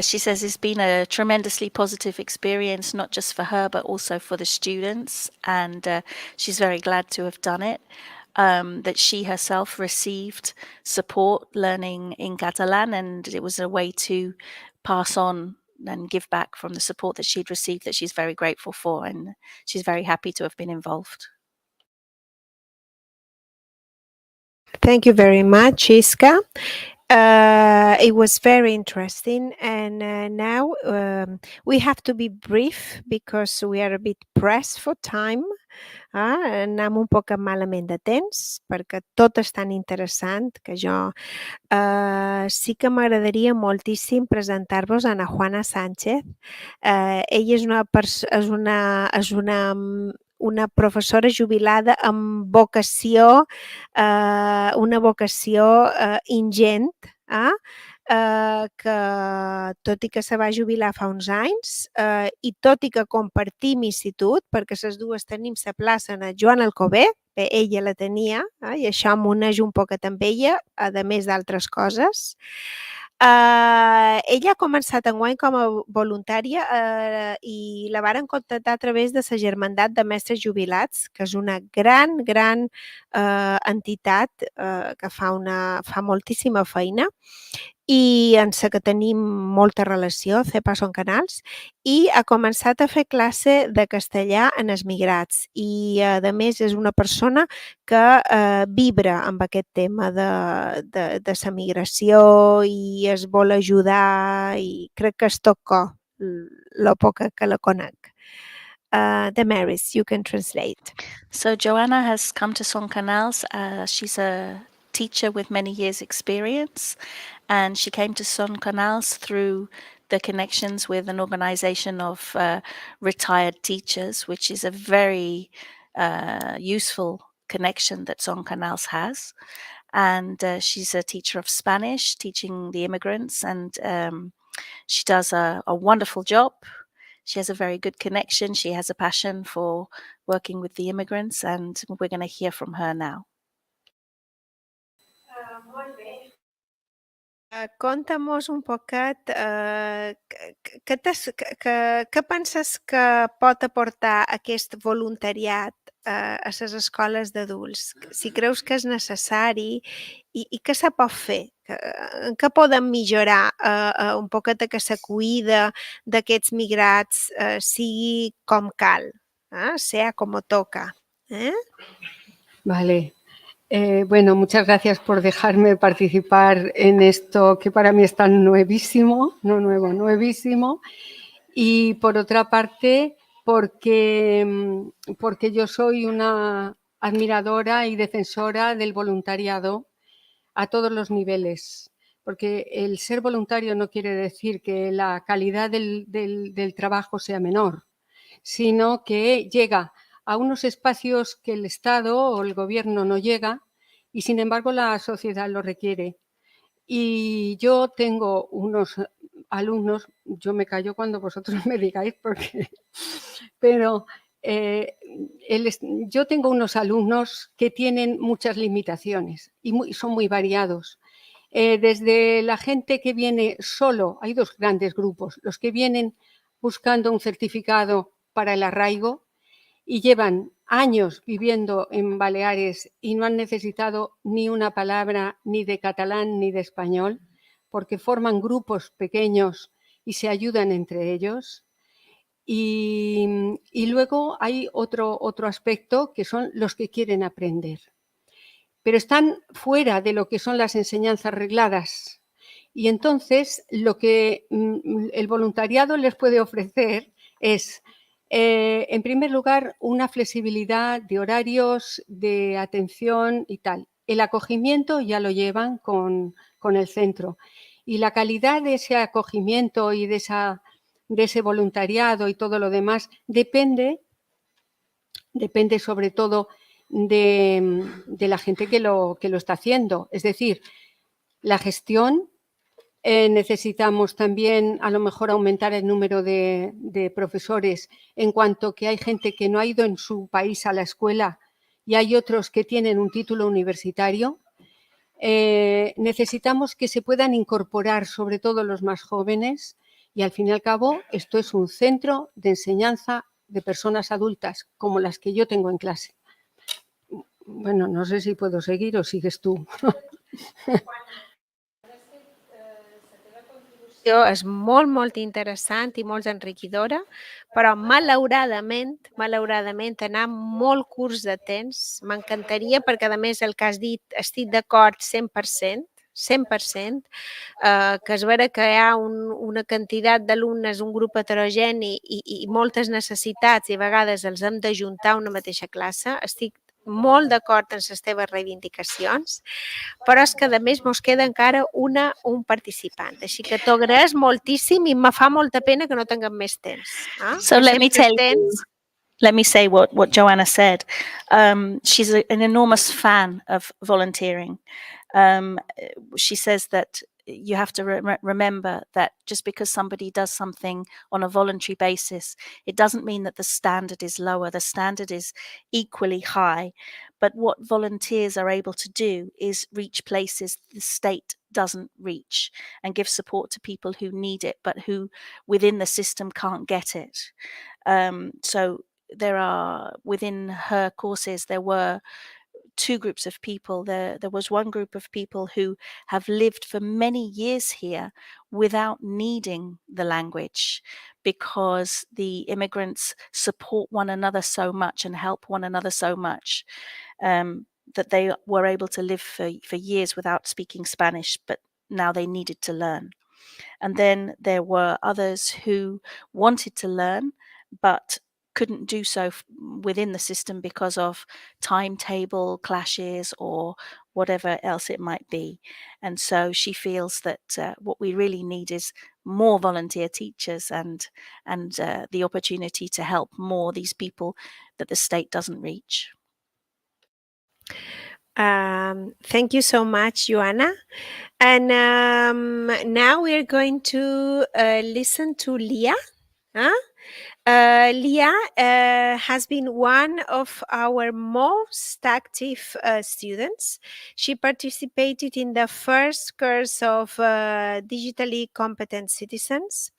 She says it's been a tremendously positive experience, not just for her, but also for the students. And she's very glad to have done it. That she herself received support learning in Catalan, and it was a way to pass on and give back from the support that she'd received that she's very grateful for, and she's very happy to have been involved. Thank you very much, Iska. It was very interesting, and now we have to be brief because we are a bit pressed for time. Anem un poc malament de temps perquè tot és tan interessant que jo sí que m'agradaria moltíssim presentar-vos a Ana Juana Sánchez. Ella és una professora jubilada amb vocació, una vocació ingent, que tot i que se va jubilar fa uns anys i tot i que compartim institut, perquè les dues tenim la plaça en el Joan Alcover, ella la tenia i això m'uneix un poquet amb ella, a més d'altres coses. Ella ha començat enguany com a voluntària i la varen contactar a través de la Germandat de Mestres Jubilats, que és una gran entitat que fa moltíssima feina i en la que tenim molta relació, CEPA Son Canals, i ha començat a fer classe de castellà en els migrats i a més és una persona que vibra amb aquest tema de la migració i es vol ajudar i crec que es toca lo poc que la conec. Damaris, you can translate. So Joanna has come to Son Canals. She's a teacher with many years' experience, and she came to Son Canals through the connections with an organization of retired teachers, which is a very useful connection that Son Canals has. And she's a teacher of Spanish, teaching the immigrants, and she does a wonderful job. She has a very good connection. She has a passion for working with the immigrants, and we're going to hear from her now. Conta'm-nos un poquet què penses que pot aportar aquest voluntariat a les escoles d'adults? Si creus que és necessari i què se pot fer? En què podem millorar un poquet que l'acollida d'aquests migrats sigui com cal, sea como toca? Vale. Bueno, muchas gracias por dejarme participar en esto que para mí es tan nuevísimo, no nuevo, nuevísimo. Y por otra parte, porque yo soy una admiradora y defensora del voluntariado a todos los niveles. Porque el ser voluntario no quiere decir que la calidad del trabajo sea menor, sino que llega a unos espacios que el Estado o el Gobierno no llega y, sin embargo, la sociedad lo requiere. Y yo tengo unos alumnos, yo me callo cuando vosotros me digáis, pero yo tengo unos alumnos que tienen muchas limitaciones y son muy variados. Desde la gente que viene solo, hay dos grandes grupos, los que vienen buscando un certificado para el arraigo y llevan años viviendo en Baleares y no han necesitado ni una palabra ni de catalán ni de español, porque forman grupos pequeños y se ayudan entre ellos. Y luego hay otro aspecto que son los que quieren aprender, pero están fuera de lo que son las enseñanzas regladas. Y entonces lo que el voluntariado les puede ofrecer es, en primer lugar, una flexibilidad de horarios, de atención y tal. El acogimiento ya lo llevan con el centro. Y la calidad de ese acogimiento y de ese voluntariado y todo lo demás depende sobre todo de la gente que lo está haciendo. Es decir, la gestión, necesitamos también a lo mejor aumentar el número de profesores en cuanto que hay gente que no ha ido en su país a la escuela y hay otros que tienen un título universitario. necesitamos que se puedan incorporar, sobre todo los más jóvenes, y al fin y al cabo esto es un centro de enseñanza de personas adultas, como las que yo tengo en clase. Bueno, no sé si puedo seguir o sigues tú. És molt, molt interessant i molt enriquidora, però malauradament anar molt curts de temps. M'encantaria, perquè a més el que has dit estic d'acord 100%, que és vera que hi ha una quantitat d'alumnes, un grup heterogeni i moltes necessitats i a vegades els hem d'ajuntar a una mateixa classe. Estic molt d'acord amb les teves reivindicacions, però és que a més mos queda encara un participant, així que t'ho agraeix moltíssim i me fa molta pena que no tinguem més temps. So let me tell you, let me say what Joanna said. She's an enormous fan of volunteering. She says that you have to remember that just because somebody does something on a voluntary basis, it doesn't mean that the standard is lower. The standard is equally high. But what volunteers are able to do is reach places the state doesn't reach and give support to people who need it, but who within the system can't get it. So there are, within her courses, there were two groups of people. There was one group of people who have lived for many years here without needing the language, because the immigrants support one another so much and help one another so much, that they were able to live for years without speaking Spanish, but now they needed to learn. And then there were others who wanted to learn, but couldn't do so within the system because of timetable clashes or whatever else it might be. And so she feels that what we really need is more volunteer teachers and the opportunity to help more these people that the state doesn't reach. Thank you so much, Joanna. And now we're going to listen to Leah. Leah has been one of our most active students. She participated in the first course of digitally competent citizens.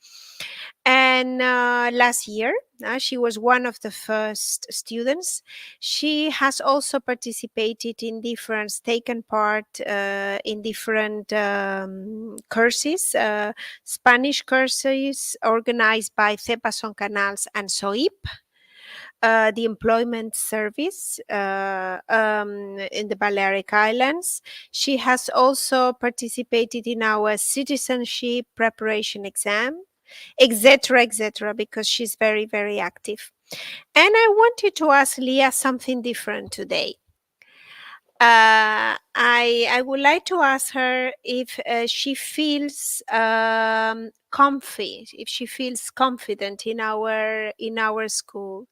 And last year, she was one of the first students. She has also participated in taken part in different courses, Spanish courses organized by CEPA Son Canals and SOIP, the employment service in the Balearic Islands. She has also participated in our citizenship preparation exam, etc., because she's very, very active. And I wanted to ask Leah something different today. I would like to ask her if she feels comfy, if she feels confident in our school,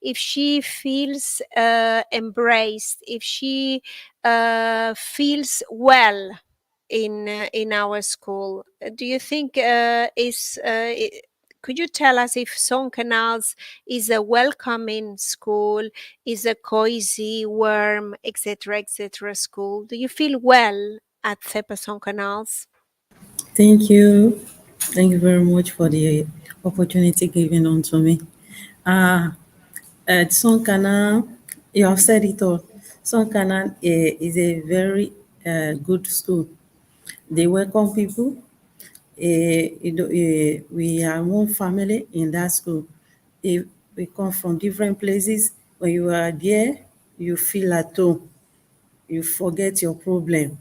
if she feels embraced, if she feels well in our school. Do you think could you tell us if Son Canals is a welcoming school, is a cozy, warm, etc., school? Do you feel well at CEPA Son Canals? Thank you. Thank you very much for the opportunity given unto me. At Son Canal, you have said it all. Son Canal is a very good school. They welcome people. We are one family in that school. We come from different places. When you are there, you feel at home. You forget your problem.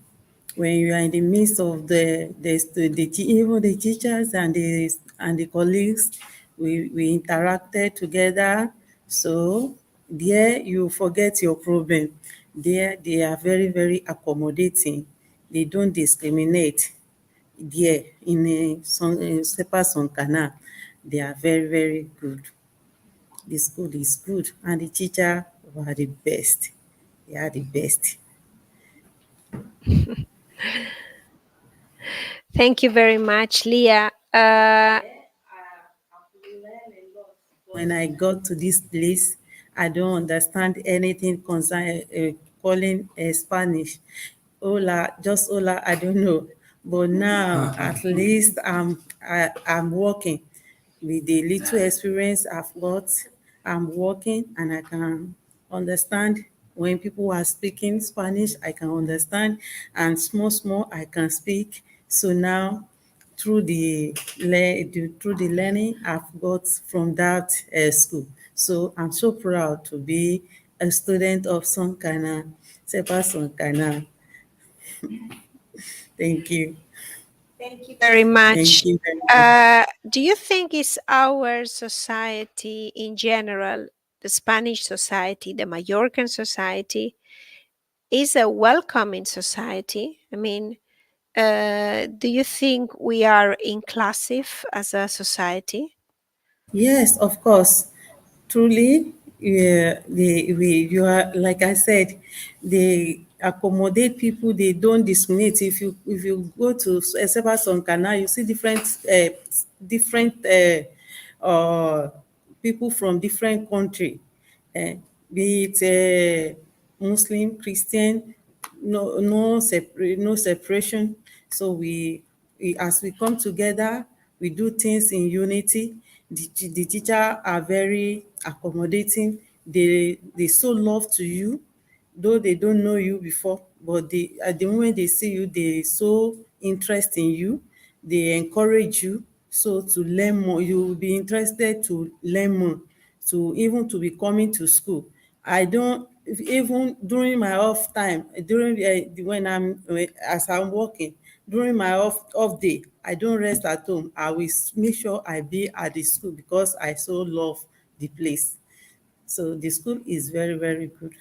When you are in the midst of even the teachers and the colleagues, we interacted together. So there you forget your problem. There they are very, very accommodating. They don't discriminate. There in CEPA Son Canals, they are very, very good. The school is good and the teachers are the best. They are the best. Thank you very much, Leah. When I got to this place, I don't understand anything concerning calling Spanish. hola, just hola, I don't know. But now, at least I'm working with the little experience I've got. I'm working and I can understand when people are speaking Spanish, I can understand, and small, I can speak. So now, through the learning I've got from that school. So I'm so proud to be a student of Son Canal, CEPA Son Canal. Thank you. Thank you very much. Thank you very much. Do you think it's our society in general, the Spanish society, the Mallorcan society, is a welcoming society? I mean, do you think we are inclusive as a society? Yes, of course. Truly, yeah, you are, like I said, they accommodate people, they don't discriminate. If you go to Sepa Son Canal, you see different people from different country, be it Muslim, Christian, no separation. So as we come together, we do things in unity. The teacher are very accommodating. They show love to you, though they don't know you before, but at the moment they see you, they show interest in you. They encourage you so to learn more. You will be interested to learn more, to be coming to school. I don't even during my off time, during when as I'm working, during my off day, I don't rest at home. I will make sure I be at the school because I so love the place. So the school is very, very good.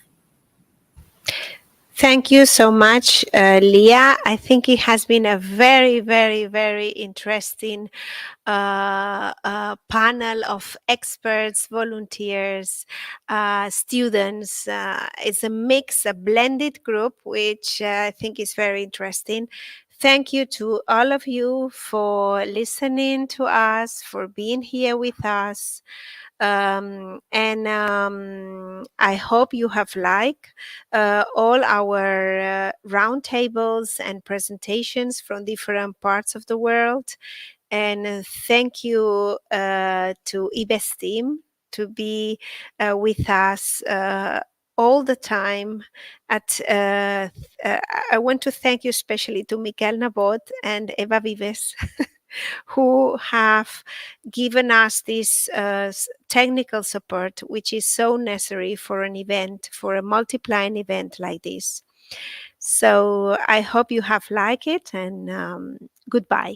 Thank you so much, Leah. I think it has been a very, very, very interesting panel of experts, volunteers, students. It's a mix, a blended group, which I think is very interesting. Thank you to all of you for listening to us, for being here with us. And I hope you have liked all our roundtables and presentations from different parts of the world. And thank you to IBES team to be with us all the time. I want to thank you especially to Miquel Nabot and Eva Vives who have given us this technical support, which is so necessary for an event, for a multiplying event like this. So I hope you have liked it, and goodbye.